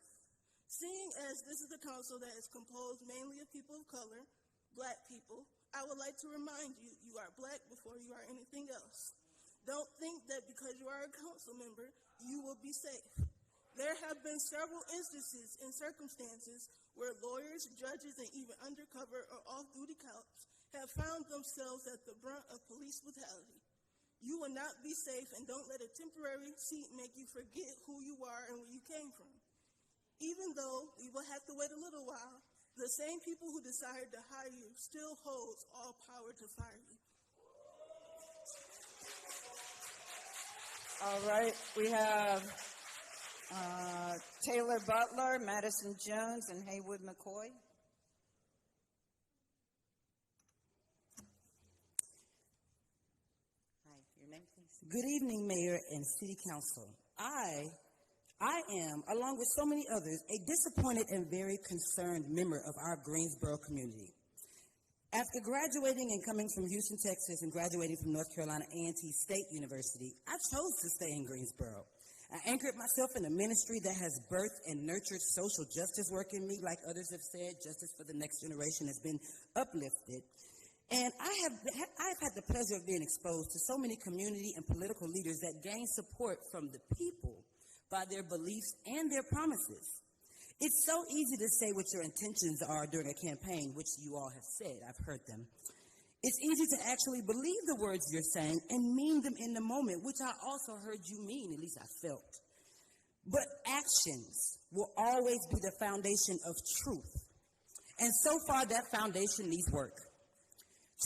seeing as this is a council that is composed mainly of people of color, Black people, I would like to remind you, you are Black before you are anything else. Don't think that because you are a council member, you will be safe. There have been several instances and circumstances where lawyers, judges, and even undercover or off-duty cops have found themselves at the brunt of police brutality. You will not be safe, and don't let a temporary seat make you forget who you are and where you came from. Even though we will have to wait a little while, the same people who decided to hire you still holds all power to fire you. All right, we have Taylor Butler, Madison Jones, and Haywood McCoy. Hi, your name, please? Good evening, Mayor and City Council. I am, along with so many others, a disappointed and very concerned member of our Greensboro community. After graduating and coming from Houston, Texas, and graduating from North Carolina A&T State University, I chose to stay in Greensboro. I anchored myself in a ministry that has birthed and nurtured social justice work in me. Like others have said, Justice for the Next Generation has been uplifted. And I've had the pleasure of being exposed to so many community and political leaders that gain support from the people by their beliefs and their promises. It's so easy to say what your intentions are during a campaign, which you all have said. I've heard them. It's easy to actually believe the words you're saying and mean them in the moment, which I also heard you mean, at least I felt. But actions will always be the foundation of truth. And so far, that foundation needs work.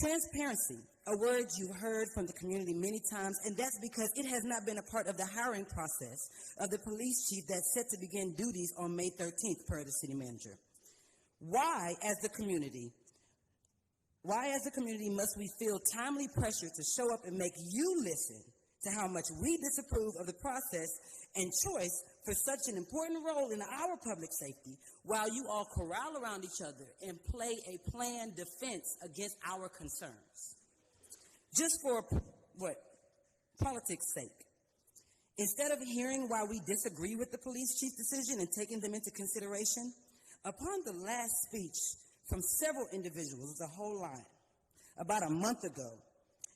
Transparency, a word you've heard from the community many times, and that's because it has not been a part of the hiring process of the police chief that's set to begin duties on May 13th, per the city manager. Why, as the community, must we feel timely pressure to show up and make you listen to how much we disapprove of the process and choice for such an important role in our public safety, while you all corral around each other and play a planned defense against our concerns? Just for, politics' sake. Instead of hearing why we disagree with the police chief's decision and taking them into consideration, upon the last speech from several individuals, the whole line, about a month ago,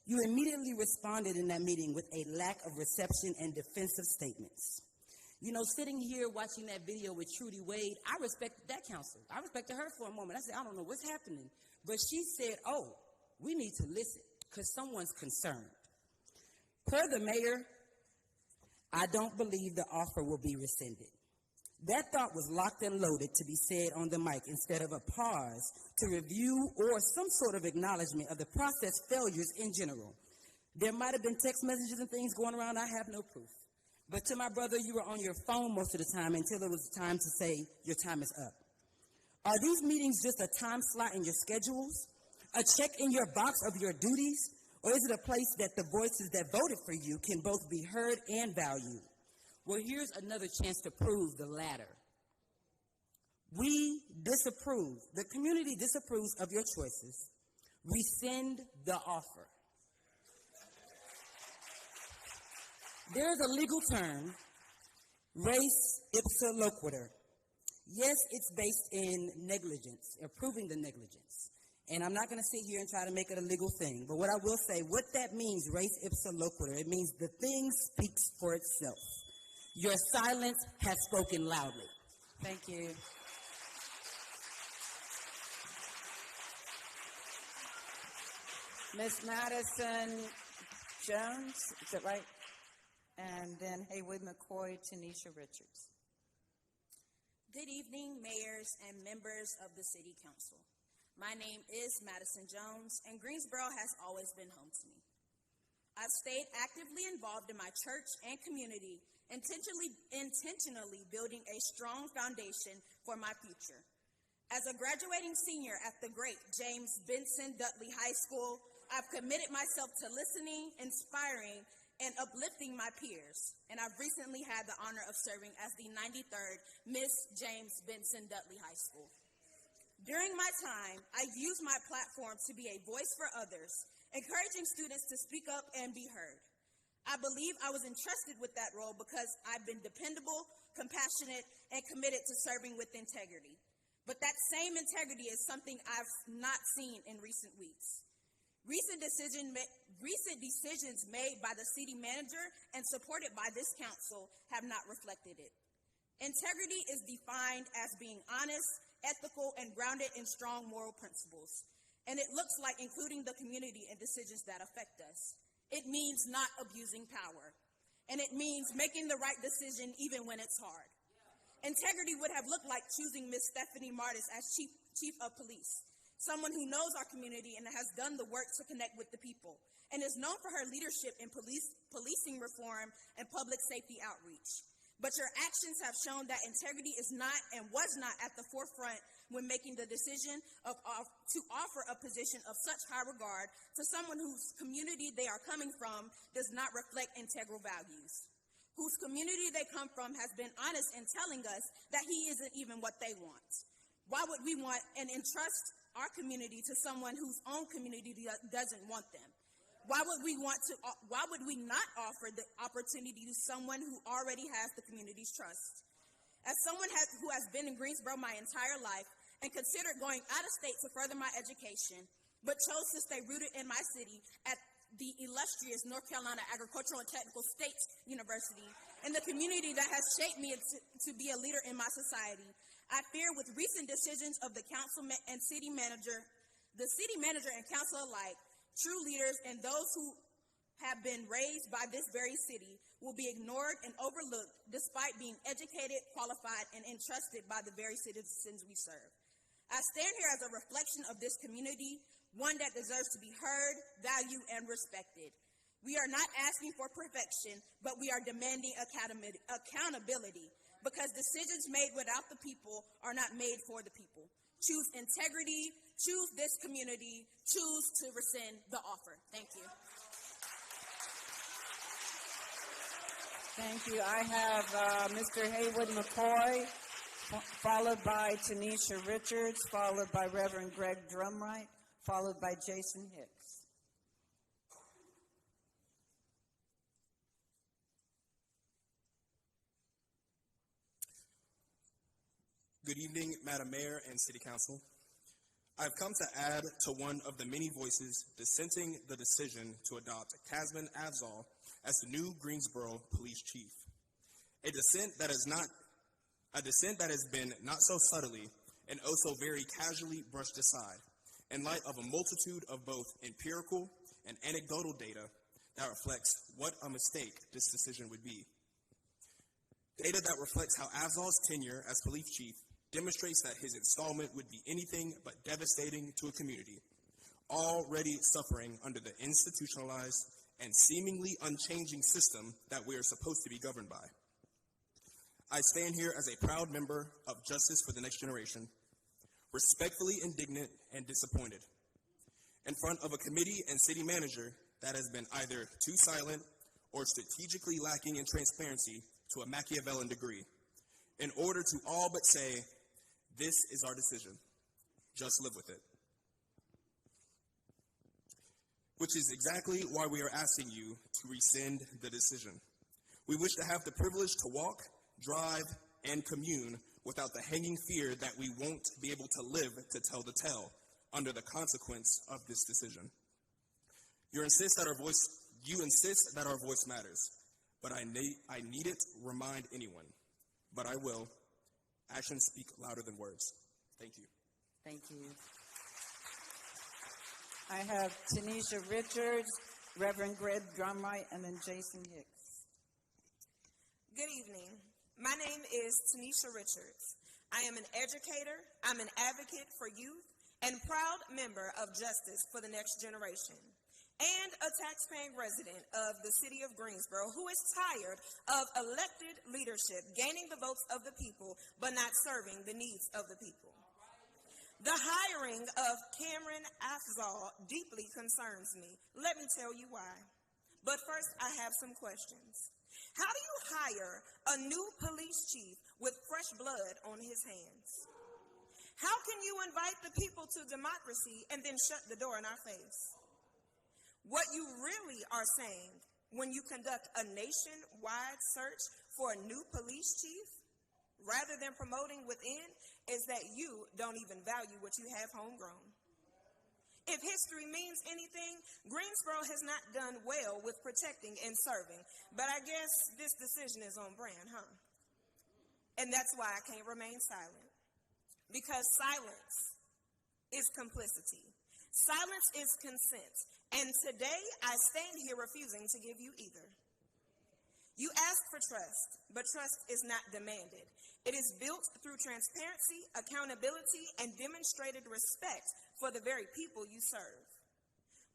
you immediately responded in that meeting with a lack of reception and defensive statements. You know, sitting here watching that video with Trudy Wade, I respected that counselor. I respected her for a moment. I said, I don't know what's happening. But she said, oh, we need to listen because someone's concerned. Per the mayor, I don't believe the offer will be rescinded. That thought was locked and loaded to be said on the mic instead of a pause to review or some sort of acknowledgement of the process failures in general. There might have been text messages and things going around. I have no proof. But to my brother, you were on your phone most of the time until it was time to say your time is up. Are these meetings just a time slot in your schedules? A check in your box of your duties? Or is it a place that the voices that voted for you can both be heard and valued? Well, here's another chance to prove the latter. We disapprove, the community disapproves of your choices. Rescind the offer. There's a legal term, res ipsa loquitur. Yes, it's based in negligence, or proving the negligence. And I'm not going to sit here and try to make it a legal thing, but what I will say, what that means, res ipsa loquitur, it means the thing speaks for itself. Your silence has spoken loudly. Thank you. Ms. Madison Jones, is that right? And then Haywood McCoy, Tanisha Richards. Good evening, mayors and members of the City Council. My name is Madison Jones, and Greensboro has always been home to me. I've stayed actively involved in my church and community, intentionally building a strong foundation for my future. As a graduating senior at the great James Benson Dudley High School, I've committed myself to listening, inspiring, and uplifting my peers, and I've recently had the honor of serving as the 93rd Miss James Benson Dudley High School. During my time, I've used my platform to be a voice for others, encouraging students to speak up and be heard. I believe I was entrusted with that role because I've been dependable, compassionate, and committed to serving with integrity. But that same integrity is something I've not seen in recent weeks. Recent decisions made by the city manager and supported by this council have not reflected it. Integrity is defined as being honest, ethical, and grounded in strong moral principles. And it looks like including the community in decisions that affect us. It means not abusing power. And it means making the right decision even when it's hard. Integrity would have looked like choosing Ms. Stephanie Martis as chief of police, someone who knows our community and has done the work to connect with the people, and is known for her leadership in policing reform and public safety outreach. But your actions have shown that integrity is not and was not at the forefront when making the decision to offer a position of such high regard to someone whose community they are coming from does not reflect integral values, whose community they come from has been honest in telling us that he isn't even what they want. Why would we want and entrust our community to someone whose own community doesn't want them? Why would we not offer the opportunity to someone who already has the community's trust? As someone who has been in Greensboro my entire life and considered going out of state to further my education, but chose to stay rooted in my city at the illustrious North Carolina Agricultural and Technical State University, and the community that has shaped me to be a leader in my society, I fear with recent decisions of the council and city manager and council alike, true leaders and those who have been raised by this very city will be ignored and overlooked despite being educated, qualified, and entrusted by the very citizens we serve. I stand here as a reflection of this community, one that deserves to be heard, valued, and respected. We are not asking for perfection, but we are demanding accountability, because decisions made without the people are not made for the people. Choose integrity, choose this community, choose to rescind the offer. Thank you. Thank you. I have Mr. Haywood McCoy, followed by Tanisha Richards, followed by Reverend Greg Drumright, followed by Jason Hicks. Good evening, Madam Mayor and City Council. I've come to add to one of the many voices dissenting the decision to adopt Kasman Afzal as the new Greensboro Police Chief. A dissent that has been not so subtly and oh so very casually brushed aside in light of a multitude of both empirical and anecdotal data that reflects what a mistake this decision would be. Data that reflects how Afzal's tenure as police chief demonstrates that his installment would be anything but devastating to a community already suffering under the institutionalized and seemingly unchanging system that we are supposed to be governed by. I stand here as a proud member of Justice for the Next Generation, respectfully indignant and disappointed, in front of a committee and city manager that has been either too silent or strategically lacking in transparency to a Machiavellian degree, in order to all but say, this is our decision, just live with it. Which is exactly why we are asking you to rescind the decision. We wish to have the privilege to walk, drive, and commune without the hanging fear that we won't be able to live to tell the tale under the consequence of this decision. You insist that our voice matters, but I needn't remind anyone, but I will. Actions speak louder than words. Thank you. Thank you. I have Tanisha Richards, Reverend Greg Drumright, and then Jason Hicks. Good evening. My name is Tanisha Richards. I am an educator, I'm an advocate for youth, and proud member of Justice for the Next Generation, and a taxpaying resident of the city of Greensboro who is tired of elected leadership gaining the votes of the people but not serving the needs of the people. The hiring of Cameron Afzal deeply concerns me. Let me tell you why. But first, I have some questions. How do you hire a new police chief with fresh blood on his hands? How can you invite the people to democracy and then shut the door in our face? What you really are saying when you conduct a nationwide search for a new police chief, rather than promoting within, is that you don't even value what you have homegrown. If history means anything, Greensboro has not done well with protecting and serving, but I guess this decision is on brand, huh? And that's why I can't remain silent, because silence is complicity. Silence is consent, and today I stand here refusing to give you either. You ask for trust, but trust is not demanded. It is built through transparency, accountability, and demonstrated respect for the very people you serve.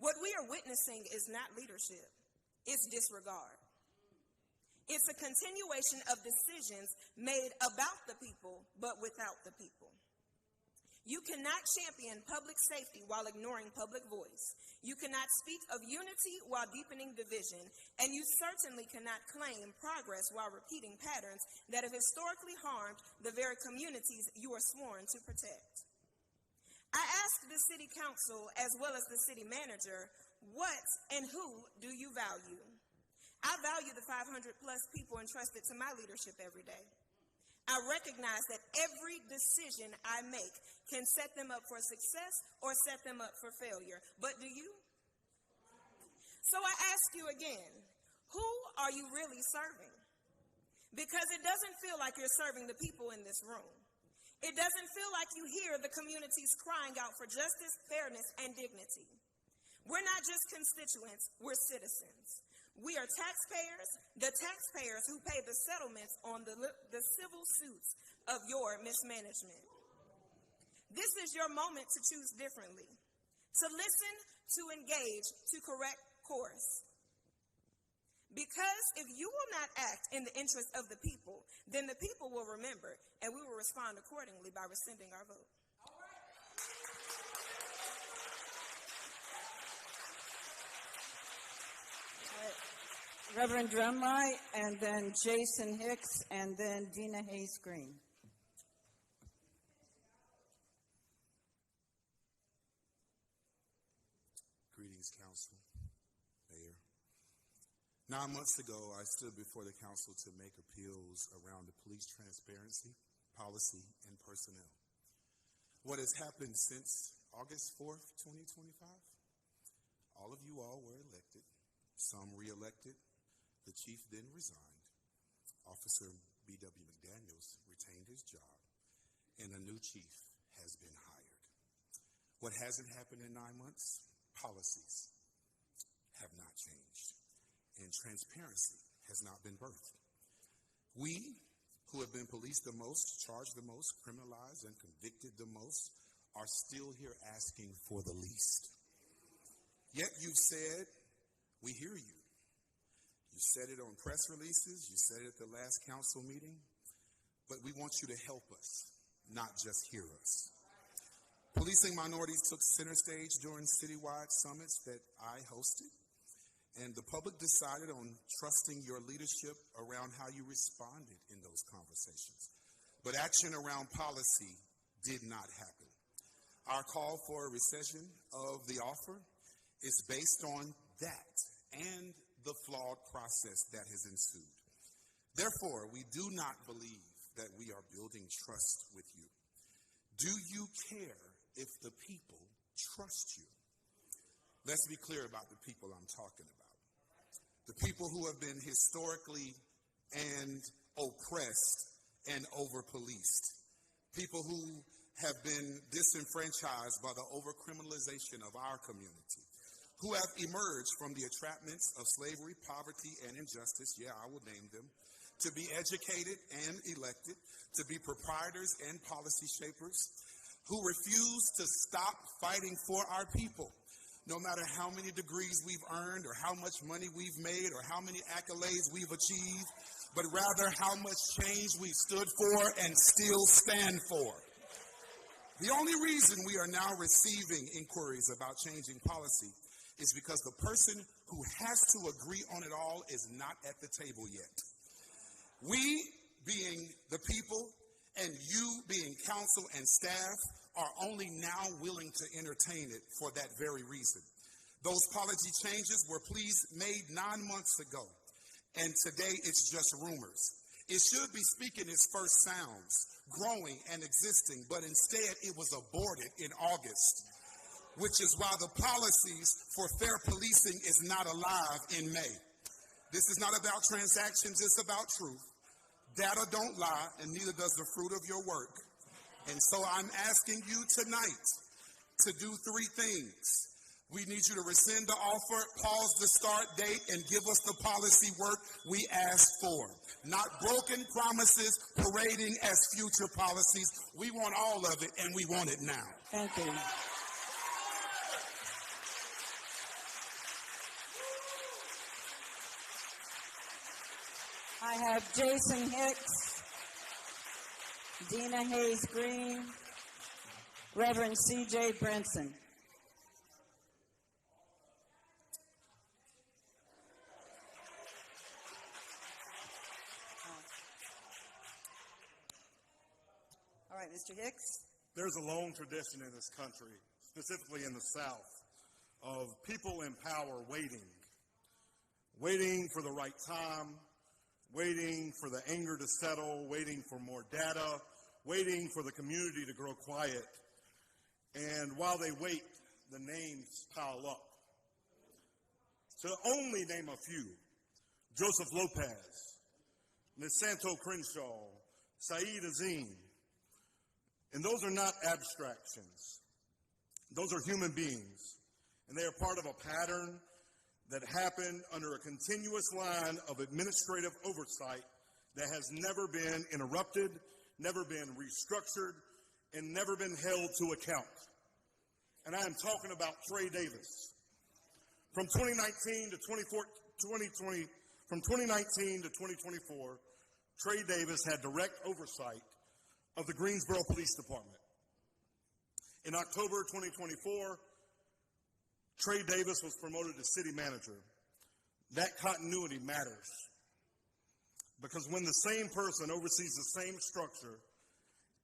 What we are witnessing is not leadership, it's disregard. It's a continuation of decisions made about the people, but without the people. You cannot champion public safety while ignoring public voice. You cannot speak of unity while deepening division, and you certainly cannot claim progress while repeating patterns that have historically harmed the very communities you are sworn to protect. I asked the city council as well as the city manager, what and who do you value? I value the 500 plus people entrusted to my leadership every day. I recognize that every decision I make can set them up for success or set them up for failure. But do you? So I ask you again, who are you really serving? Because it doesn't feel like you're serving the people in this room. It doesn't feel like you hear the communities crying out for justice, fairness, and dignity. We're not just constituents, we're citizens. We are taxpayers, the taxpayers who pay the settlements on the civil suits of your mismanagement. This is your moment to choose differently, to listen, to engage, to correct course. Because if you will not act in the interest of the people, then the people will remember, and we will respond accordingly by rescinding our vote. Reverend Drumright, and then Jason Hicks, and then Dina Hayes Green. Greetings, Council, Mayor. 9 months ago, I stood before the Council to make appeals around the police transparency, policy, and personnel. What has happened since August 4th, 2025? All of you all were elected, some re-elected. The chief then resigned. Officer B.W. McDaniels retained his job, and a new chief has been hired. What hasn't happened in 9 months? Policies have not changed, and transparency has not been birthed. We, who have been policed the most, charged the most, criminalized, and convicted the most, are still here asking for the least. Yet you've said, we hear you. You said it on press releases, you said it at the last council meeting, but we want you to help us, not just hear us. Policing minorities took center stage during citywide summits that I hosted, and the public decided on trusting your leadership around how you responded in those conversations. But action around policy did not happen. Our call for a rescission of the offer is based on that and the flawed process that has ensued. Therefore, we do not believe that we are building trust with you. Do you care if the people trust you? Let's be clear about the people I'm talking about. The people who have been historically and oppressed and over-policed. People who have been disenfranchised by the over-criminalization of our community. Who have emerged from the entrapments of slavery, poverty, and injustice, yeah, I will name them, to be educated and elected, to be proprietors and policy shapers, who refuse to stop fighting for our people, no matter how many degrees we've earned or how much money we've made or how many accolades we've achieved, but rather how much change we've stood for and still stand for. The only reason we are now receiving inquiries about changing policy is because the person who has to agree on it all is not at the table yet. We, being the people, and you, being council and staff, are only now willing to entertain it for that very reason. Those policy changes were made 9 months ago, and today it's just rumors. It should be speaking its first sounds, growing and existing, but instead it was aborted in August, which is why the policies for fair policing is not alive in May. This is not about transactions, it's about truth. Data don't lie, and neither does the fruit of your work. And so I'm asking you tonight to do 3 things. We need you to rescind the offer, pause the start date, and give us the policy work we asked for. Not broken promises parading as future policies. We want all of it, and we want it now. Thank you. I have Jason Hicks, Dina Hayes Green, Reverend C.J. Brinson. All right, Mr. Hicks. There's a long tradition in this country, specifically in the South, of people in power waiting for the right time, waiting for the anger to settle, waiting for more data, waiting for the community to grow quiet. And while they wait, the names pile up. To only name a few: Joseph Lopez, Nisanto Crenshaw, Saeed Azim. And those are not abstractions. Those are human beings. And they are part of a pattern that happened under a continuous line of administrative oversight that has never been interrupted, never been restructured, and never been held to account. And I am talking about Trey Davis. From 2019 to 2024, Trey Davis had direct oversight of the Greensboro Police Department. In October 2024, Trey Davis was promoted to city manager. That continuity matters, because when the same person oversees the same structure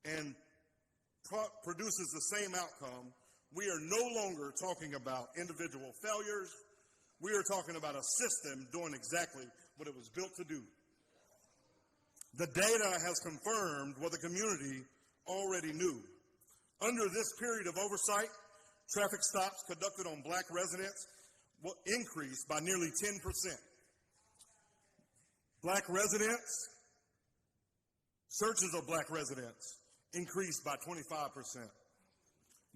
and produces the same outcome, we are no longer talking about individual failures. We are talking about a system doing exactly what it was built to do. The data has confirmed what the community already knew. Under this period of oversight, traffic stops conducted on black residents will increase by nearly 10%. Black residents Searches of black residents increased by 25%.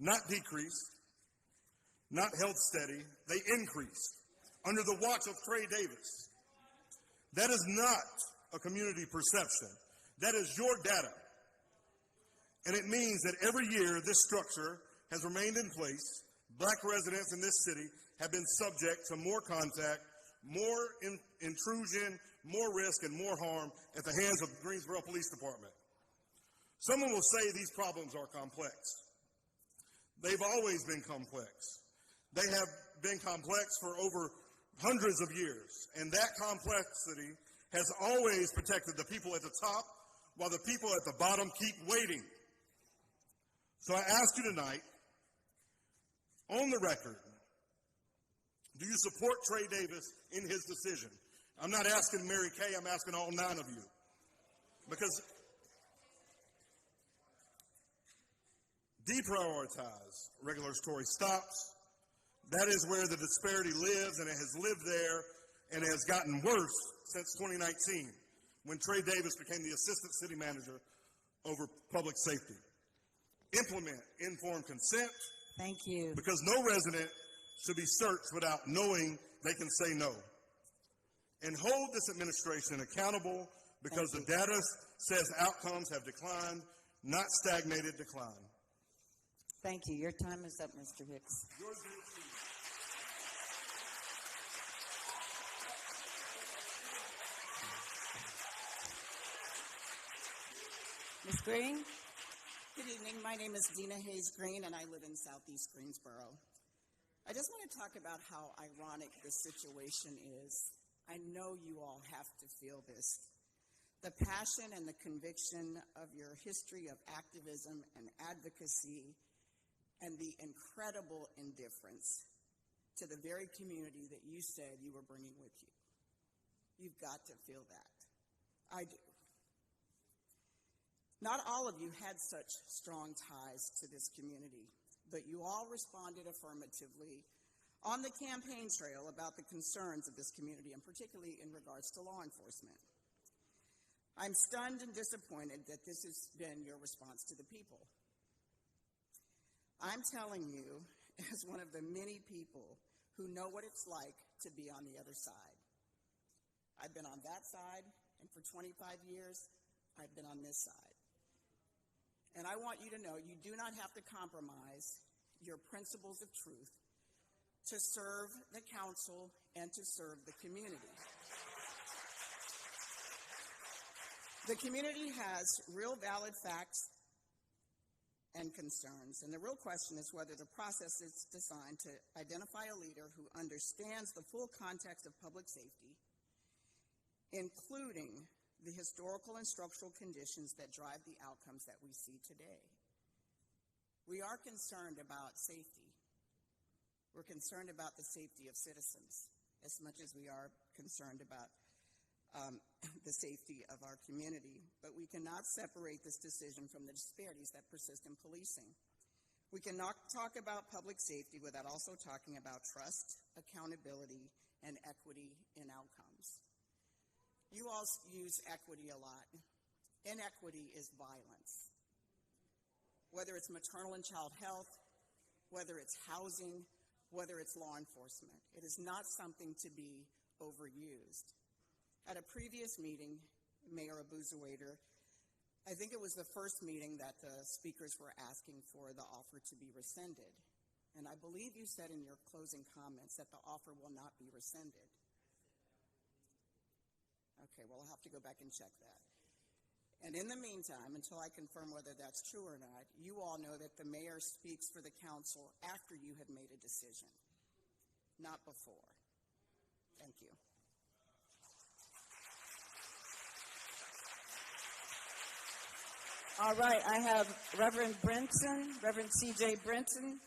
Not decreased, not held steady, they increased under the watch of Trey Davis. That is not a community perception. That is your data. And it means that every year this structure has remained in place. Black residents in this city have been subject to more contact, more intrusion, more risk, and more harm at the hands of the Greensboro Police Department. Someone will say these problems are complex. They've always been complex. They have been complex for over hundreds of years, and that complexity has always protected the people at the top while the people at the bottom keep waiting. So I ask you tonight, on the record, do you support Trey Davis in his decision? I'm not asking Mary Kay, I'm asking all 9 of you. Because deprioritize regulatory stops. That is where the disparity lives, and it has lived there, and it has gotten worse since 2019, when Trey Davis became the assistant city manager over public safety. Implement informed consent. Thank you. Because no resident should be searched without knowing they can say no. And hold this administration accountable, because the data says outcomes have declined, not stagnated decline. Thank you. Your time is up, Mr. Hicks. Ms. Green? Good evening. My name is Dina Hayes Green, and I live in Southeast Greensboro. I just want to talk about how ironic this situation is. I know you all have to feel this. The passion and the conviction of your history of activism and advocacy, and the incredible indifference to the very community that you said you were bringing with you. You've got to feel that. I do. Not all of you had such strong ties to this community, but you all responded affirmatively on the campaign trail about the concerns of this community, and particularly in regards to law enforcement. I'm stunned and disappointed that this has been your response to the people. I'm telling you, as one of the many people who know what it's like to be on the other side. I've been on that side, and for 25 years, I've been on this side. And I want you to know you do not have to compromise your principles of truth to serve the council and to serve the community. The community has real valid facts and concerns, and the real question is whether the process is designed to identify a leader who understands the full context of public safety, including the historical and structural conditions that drive the outcomes that we see today. We are concerned about safety. We're concerned about the safety of citizens as much as we are concerned about the safety of our community. But we cannot separate this decision from the disparities that persist in policing. We cannot talk about public safety without also talking about trust, accountability, and equity in outcomes. You all use equity a lot. Inequity is violence. Whether it's maternal and child health, whether it's housing, whether it's law enforcement, it is not something to be overused. At a previous meeting, Mayor Abuzawader, I think it was the first meeting that the speakers were asking for the offer to be rescinded. And I believe you said in your closing comments that the offer will not be rescinded. Okay, well, I'll have to go back and check that. And in the meantime, until I confirm whether that's true or not, you all know that the mayor speaks for the council after you have made a decision, not before. Thank you. All right, I have Reverend Brinson, Reverend C.J. Brinson,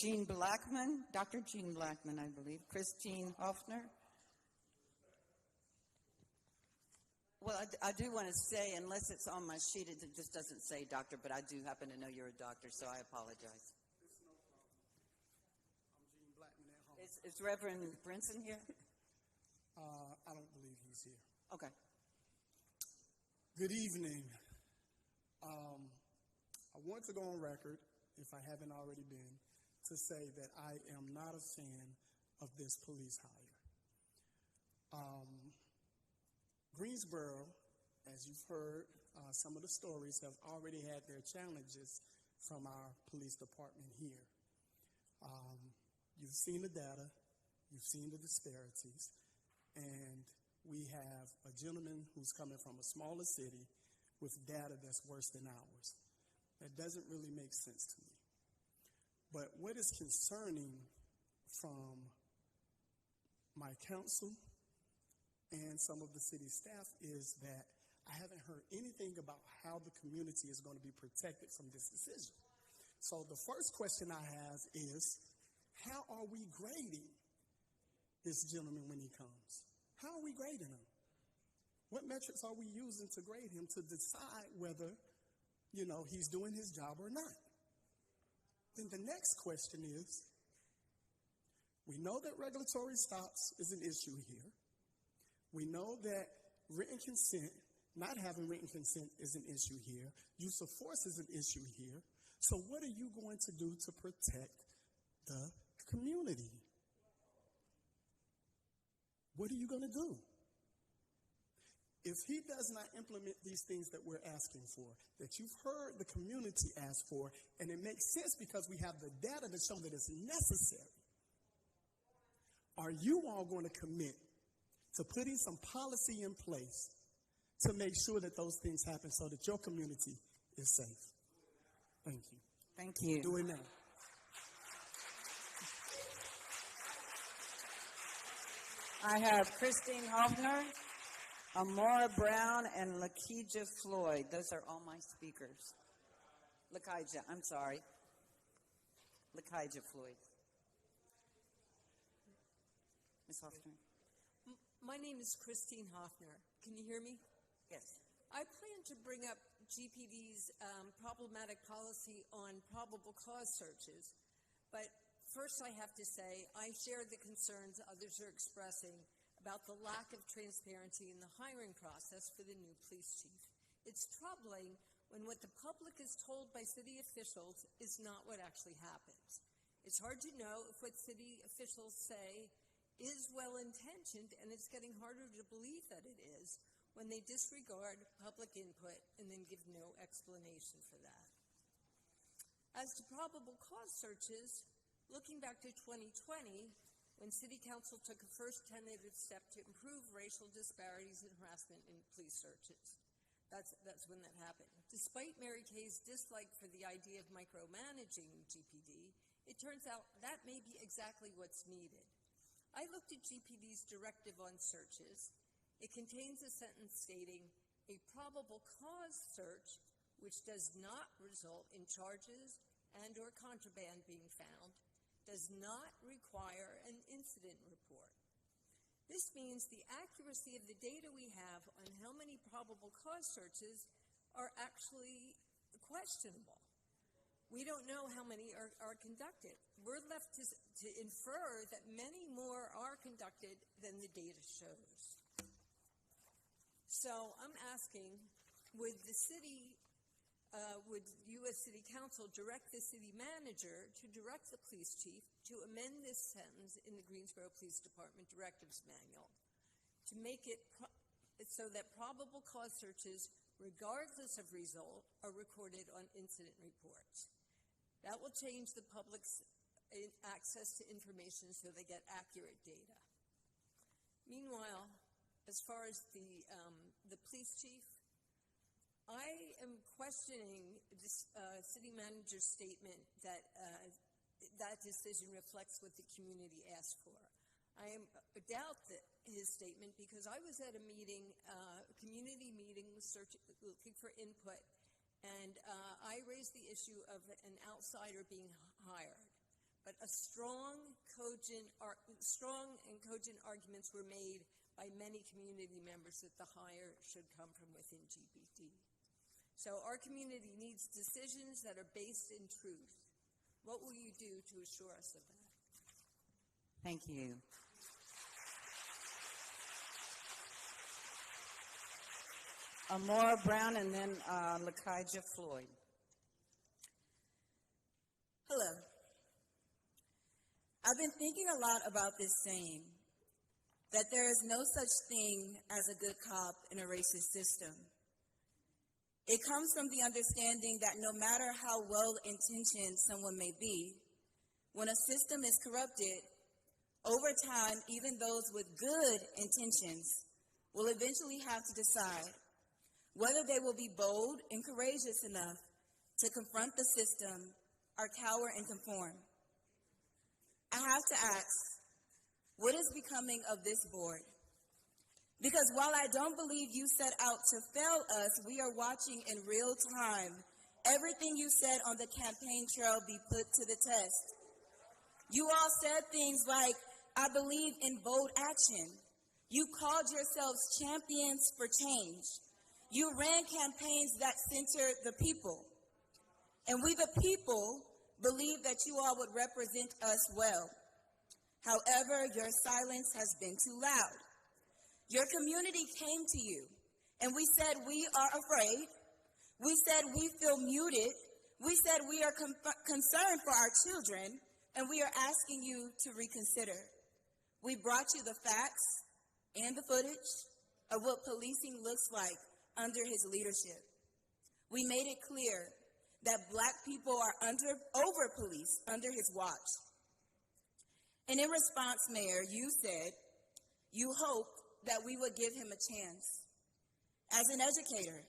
Jean Blackman, Dr. Jean Blackman, I believe, Christine Hoffner. Well, I do want to say, unless it's on my sheet, it just doesn't say doctor, but I do happen to know you're a doctor, so I apologize. It's no problem. I'm Gene Blackman at home. Is Reverend Brinson here? I don't believe he's here. Okay. Good evening. I want to go on record, if I haven't already been, to say that I am not a fan of this police hire. Greensboro, as you've heard, some of the stories have already had their challenges from our police department here. You've seen the data, you've seen the disparities, and we have a gentleman who's coming from a smaller city with data that's worse than ours. That doesn't really make sense to me. But what is concerning from my council and some of the city staff is that I haven't heard anything about how the community is going to be protected from this decision. So the first question I have is, how are we grading this gentleman when he comes? How are we grading him? What metrics are we using to grade him to decide whether, he's doing his job or not? Then the next question is, we know that regulatory stops is an issue here. We know that written consent, not having written consent is an issue here. Use of force is an issue here. So what are you going to do to protect the community? What are you going to do? If he does not implement these things that we're asking for, that you've heard the community ask for, and it makes sense because we have the data to show that it's necessary, are you all going to commit to putting some policy in place to make sure that those things happen so that your community is safe? Thank you. Thank you. Do it now. I have Christine Hoffner, Amora Brown, and Lakeija Floyd. Those are all my speakers. Lakeija, I'm sorry. Lakeija Floyd. Ms. Hoffner. My name is Christine Hoffner. Can you hear me? Yes. I plan to bring up GPD's problematic policy on probable cause searches, but first I have to say I share the concerns others are expressing about the lack of transparency in the hiring process for the new police chief. It's troubling when what the public is told by city officials is not what actually happens. It's hard to know if what city officials say is well-intentioned, and it's getting harder to believe that it is when they disregard public input and then give no explanation for that. As to probable cause searches, looking back to 2020, when City Council took a first tentative step to improve racial disparities and harassment in police searches. That's when that happened. Despite Mary Kay's dislike for the idea of micromanaging GPD, it turns out that may be exactly what's needed. I looked at GPD's directive on searches. It contains a sentence stating, a probable cause search which does not result in charges and or contraband being found does not require an incident report. This means the accuracy of the data we have on how many probable cause searches are actually questionable. We don't know how many are conducted. We're left to infer that many more are conducted than the data shows. So I'm asking, would U.S. City Council direct the city manager to direct the police chief to amend this sentence in the Greensboro Police Department Directives Manual to make it so that probable cause searches, regardless of result, are recorded on incident reports. That will change the public's access to information so they get accurate data. Meanwhile, as far as the police chief, I am questioning this city manager's statement that that decision reflects what the community asked for. I doubt his statement because I was at a meeting, a community meeting, looking for input, and I raised the issue of an outsider being hired. But strong and cogent arguments were made by many community members that the hire should come from within GPD. So our community needs decisions that are based in truth. What will you do to assure us of that? Thank you. Amora Brown, and then Lakijah Floyd. Hello. I've been thinking a lot about this saying, that there is no such thing as a good cop in a racist system. It comes from the understanding that no matter how well-intentioned someone may be, when a system is corrupted, over time, even those with good intentions will eventually have to decide whether they will be bold and courageous enough to confront the system or cower and conform. I have to ask, what is becoming of this board? Because while I don't believe you set out to fail us, we are watching in real time everything you said on the campaign trail be put to the test. You all said things like, I believe in bold action. You called yourselves champions for change. You ran campaigns that centered the people. And we, the people, believe that you all would represent us well. However, your silence has been too loud. Your community came to you, and we said we are afraid. We said we feel muted. We said we are concerned for our children, and we are asking you to reconsider. We brought you the facts and the footage of what policing looks like under his leadership. We made it clear that Black people are over-policed under his watch. And in response, Mayor, you said you hoped that we would give him a chance. As an educator,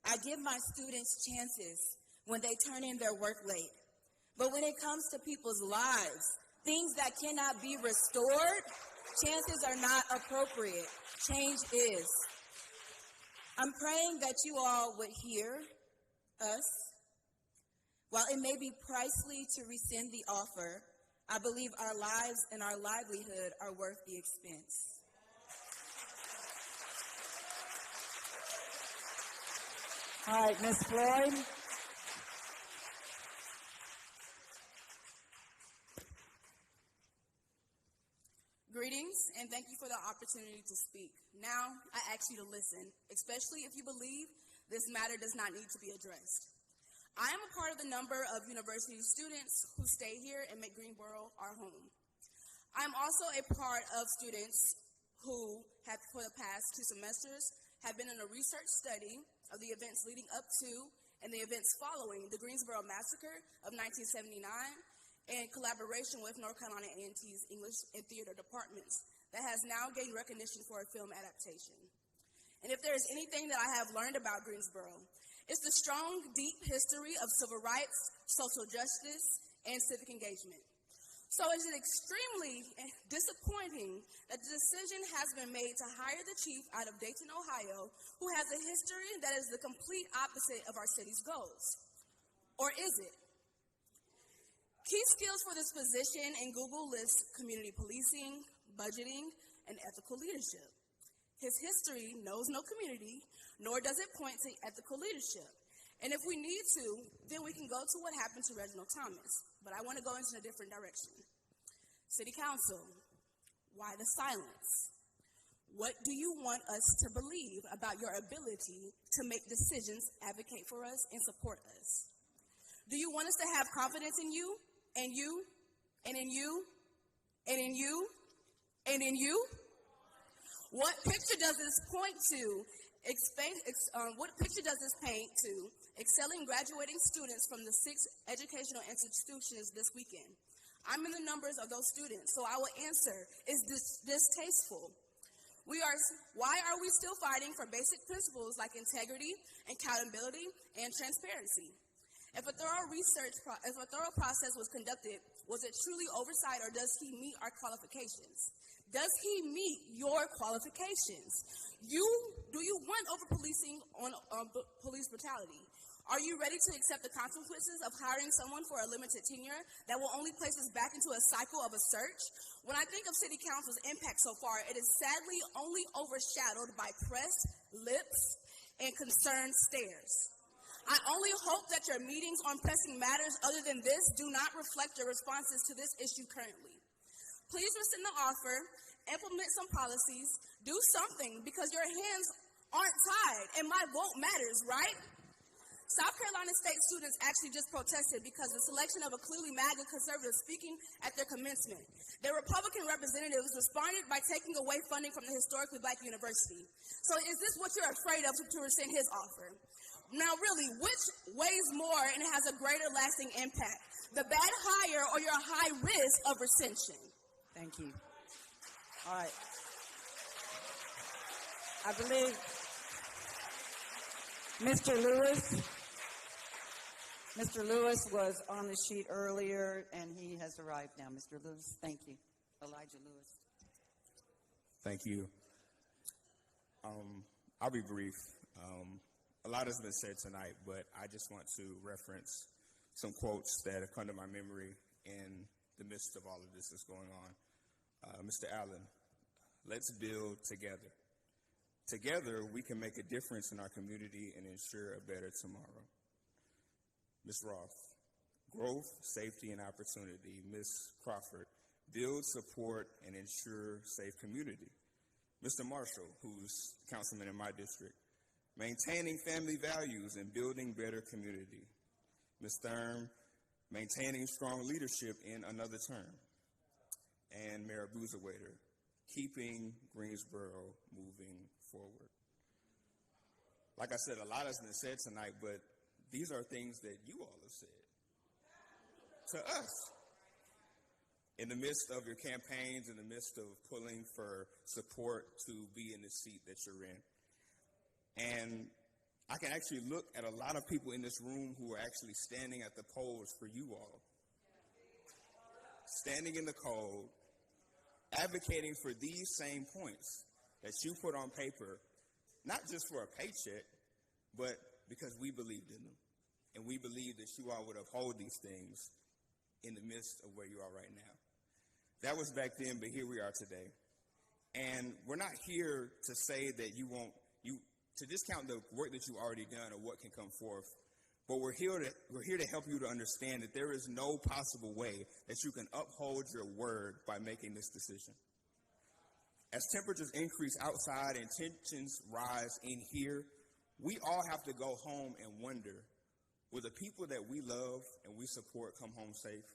I give my students chances when they turn in their work late. But when it comes to people's lives, things that cannot be restored, chances are not appropriate. Change is. I'm praying that you all would hear us. While it may be pricey to rescind the offer, I believe our lives and our livelihood are worth the expense. All right, Ms. Floyd. Greetings, and thank you for the opportunity to speak. Now, I ask you to listen, especially if you believe this matter does not need to be addressed. I am a part of the number of university students who stay here and make Greensboro our home. I'm also a part of students who have, for the past 2 semesters, have been in a research study of the events leading up to and the events following the Greensboro Massacre of 1979 in collaboration with North Carolina A&T's English and Theater departments that has now gained recognition for a film adaptation. And if there is anything that I have learned about Greensboro, it's the strong, deep history of civil rights, social justice, and civic engagement. So it is extremely disappointing that the decision has been made to hire the chief out of Dayton, Ohio, who has a history that is the complete opposite of our city's goals. Or is it? Key skills for this position in Google list community policing, budgeting, and ethical leadership. His history knows no community, nor does it point to ethical leadership. And if we need to, then we can go to what happened to Reginald Thomas. But I want to go into a different direction. City Council, why the silence? What do you want us to believe about your ability to make decisions, advocate for us, and support us? Do you want us to have confidence in you, and you, and in you, and in you, and in you? What picture does this point to? What picture does this paint to excelling graduating students from the 6 educational institutions this weekend? I'm in the numbers of those students, so I will answer, is this distasteful? Why are we still fighting for basic principles like integrity, accountability, and transparency? If a thorough process was conducted, was it truly oversight, or does he meet our qualifications? Does he meet your qualifications? Do you want over-policing on police brutality? Are you ready to accept the consequences of hiring someone for a limited tenure that will only place us back into a cycle of a search? When I think of City Council's impact so far, it is sadly only overshadowed by pressed lips and concerned stares. I only hope that your meetings on pressing matters other than this do not reflect your responses to this issue currently. Please rescind the offer, implement some policies, do something, because your hands aren't tied, and my vote matters, right? South Carolina State students actually just protested because the selection of a clearly MAGA conservative speaking at their commencement. Their Republican representatives responded by taking away funding from the historically black university. So is this what you're afraid of to rescind his offer? Now really, which weighs more and has a greater lasting impact? The bad hire or your high risk of rescission? Thank you. All right. I believe Mr. Lewis was on the sheet earlier, and he has arrived now. Mr. Lewis, thank you. Elijah Lewis. Thank you. I'll be brief. A lot has been said tonight, but I just want to reference some quotes that have come to my memory in the midst of all of this that's going on. Mr. Allen, let's build together. Together, we can make a difference in our community and ensure a better tomorrow. Ms. Roth, growth, safety, and opportunity. Ms. Crawford, build, support, and ensure safe community. Mr. Marshall, who's councilman in my district, maintaining family values and building better community. Ms. Thurm, maintaining strong leadership in another term. And Mayor Boozawaiter, keeping Greensboro moving forward. Like I said, a lot has been said tonight, but these are things that you all have said to us. In the midst of your campaigns, in the midst of pulling for support to be in the seat that you're in. And I can actually look at a lot of people in this room who are actually standing at the polls for you all. Standing in the cold, advocating for these same points that you put on paper, not just for a paycheck, but because we believed in them. And we believe that you all would uphold these things in the midst of where you are right now. That was back then, but here we are today. And we're not here to say that to discount the work that you've already done or what can come forth, but we're here to help you to understand that there is no possible way that you can uphold your word by making this decision. As temperatures increase outside and tensions rise in here, we all have to go home and wonder, will the people that we love and we support come home safe?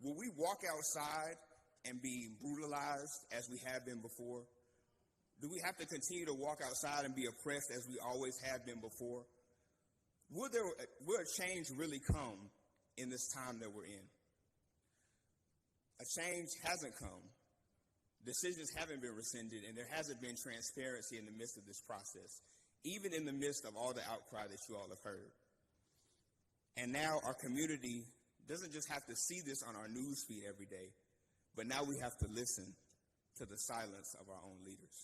Will we walk outside and be brutalized as we have been before? Do we have to continue to walk outside and be oppressed as we always have been before? Will a change really come in this time that we're in? A change hasn't come. Decisions haven't been rescinded, and there hasn't been transparency in the midst of this process, even in the midst of all the outcry that you all have heard. And now our community doesn't just have to see this on our news feed every day, but now we have to listen to the silence of our own leaders.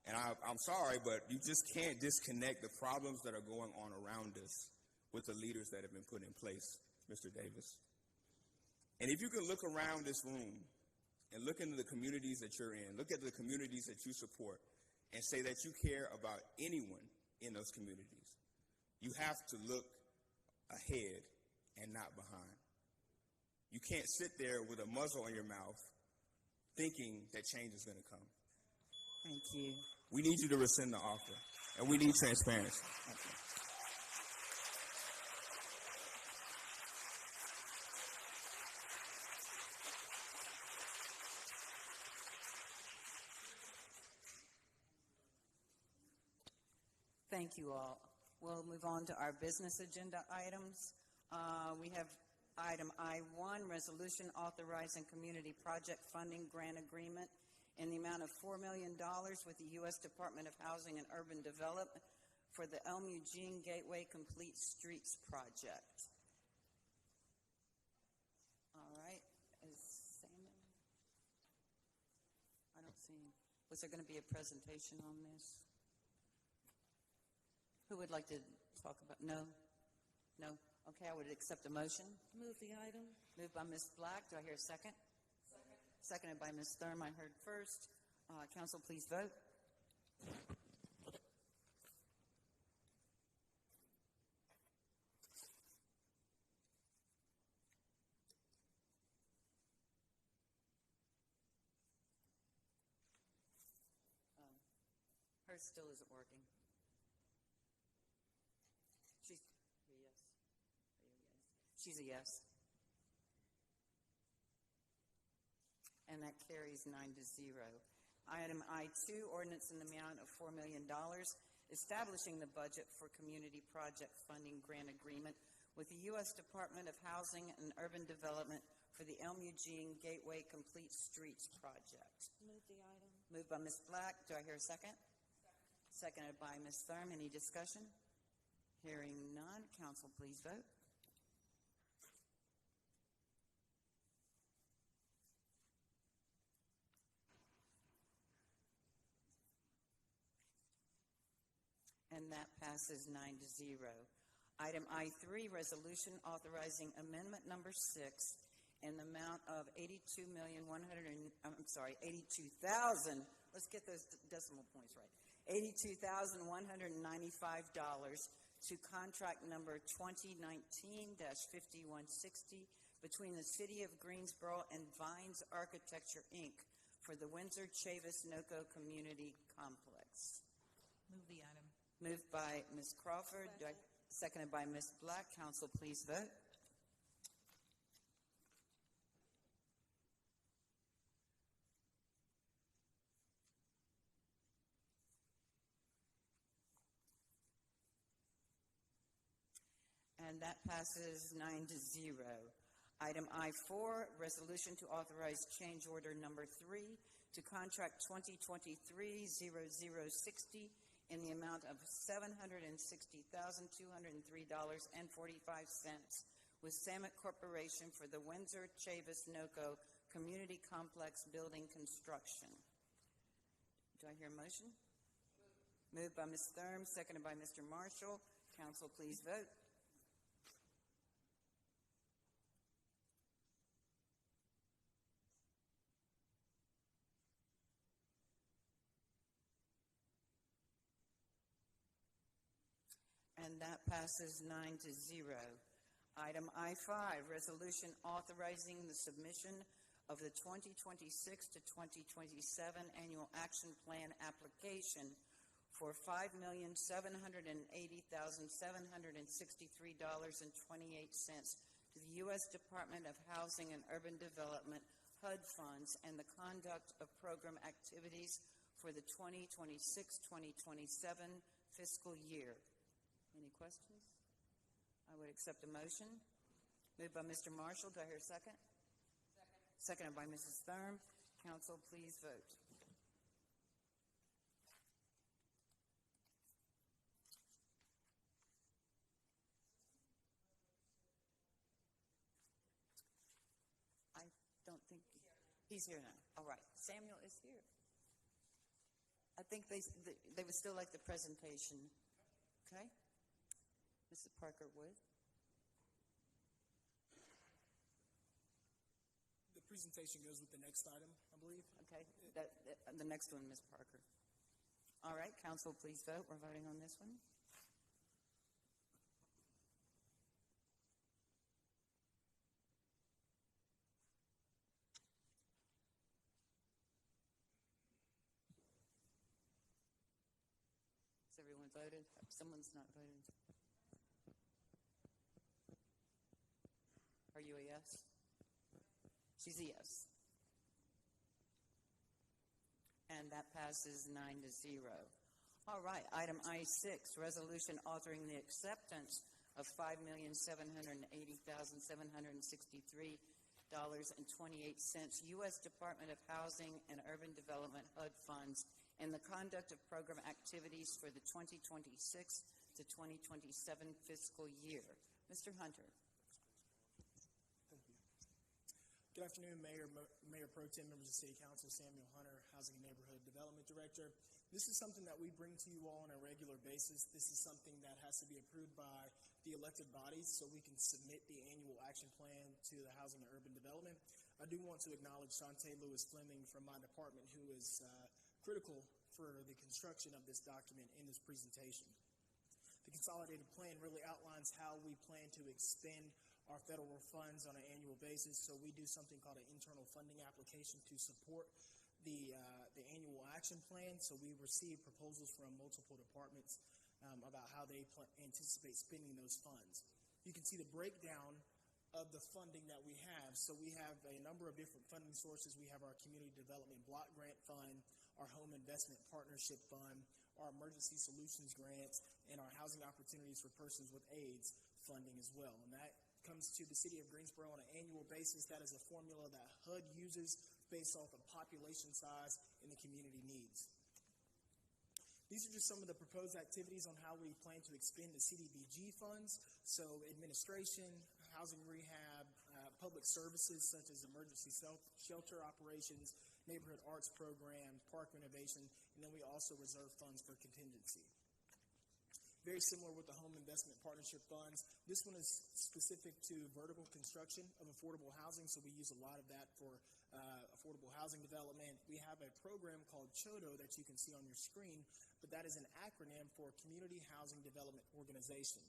And I'm sorry, but you just can't disconnect the problems that are going on around us with the leaders that have been put in place, Mr. Davis. And if you can look around this room and look into the communities that you're in, look at the communities that you support, and say that you care about anyone in those communities, you have to look ahead and not behind. You can't sit there with a muzzle on your mouth thinking that change is going to come. Thank you. We need you to rescind the offer, and we need transparency. Thank you all. We'll move on to our business agenda items. We have item I-1, resolution authorizing community project funding grant agreement in the amount of $4 million with the U.S. Department of Housing and Urban Development for the Elm Eugene Gateway Complete Streets Project. All right. Is Sam? I don't see him. Was there going to be a presentation on this? Who would like to talk about? No? No? Okay, I would accept a motion. Move the item. Moved by Ms. Black. Do I hear a second? Seconded by Ms. Thurm. I heard first. Council, please vote. Hers still isn't working. She's a yes. And that carries 9-0. Item I2, ordinance in the amount of $4 million, establishing the budget for community project funding grant agreement with the U.S. Department of Housing and Urban Development for the Elm Eugene Gateway Complete Streets project. Move the item. Moved by Ms. Black. Do I hear a second? Seconded by Ms. Thurm. Any discussion? Hearing none. Council, please vote. And that passes 9-0. Item I3, resolution authorizing amendment number 6 in the amount of $82,000. Let's get those decimal points right. $82,195 to contract number 2019-5160 between the City of Greensboro and Vines Architecture, Inc. for the Windsor Chavis NoCo Community Complex. Move the item. Moved by Ms. Crawford, seconded by Ms. Black. Council, please vote. And that passes 9-0. Item I4, resolution to authorize change order number 3 to contract 2023-0060 in the amount of $760,203.45 with Samet Corporation for the Windsor Chavis NoCo Community Complex Building Construction. Do I hear a motion? Moved by Ms. Thurm, seconded by Mr. Marshall. Council, please vote. And that passes 9-0. Item I5, resolution authorizing the submission of the 2026 to 2027 annual action plan application for $5,780,763.28 to the U.S. Department of Housing and Urban Development HUD funds and the conduct of program activities for the 2026-2027 fiscal year. Any questions? I would accept a motion. Moved by Mr. Marshall. Do I hear a second? Seconded by Mrs. Thurm. Council, please vote. I don't think he's here now. All right. Samuel is here. I think they would still like the presentation. Okay? Mrs. Parker Wood. The presentation goes with the next item, I believe. Okay, the next one, Ms. Parker. All right, Council, please vote. We're voting on this one. Has everyone voted? Someone's not voted. Are you a yes? She's a yes. And that passes 9-0. All right, item I6, resolution authoring the acceptance of $5,780,763.28 U.S. Department of Housing and Urban Development HUD funds and the conduct of program activities for the 2026 to 2027 fiscal year. Mr. Hunter. Good afternoon, Mayor Pro Tem, members of City Council, Samuel Hunter, Housing and Neighborhood Development Director. This is something that we bring to you all on a regular basis. This is something that has to be approved by the elected bodies so we can submit the annual action plan to the Housing and Urban Development. I do want to acknowledge Shantae Lewis Fleming from my department, who is critical for the construction of this document in this presentation. The consolidated plan really outlines how we plan to expend our federal funds on an annual basis. So we do something called an internal funding application to support the annual action action plan. So we received proposals from multiple departments about how they anticipate spending those funds. You can see the breakdown of the funding that we have. So we have a number of different funding sources. We have our Community Development Block Grant Fund, our Home Investment Partnership Fund, our Emergency Solutions Grants, and our Housing Opportunities for Persons with AIDS funding as well. And that comes to the City of Greensboro on an annual basis. That is a formula that HUD uses based off of population size and the community needs. These are just some of the proposed activities on how we plan to expend the CDBG funds. So administration, housing rehab, public services such as emergency shelter operations, neighborhood arts program, park renovation, and then we also reserve funds for contingency. Very similar with the Home Investment Partnership Funds. This one is specific to vertical construction of affordable housing, so we use a lot of that for affordable housing development. We have a program called CHODO that you can see on your screen, but that is an acronym for Community Housing Development Organization.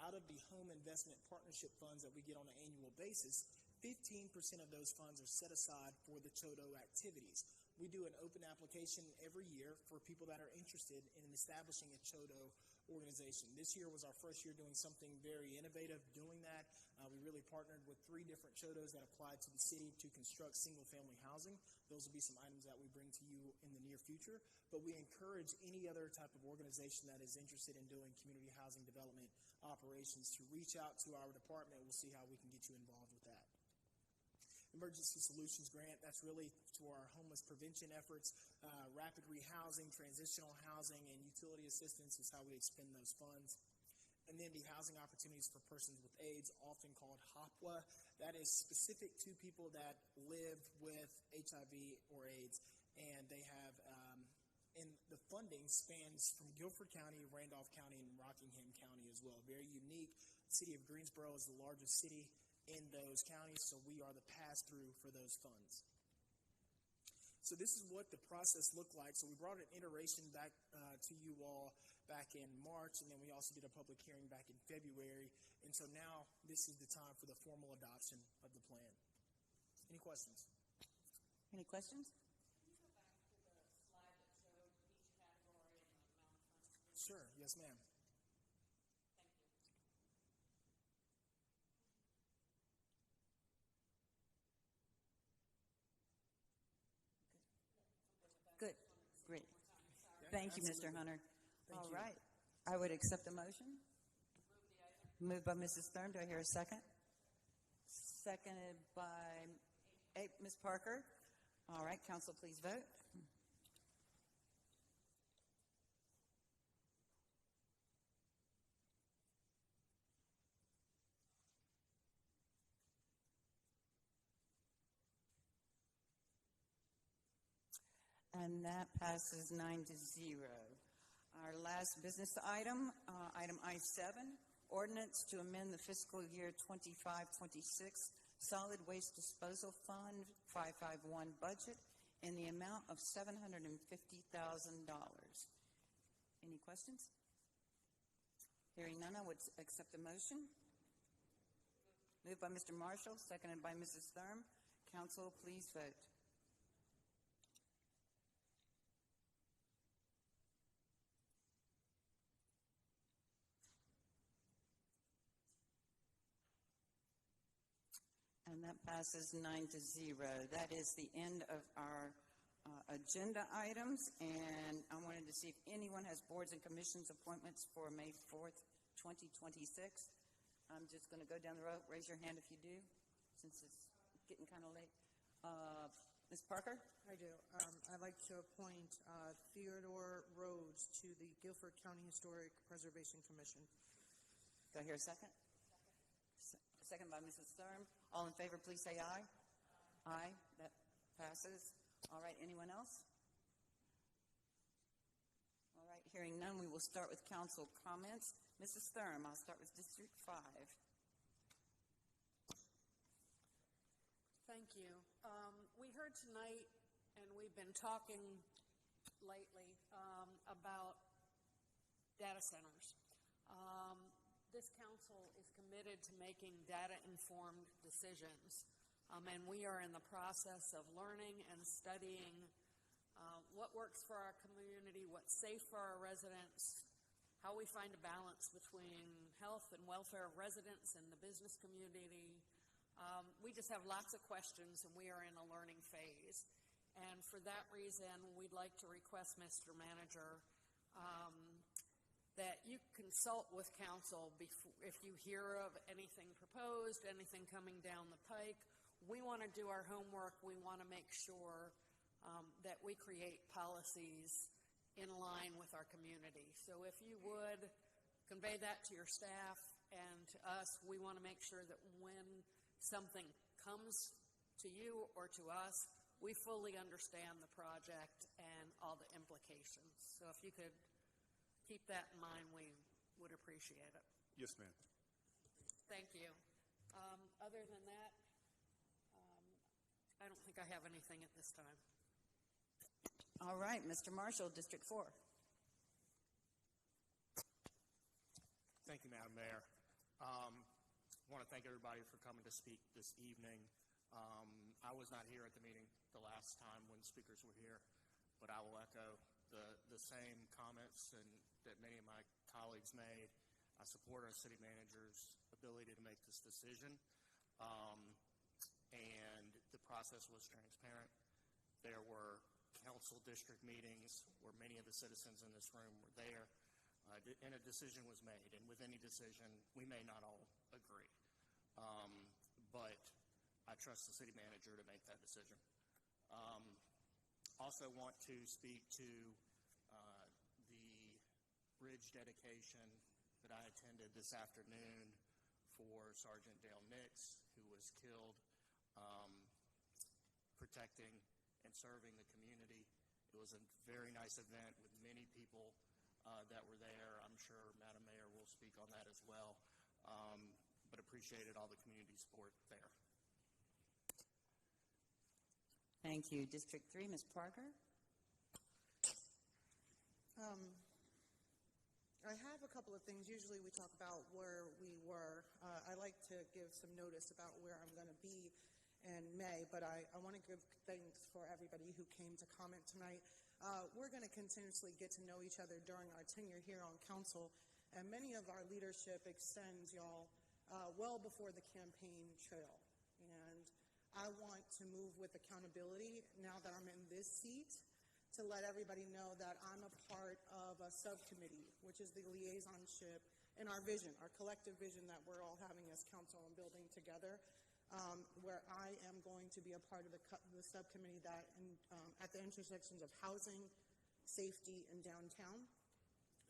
Out of the Home Investment Partnership Funds that we get on an annual basis, 15% of those funds are set aside for the CHODO activities. We do an open application every year for people that are interested in establishing a CHODO organization. This year was our first year doing something very innovative doing that. We really partnered with 3 different CHODOs that applied to the city to construct single-family housing. Those will be some items that we bring to you in the near future. But we encourage any other type of organization that is interested in doing community housing development operations to reach out to our department. We'll see how we can get you involved with that. Emergency Solutions Grant, that's really to our homeless prevention efforts. Rapid rehousing, transitional housing, and utility assistance is how we expend those funds. And then the Housing Opportunities for Persons with AIDS, often called HOPWA, that is specific to people that live with HIV or AIDS, and they have, and the funding spans from Guilford County, Randolph County, and Rockingham County as well. Very unique. The City of Greensboro is the largest city in those counties, so we are the pass-through for those funds. So this is what the process looked like. So we brought an iteration back to you all back in March, and then we also did a public hearing back in February. And so now this is the time for the formal adoption of the plan. Any questions? Any questions? Sure. Yes, ma'am. Good. Great. Thank you, Mr. Hunter. All right. I would accept the motion. Moved by Mrs. Thurm. Do I hear a second? Seconded by Ms. Parker. All right. Council, please vote. And that passes 9-0. Our last business item, item I-7, ordinance to amend the fiscal year 25-26 Solid Waste Disposal Fund 551 budget in the amount of $750,000. Any questions? Hearing none, I would accept the motion. Moved by Mr. Marshall, seconded by Mrs. Thurm. Council, please vote. And that passes 9-0. That is the end of our agenda items. And I wanted to see if anyone has boards and commissions appointments for May 4th, 2026. I'm just going to go down the road. Raise your hand if you do, since it's getting kind of late. Ms. Parker? I do. I'd like to appoint Theodore Rhodes to the Guilford County Historic Preservation Commission. Do I hear a second? Second by Mrs. Thurm. All in favor, please say aye. Aye. That passes. All right. Anyone else? All right. Hearing none, we will start with council comments. Mrs. Thurm, I'll start with District 5. Thank you. We heard tonight, and we've been talking lately about data centers. This council is committed to making data-informed decisions, and we are in the process of learning and studying what works for our community, what's safe for our residents, how we find a balance between health and welfare of residents and the business community. We just have lots of questions, and we are in a learning phase. And for that reason, we'd like to request, Mr. Manager, that you consult with council if you hear of anything proposed, anything coming down the pike. We want to do our homework. We want to make sure that we create policies in line with our community. So if you would convey that to your staff and to us, we want to make sure that when something comes to you or to us, we fully understand the project and all the implications. So if you could keep that in mind, we would appreciate it. Yes, ma'am. Thank you. Other than that, I don't think I have anything at this time. All right, Mr. Marshall, District 4. Thank you, Madam Mayor. I want to thank everybody for coming to speak this evening. I was not here at the meeting the last time when speakers were here, but I will echo the same comments that many of my colleagues made. I support our city manager's ability to make this decision, and the process was transparent. There were council district meetings where many of the citizens in this room were there, and a decision was made. And with any decision, we may not all agree, but I trust the city manager to make that decision. Also want to speak to the bridge dedication that I attended this afternoon for Sergeant Dale Nix, who was killed protecting and serving the community. It was a very nice event with many people that were there. I'm sure Madam Mayor will speak on that as well, but appreciated all the community support there. Thank you. District 3, Ms. Parker. I have a couple of things. Usually we talk about where we were. I like to give some notice about where I'm going to be in May, but I want to give thanks for everybody who came to comment tonight. We're going to continuously get to know each other during our tenure here on council, and many of our leadership extends, y'all, well before the campaign trail. And I want to move with accountability now that I'm in this seat, to let everybody know that I'm a part of a subcommittee, which is the liaisonship in our vision, our collective vision that we're all having as council and building together, where I am going to be a part of the subcommittee that at the intersections of housing, safety, and downtown.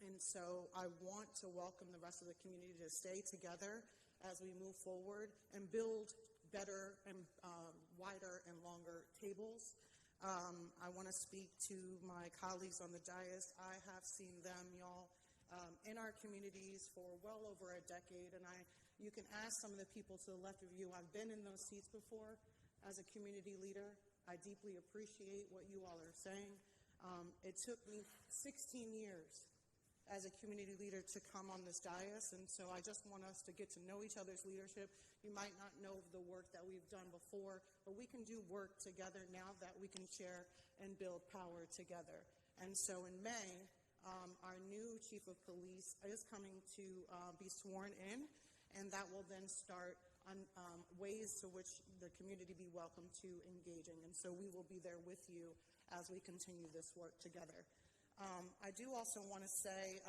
And so I want to welcome the rest of the community to stay together as we move forward and build better and wider and longer tables. I want to speak to my colleagues on the dais. I have seen them, y'all, in our communities for well over a decade, and you can ask some of the people to the left of you. I've been in those seats before as a community leader. I deeply appreciate what you all are saying. It took me 16 years as a community leader to come on this dais, and so I just want us to get to know each other's leadership. You might not know the work that we've done before, but we can do work together now that we can share and build power together. And so in May, our new chief of police is coming to be sworn in, and that will then start on ways to which the community be welcome to engaging. And so we will be there with you as we continue this work together. I do also want to say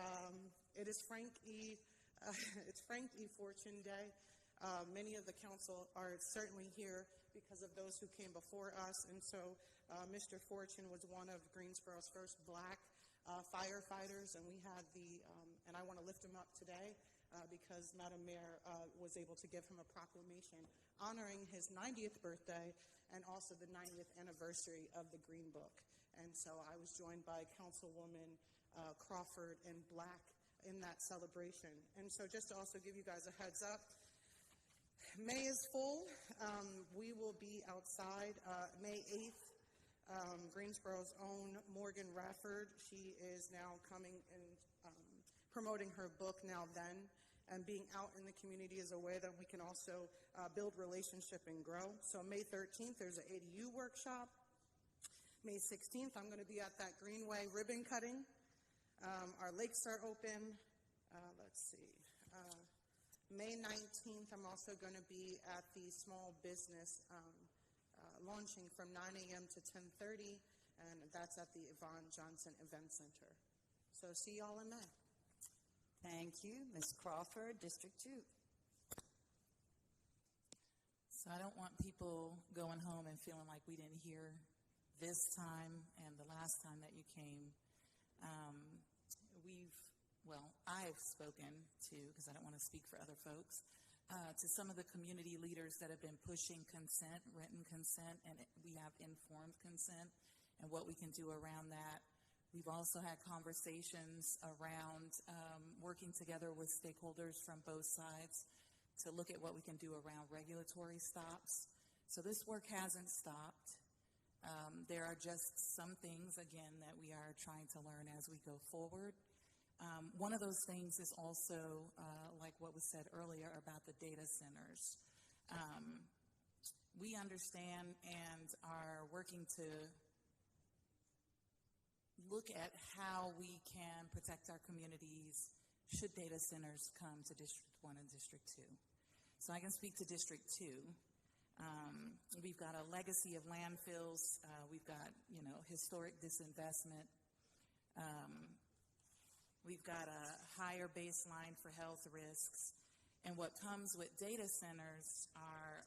it is Frank E. Fortune Day. Many of the council are certainly here because of those who came before us, and so Mr. Fortune was one of Greensboro's first black firefighters, and we had and I want to lift him up today because Madam Mayor was able to give him a proclamation honoring his 90th birthday and also the 90th anniversary of the Green Book. And so I was joined by Councilwoman Crawford and Black in that celebration. And so just to also give you guys a heads up, May is full. We will be outside May 8th. Greensboro's own Morgan Rafford, she is now coming and promoting her book, Now Then, and being out in the community is a way that we can also build relationship and grow. So May 13th, there's an ADU workshop. May 16th, I'm going to be at that Greenway ribbon cutting. Our lakes are open. Let's see. May 19th, I'm also going to be at the small business launching from 9 a.m. to 10:30, and that's at the Yvonne Johnson Event Center. So see y'all in May. Thank you. Ms. Crawford, District 2. So I don't want people going home and feeling like we didn't hear this time and the last time that you came. I've spoken to, because I don't want to speak for other folks, to some of the community leaders that have been pushing consent, written consent, and we have informed consent and what we can do around that. We've also had conversations around working together with stakeholders from both sides to look at what we can do around regulatory stops. So this work hasn't stopped. There are just some things, again, that we are trying to learn as we go forward. One of those things is also, like what was said earlier about the data centers. We understand and are working to look at how we can protect our communities should data centers come to District 1 and District 2. So I can speak to District 2. We've got a legacy of landfills. We've got, historic disinvestment. We've got a higher baseline for health risks. And what comes with data centers are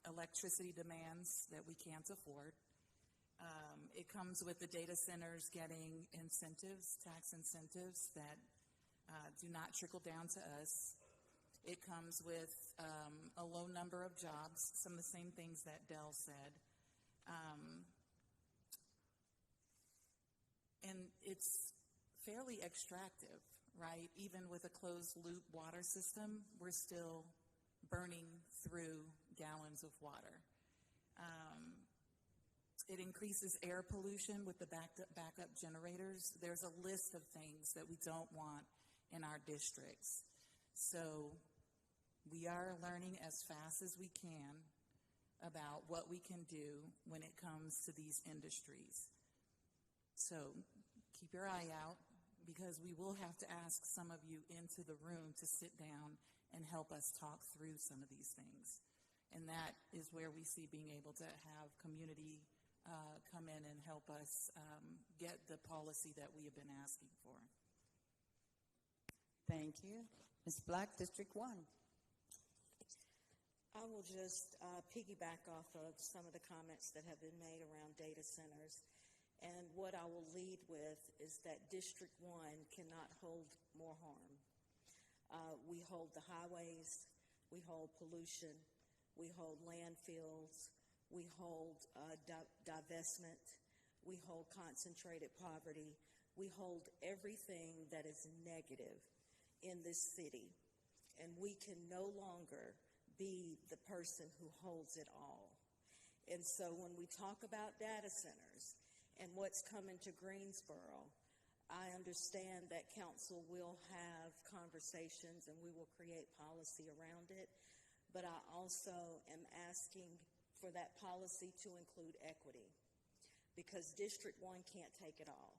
electricity demands that we can't afford. It comes with the data centers getting incentives, tax incentives that do not trickle down to us. It comes with a low number of jobs, some of the same things that Dell said. And it's fairly extractive, right? Even with a closed loop water system, we're still burning through gallons of water. It increases air pollution with the backup generators. There's a list of things that we don't want in our districts. So we are learning as fast as we can about what we can do when it comes to these industries. So keep your eye out, because we will have to ask some of you into the room to sit down and help us talk through some of these things. And that is where we see being able to have community come in and help us get the policy that we have been asking for. Thank you. Ms. Black, District 1. I will just piggyback off of some of the comments that have been made around data centers. And what I will lead with is that District 1 cannot hold more harm. We hold the highways, we hold pollution, we hold landfills, we hold divestment, we hold concentrated poverty, we hold everything that is negative in this city. And we can no longer be the person who holds it all. And so when we talk about data centers and what's coming to Greensboro, I understand that council will have conversations and we will create policy around it, but I also am asking for that policy to include equity, because District 1 can't take it all.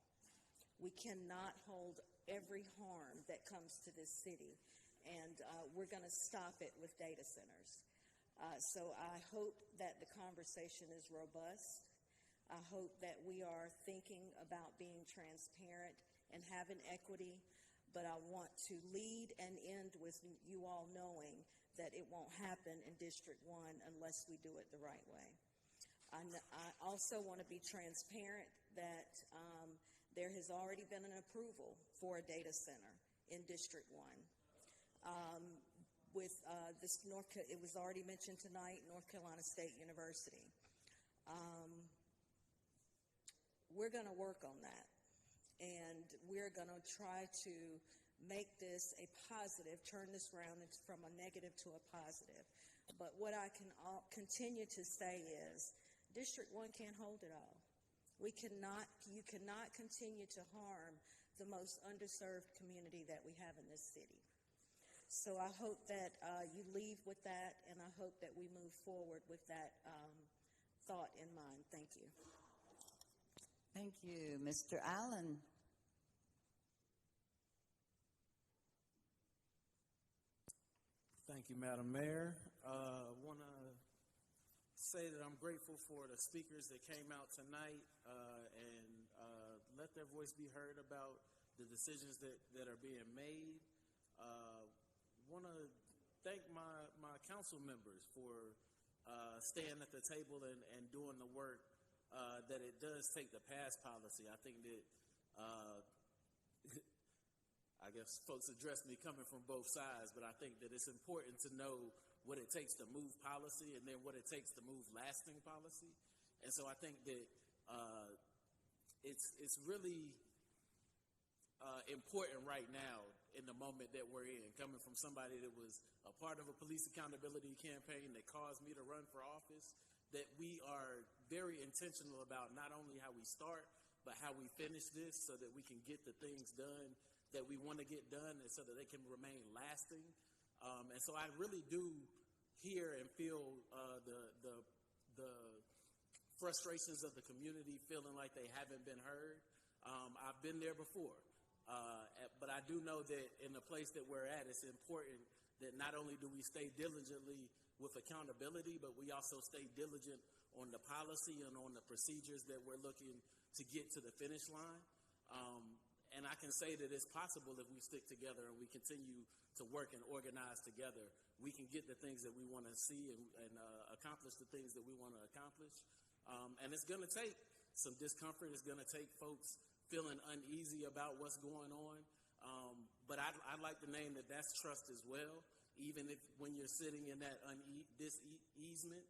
We cannot hold every harm that comes to this city, and we're going to stop it with data centers. So I hope that the conversation is robust. I hope that we are thinking about being transparent and having equity, but I want to lead and end with you all knowing that it won't happen in District 1 unless we do it the right way. I also want to be transparent that there has already been an approval for a data center in District 1. With this it was already mentioned tonight, North Carolina State University. We're going to work on that, and we're going to try to make this a positive, turn this around from a negative to a positive. But what I can continue to say is District 1 can't hold it all. You cannot continue to harm the most underserved community that we have in this city. So I hope that you leave with that, and I hope that we move forward with that thought in mind. Thank you. Thank you. Mr. Allen. Thank you, Madam Mayor. I want to say that I'm grateful for the speakers that came out tonight and let their voice be heard about the decisions that are being made. Want to thank my council members for staying at the table and doing the work that it does take to pass policy. I think that I guess folks address me coming from both sides, but I think that it's important to know what it takes to move policy and then what it takes to move lasting policy. And so I think that it's really important right now in the moment that we're in, coming from somebody that was a part of a police accountability campaign that caused me to run for office, that we are very intentional about not only how we start, but how we finish this so that we can get the things done that we want to get done and so that they can remain lasting. And so I really do hear and feel the frustrations of the community feeling like they haven't been heard. I've been there before. But I do know that in the place that we're at, it's important that not only do we stay diligently with accountability, but we also stay diligent on the policy and on the procedures that we're looking to get to the finish line. And I can say that it's possible if we stick together and we continue to work and organize together, we can get the things that we want to see and accomplish the things that we want to accomplish. And it's going to take some discomfort. It's going to take folks feeling uneasy about what's going on. But I'd like to name that that's trust as well, even if when you're sitting in that easement,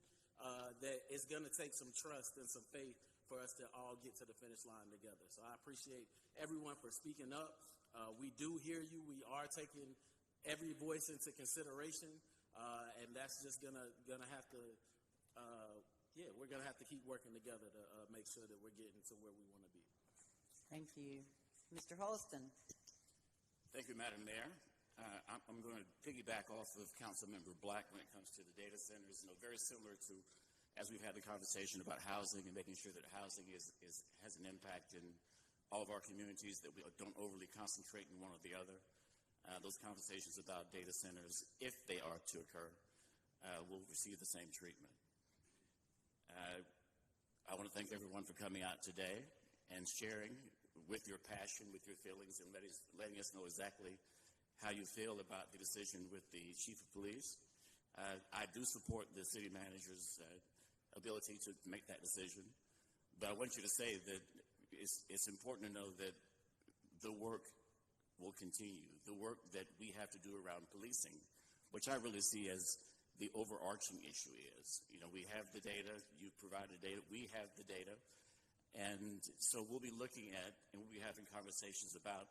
that it's going to take some trust and some faith for us to all get to the finish line together. So I appreciate everyone for speaking up. We do hear you. We are taking every voice into consideration, and that's just gonna have to, we're gonna have to keep working together to make sure that we're getting to where we want to be. Thank you. Mr. Holston. Thank you, Madam Mayor. I'm going to piggyback off of Councilmember Black when it comes to the data centers. Very similar to as we've had the conversation about housing and making sure that housing has an impact in all of our communities, that we don't overly concentrate in one or the other. Those conversations about data centers, if they are to occur, will receive the same treatment. I want to thank everyone for coming out today and sharing with your passion, with your feelings, and letting us know exactly how you feel about the decision with the chief of police. I do support the city manager's ability to make that decision, but I want you to say that it's important to know that the work will continue. The work that we have to do around policing, which I really see as the overarching issue is, we have the data, you've provided data, we have the data, and so we'll be looking at and we'll be having conversations about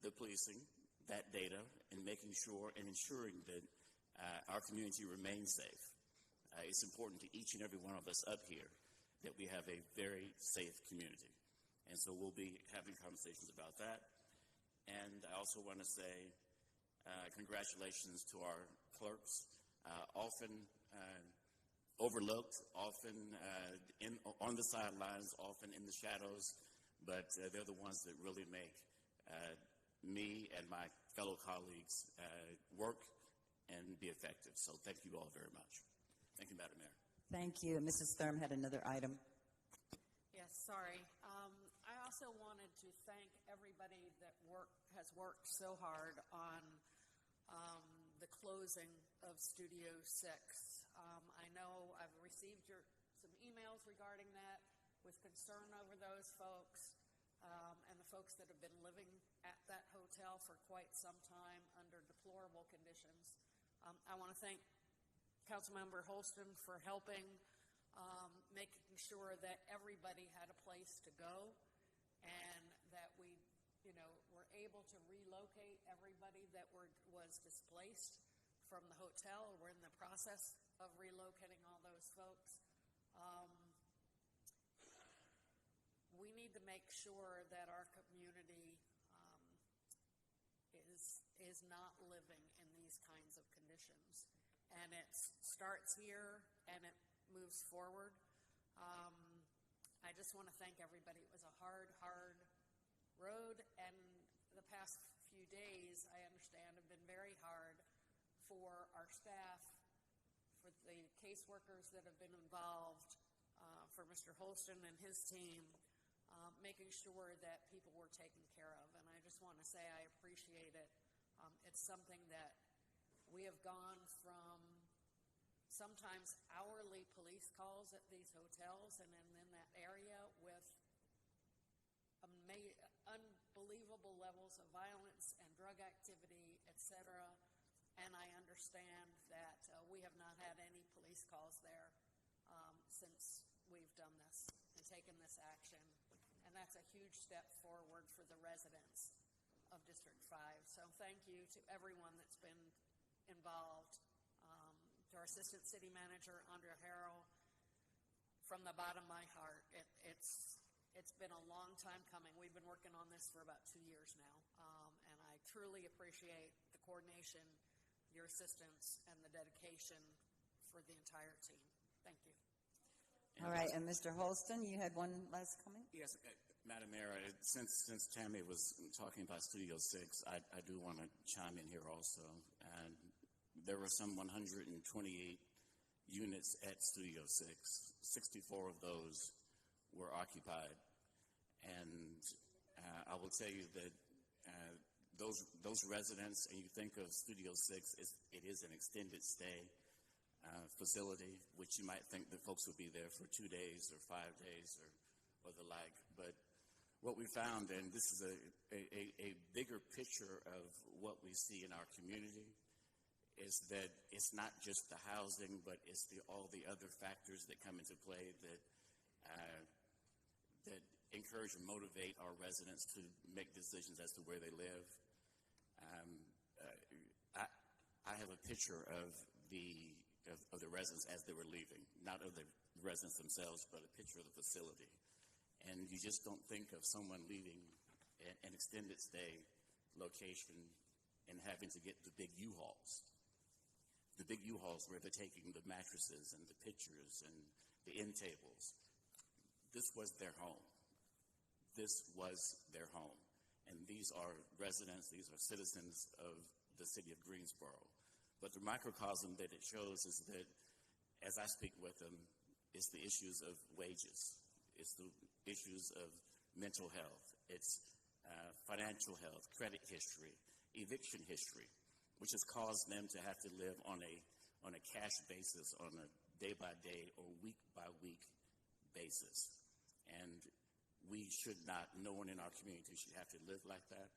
the policing, that data, and making sure and ensuring that our community remains safe. It's important to each and every one of us up here that we have a very safe community. And so we'll be having conversations about that. And I also want to say congratulations to our clerks, often overlooked, often on the sidelines, often in the shadows, but they're the ones that really make me and my fellow colleagues work and be effective. So thank you all very much. Thank you, Madam Mayor. Thank you. Mrs. Thurm had another item. Yes, sorry. I also wanted to thank everybody that has worked so hard on the closing of Studio 6. I know I've received some emails regarding that with concern over those folks and the folks that have been living at that hotel for quite some time under deplorable conditions. I want to thank Councilmember Holston for helping making sure that everybody had a place to go and that we, were able to relocate everybody that was displaced from the hotel. We're in the process of relocating all those folks. We need to make sure that our community is not living in these kinds of conditions. And it starts here and it moves forward. I just want to thank everybody. It was a hard road, and the past few days, I understand, have been very hard for our staff, for the caseworkers that have been involved, for Mr. Holston and his team, making sure that people were taken care of. And I just want to say I appreciate it. It's something that we have gone from sometimes hourly police calls at these hotels and in that area with unbelievable levels of violence and drug activity, etc. And I understand that we have not had any police calls there since we've done this and taken this action. And that's a huge step forward for the residents of District 5. So thank you to everyone that's been involved. To our Assistant City Manager, Andrea Harrell, from the bottom of my heart, it's been a long time coming. We've been working on this for about 2 years now, and I truly appreciate the coordination, your assistance, and the dedication for the entire team. Thank you. All right, and Mr. Holston, you had one last comment? Yes, Madam Mayor, since Tammy was talking about Studio 6, I do want to chime in here also. And there were some 128 units at Studio 6. 64 of those were occupied. And I will tell you that those residents, and you think of Studio 6, it is an extended stay facility, which you might think that folks would be there for 2 days or 5 days or the like. But what we found, and this is a bigger picture of what we see in our community, is that it's not just the housing, but it's all the other factors that come into play that encourage and motivate our residents to make decisions as to where they live. I have a picture of the residents as they were leaving, not of the residents themselves, but a picture of the facility. And you just don't think of someone leaving an extended stay location and having to get the big U-Hauls. The big U-Hauls where they're taking the mattresses and the pictures and the end tables. This was their home. This was their home. And these are residents, these are citizens of the city of Greensboro. But the microcosm that it shows is that as I speak with them, it's the issues of wages. It's the issues of mental health. It's financial health, credit history, eviction history, which has caused them to have to live on a cash basis, on a day-by-day or week-by-week basis. And we should not, no one in our community should have to live like that.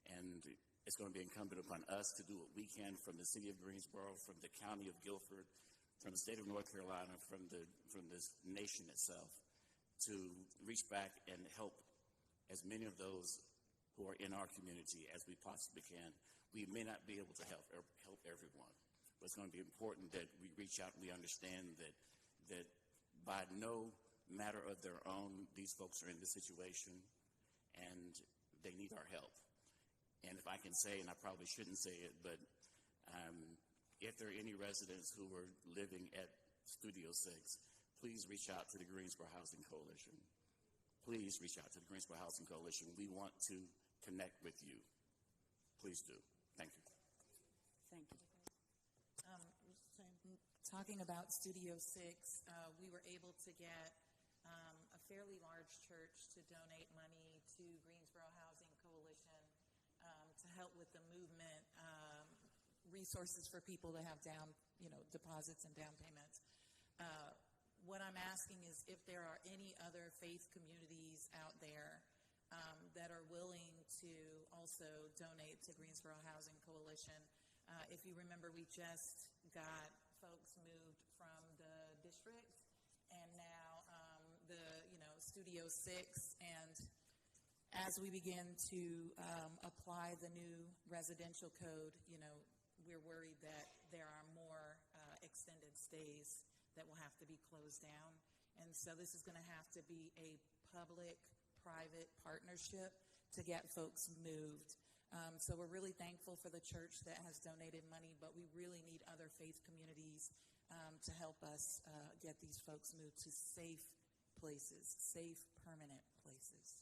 And it's going to be incumbent upon us to do what we can from the city of Greensboro, from the county of Guilford, from the state of North Carolina, from this nation itself, to reach back and help as many of those who are in our community as we possibly can. We may not be able to help everyone, but it's going to be important that we reach out and we understand that by no matter of their own, these folks are in this situation and they need our help. And if I can say, and I probably shouldn't say it, but if there are any residents who are living at Studio 6, please reach out to the Greensboro Housing Coalition. Please reach out to the Greensboro Housing Coalition. We want to connect with you. Please do. Thank you. Thank you. Talking about Studio 6, we were able to get a fairly large church to donate money to Greensboro Housing Coalition to help with the movement, resources for people to have deposits and down payments. What I'm asking is if there are any other faith communities out there that are willing to also donate to Greensboro Housing Coalition. If you remember, we just got folks moved from the district, and now Studio 6. And as we begin to apply the new residential code, we're worried that there are more extended stays that will have to be closed down. And so this is going to have to be a public-private partnership to get folks moved. So we're really thankful for the church that has donated money, but we really need other faith communities to help us get these folks moved to safe places, safe, permanent places.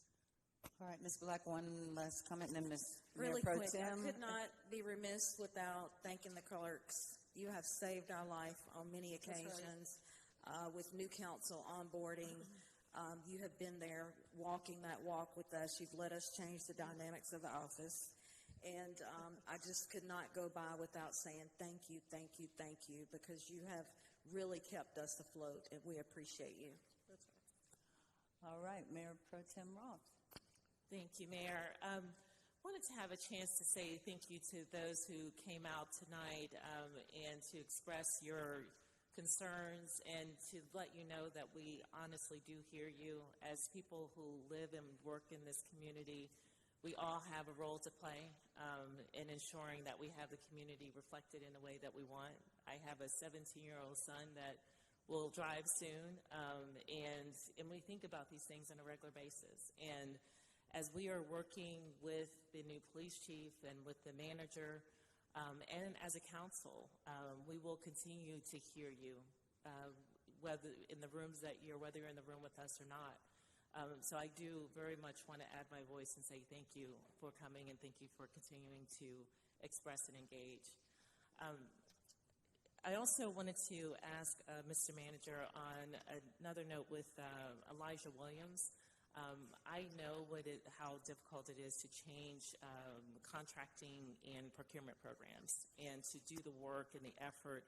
All right, Ms. Black, one last comment, and then Ms. Really Mayor Pro quick, Tem. I could not be remiss without thanking the clerks. You have saved our life on many That's right. occasions with new council onboarding. You have been there walking that walk with us. You've let us change the dynamics of the office. And I just could not go by without saying thank you, thank you, thank you, because you have really kept us afloat, and we appreciate you. All right, Mayor Pro Tem Roth. Thank you, Mayor. Wanted to have a chance to say thank you to those who came out tonight and to express your concerns and to let you know that we honestly do hear you. As people who live and work in this community, we all have a role to play in ensuring that we have the community reflected in the way that we want. I have a 17-year-old son that will drive soon, and we think about these things on a regular basis. And as we are working with the new police chief and with the manager, and as a council, we will continue to hear you, whether in the rooms that whether you're in the room with us or not. So I do very much want to add my voice and say thank you for coming and thank you for continuing to express and engage. I also wanted to ask Mr. Manager on another note with Elijah Williams. I know how difficult it is to change contracting and procurement programs, and to do the work and the effort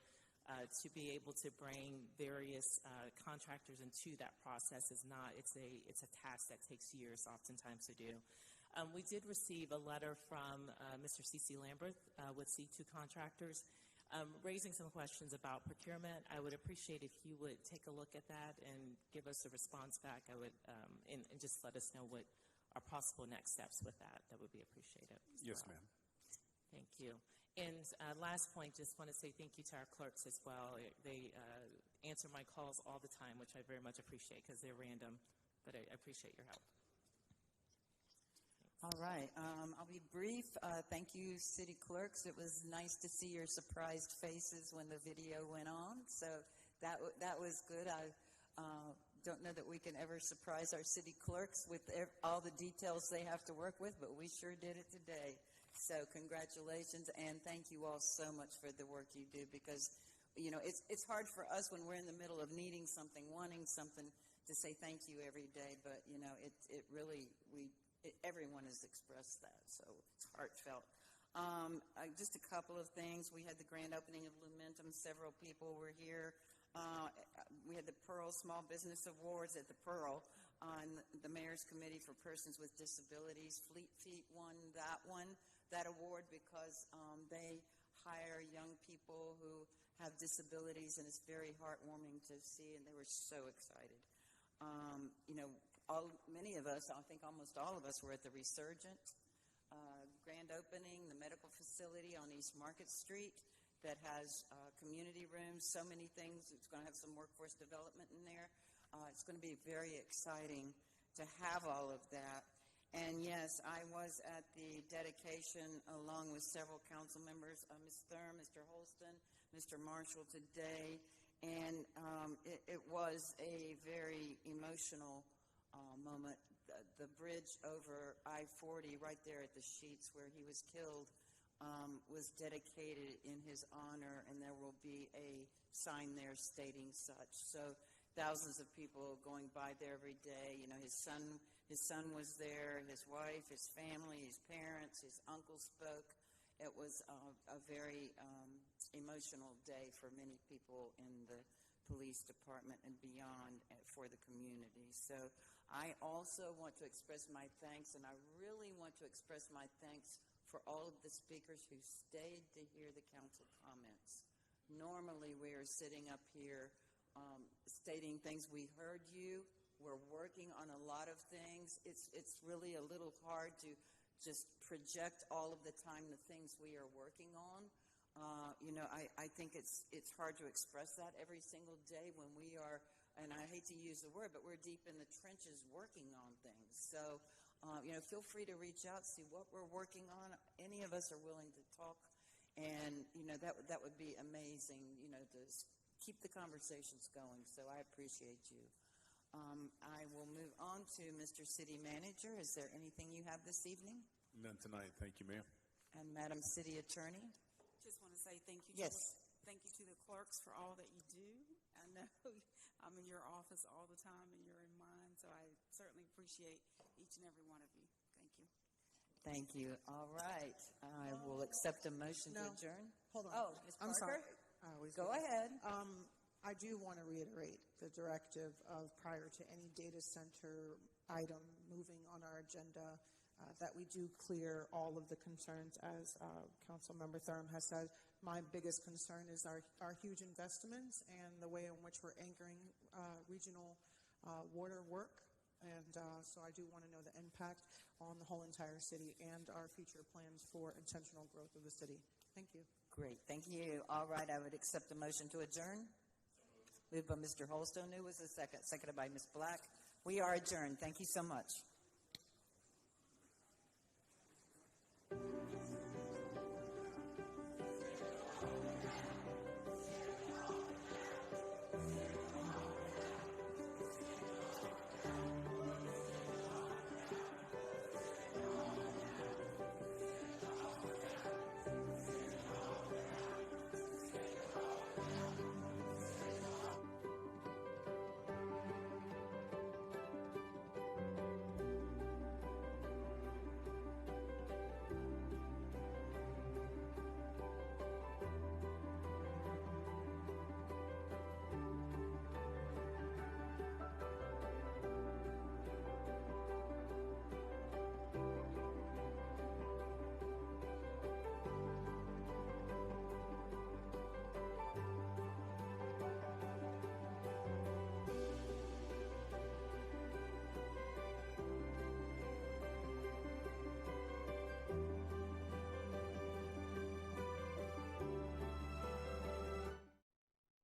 to be able to bring various contractors into that process is not. It's a task that takes years, oftentimes, to do. We did receive a letter from Mr. C.C. Lambert with C2 Contractors, raising some questions about procurement. I would appreciate if you would take a look at that and give us a response back. I would, and just let us know what are possible next steps with that. That would be appreciated. Yes, ma'am. Thank you. And last point, just want to say thank you to our clerks as well. They answer my calls all the time, which I very much appreciate because they're random, but I appreciate your help. All right, I'll be brief. Thank you, city clerks. It was nice to see your surprised faces when the video went on, so that was good. I don't know that we can ever surprise our city clerks with all the details they have to work with, but we sure did it today. So congratulations, and thank you all so much for the work you do, because it's hard for us when we're in the middle of needing something, wanting something, to say thank you every day, but it really everyone has expressed that, so it's heartfelt. Just a couple of things. We had the grand opening of Lumentum. Several people were here. We had the Pearl Small Business Awards at the Pearl on the Mayor's Committee for Persons with Disabilities. Fleet Feet won that award because they hire young people who have disabilities, and it's very heartwarming to see, and they were so excited. Many of us, I think almost all of us, were at the Resurgent grand opening, the medical facility on East Market Street that has community rooms, so many things. It's going to have some workforce development in there. It's going to be very exciting to have all of that. And yes, I was at the dedication along with several council members, Ms. Thurm, Mr. Holston, Mr. Marshall today, and it was a very emotional moment. The bridge over I-40 right there at the Sheets where he was killed was dedicated in his honor, and there will be a sign there stating such. So thousands of people going by there every day. His son was there, his wife, his family, his parents, his uncle spoke. It was a very emotional day for many people in the police department and beyond for the community. So I also want to express my thanks, and I really want to express my thanks for all of the speakers who stayed to hear the council comments. Normally we are sitting up here stating things. We heard you. We're working on a lot of things. It's really a little hard to just project all of the time the things we are working on. I think it's hard to express that every single day when we are, and I hate to use the word, but we're deep in the trenches working on things. So, feel free to reach out, see what we're working on. Any of us are willing to talk, and, that would be amazing, to keep the conversations going. So I appreciate you. I will move on to Mr. City Manager. Is there anything you have this evening? None tonight. Thank you, Mayor. And Madam City Attorney? Just want to say thank you. Yes. Thank you to the clerks for all that you do. I know I'm in your office all the time and you're in mine, so I certainly appreciate each and every one of you. Thank you. Thank you. All right. I will accept a motion to No. adjourn. Hold on. Oh, Ms. I'm Parker? sorry. I always Go do that. ahead. I do want to reiterate the directive of prior to any data center item moving on our agenda, that we do clear all of the concerns, as Councilmember Thurm has said. My biggest concern is our huge investments and the way in which we're anchoring regional water work. And so I do want to know the impact on the whole entire city and our future plans for intentional growth of the city. Thank you. Great. Thank you. All right. I would accept a motion to adjourn. Moved by Mr. Holstone. Who was the second? Seconded by Ms. Black. We are adjourned. Thank you so much.